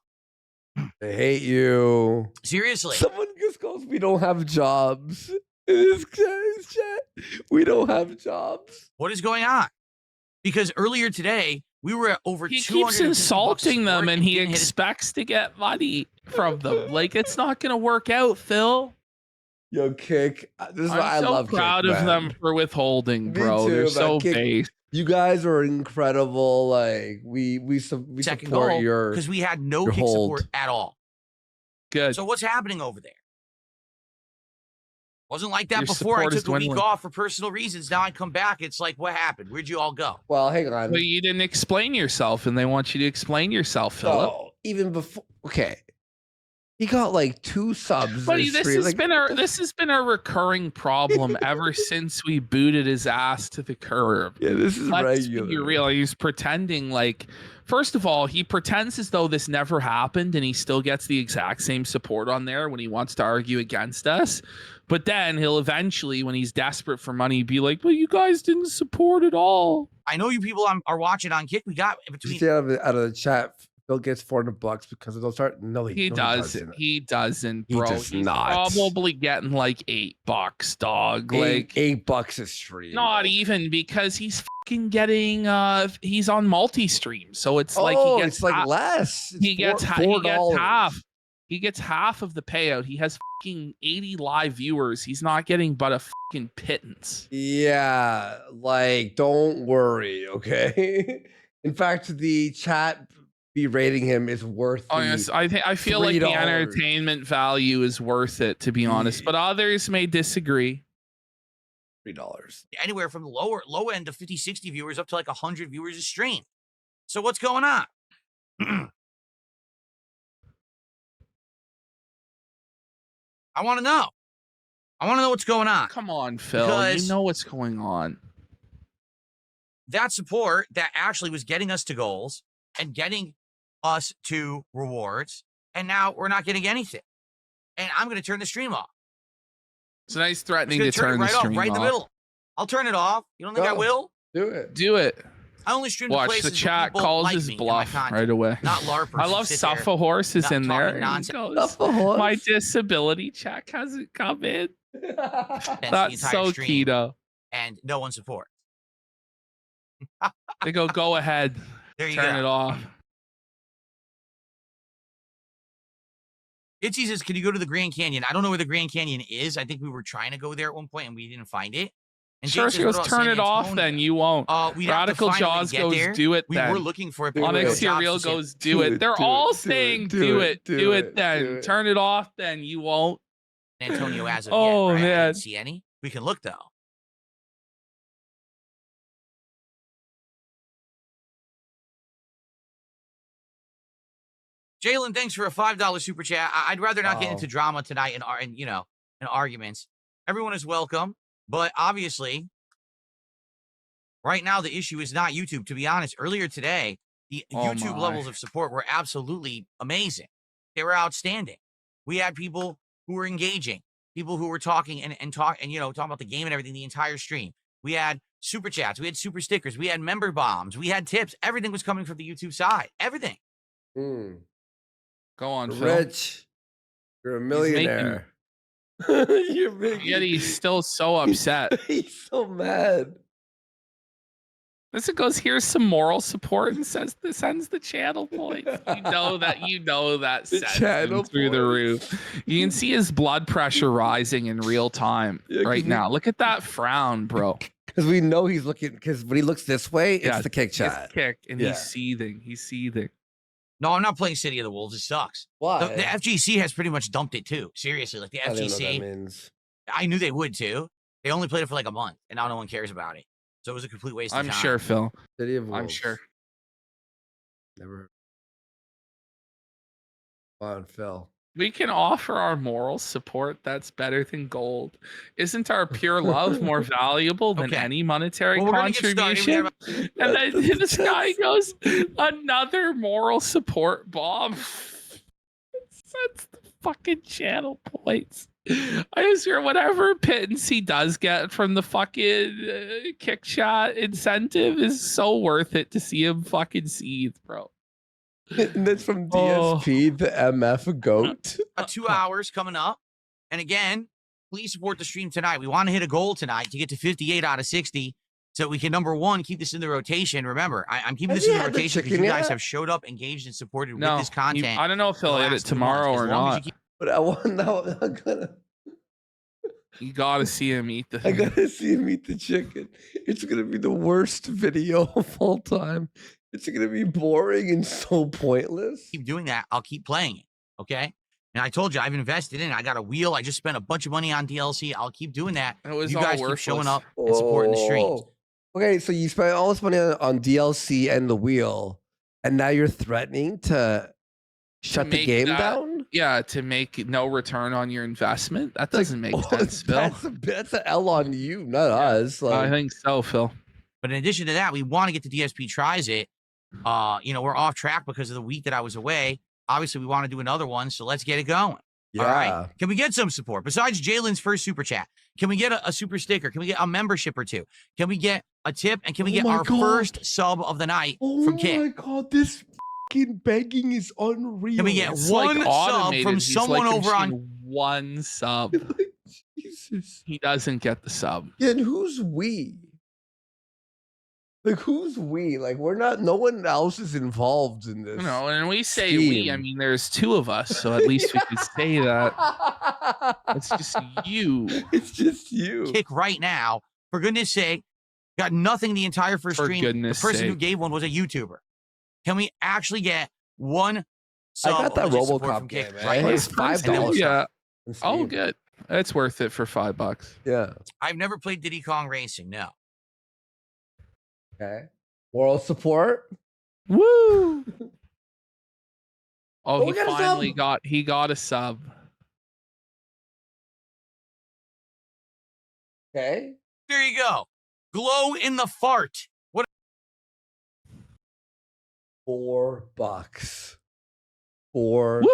I hate you. Seriously. Someone just goes, we don't have jobs. This guy's chat. We don't have jobs. What is going on? Because earlier today, we were at over he 250 keeps bucks insulting them support and he didn't hit his- expects to get money from them. Like, it's not going to work out, Phil. Yo, Kick. This is why I I'm so love proud Kick, of man. them for withholding, Me bro. too, They're man. so Kick, base. you guys are incredible. Like we Second support goal, your because we had no your kick hold. support at all. Good. So what's happening over there? Wasn't like that Your before. I support is took a week dwindling. off for personal reasons. Now I come back. It's like, what happened? Where'd you all go? Well, hang on. Well, you didn't explain yourself, and they want you to explain yourself, Philip. Oh, even before. Okay, he got like 2 subs. Buddy, this stream. this has been a recurring problem ever since we booted his ass to the curb. Yeah, this is Let's regular. be real. He's pretending like, first of all, he pretends as though this never happened, and he still gets the exact same support on there when he wants to argue against us. But then he'll eventually, when he's desperate for money, be like, well, you guys didn't support at all. I know you people are watching on Kick. We got Did you between. see out of the chat? Phil gets $400 because they'll start. No, He doesn't. He doesn't, He bro. does He's not. probably getting like $8, dog. Like $8 a stream. not even, because he's fucking getting he's on multi-stream, so it's like he gets it's like less. he gets $4. half. He gets half of the payout. He has fucking 80 live viewers. He's not getting but a fucking pittance. Yeah, like don't worry, okay? In fact, the chat berating him is worth. Oh yes, I feel like the $3. entertainment value is worth it, to be honest. But others may disagree. $3. Anywhere from the low end of 50, 60 viewers up to like 100 viewers a stream. So what's going on? I want to know. I want to know what's going on. Come on, Phil. Because you know what's going on. That support that actually was getting us to goals and getting us to rewards, and now we're not getting anything. And I'm going to turn the stream off. It's nice threatening I'm to gonna turn turn it the right off, stream right in the off. middle. I'll turn it off. You don't think I Go. will? Do it. Do it. I only stream to Watch, places the where chat people calls like his me and my bluff content, right away. not LARPers. I who love sit there Suffa Horse is not in there. talking He nonsense. goes, Suffa Horse. my disability check hasn't come in. spends the That's entire so stream keto. and no one supports. They go ahead. There you Turn go. it off. Itchy says, can you go to the Grand Canyon? I don't know where the Grand Canyon is. I think we were trying to go there at one point and we didn't find it. And Sure, Jake she says, goes, what about turn San it off, Antonio? then you won't. We'd have Radical to find a way to Jaws get goes, there. do it We then. were looking for it. Do but it. we Onyx got jobs Real to San- goes, do it. They're do all it, saying, do do it, it, do do it, it then. do it. Turn it off, then you won't. Antonio as of Oh, yet, right? I man. didn't see any. We can look, though. Jalen, thanks for a $5 super chat. I'd rather not get into drama tonight and arguments. Everyone is welcome, but obviously, right now the issue is not YouTube. To be honest, earlier today, the YouTube levels of support were absolutely amazing. They were outstanding. We had people who were engaging, people who were talking talking about the game and everything the entire stream. We had super chats, we had super stickers, we had member bombs, we had tips. Everything was coming from the YouTube side. Everything. Go on, Phil. Rich, you're a millionaire. You're making... Yet he's still so upset. He's so mad. This goes, here's some moral support and sends the channel points. You know that The sends channel him through the points. roof. You can see his blood pressure rising in real time right now. Look at that frown, bro. Because we know he's looking, because when he looks this way, it's the kick chat. It's kick, and Yeah. he's seething. He's seething. No, I'm not playing City of the Wolves. It sucks. Why? The FGC has pretty much dumped it too. Seriously, like the I didn't know what that FGC, means. I knew they would too. They only played it for like a month, and now no one cares about it. So it was a complete waste of I'm time. sure, Phil. City of I'm Wolves. sure. Never heard. Come on, Phil. We can offer our moral support that's better than gold. Isn't our pure love more valuable than Okay. any monetary Well, we're gonna get started. We contribution? And then this guy goes, another moral support bomb. That's the fucking channel points. I swear, whatever pittance he does get from the fucking kick shot incentive is so worth it to see him fucking seethe, bro. And that's from Oh. DSP, the MF goat. 2 hours coming up. And again, please support the stream tonight. We want to hit a goal tonight to get to 58 out of 60. So we can, number one, keep this in the rotation. Remember, I'm keeping Have this you in the had the rotation because chicken you guys yet? have showed up, engaged, and supported No, with this content. I don't know if for he'll the hit it last 2 months. tomorrow As or long as not. you keep- But I want now. I'm gonna. You gotta see him eat the I thing. gotta see him eat the chicken. It's gonna be the worst video of all time. It's gonna be boring and so pointless. Keep doing that. I'll keep playing it. Okay. And I told you I've invested in it. I got a wheel. I just spent a bunch of money on DLC. I'll keep doing that. It was You all guys keep worthless. showing up and supporting the streams. Oh. Okay, so you spent all this money on DLC and the wheel, and now you're threatening to shut the make game that- down? Yeah, to make no return on your investment. That doesn't make sense, Phil. That's an L on you, not us. I Like, think so, Phil. But in addition to that, we want to get the DSP tries it. You know, we're off track because of the week that I was away. Obviously, we want to do another one, so let's get it going. yeah. All right. Can we get some support besides Jalen's first super chat? Can we get a super sticker? Can we get a membership or two? Can we get a tip? And can we Oh get my our God. first sub of the night Oh from my Kit? god, this fucking begging is unreal. Can we get It's one like sub automated. from He's someone like over on? machine one sub. Jesus. He doesn't get the sub. And who's we? Like, who's we? Like, we're not, no one else is involved in this. You know, and we say we, I scheme. mean, there's two of us, so at least we could say that. It's just you. It's just you. Kick right now. For goodness sake, got nothing the entire first For stream. goodness The person who sake. gave one was a YouTuber. Can we actually get one sub? I got that of legit support RoboCop from Kick game, man. right It's now? $5. And then we'll Yeah. on Oh, Steam. good. It's worth it for $5. Yeah. I've never played Diddy Kong Racing. No. Okay. Moral support. Woo! Oh, Oh, he we got a finally sub. got a sub. Okay. There you go. Glow in the fart. What? $4. Woohoo!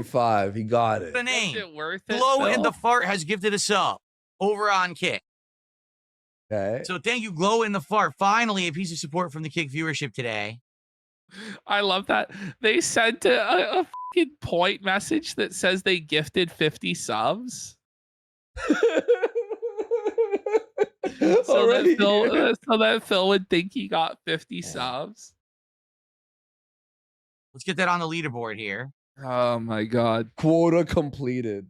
$4.75. He got it. The Is name. it worth it? Glow in Phil? the fart has gifted a sub over on Kick. Okay. So thank you, Glow in the fart. Finally, a piece of support from the Kick viewership today. I love that. They sent a fucking point message that says they gifted 50 subs. Already here. So that Phil would think he got 50 subs. Let's get that on the leaderboard here. Oh my god. Quota completed.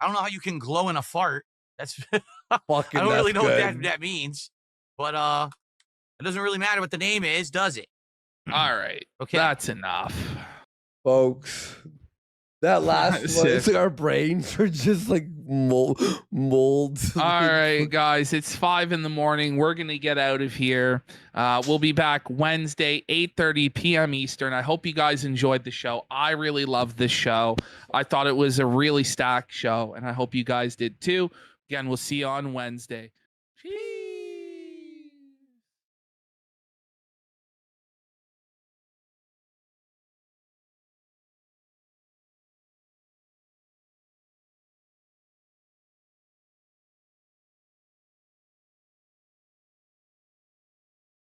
I don't know how you can glow in a fart. That's Fucking I don't really that's know good. what that means. But it doesn't really matter what the name is, does it? All right. Okay. That's enough. Folks. That last That's one, it. it's like our brains are just like molds. All right, guys, it's 5 in the morning. We're gonna get out of here. We'll be back Wednesday, 8:30 p.m. Eastern. I hope you guys enjoyed the show. I really loved this show. I thought it was a really stacked show, and I hope you guys did too. Again, we'll see you on Wednesday.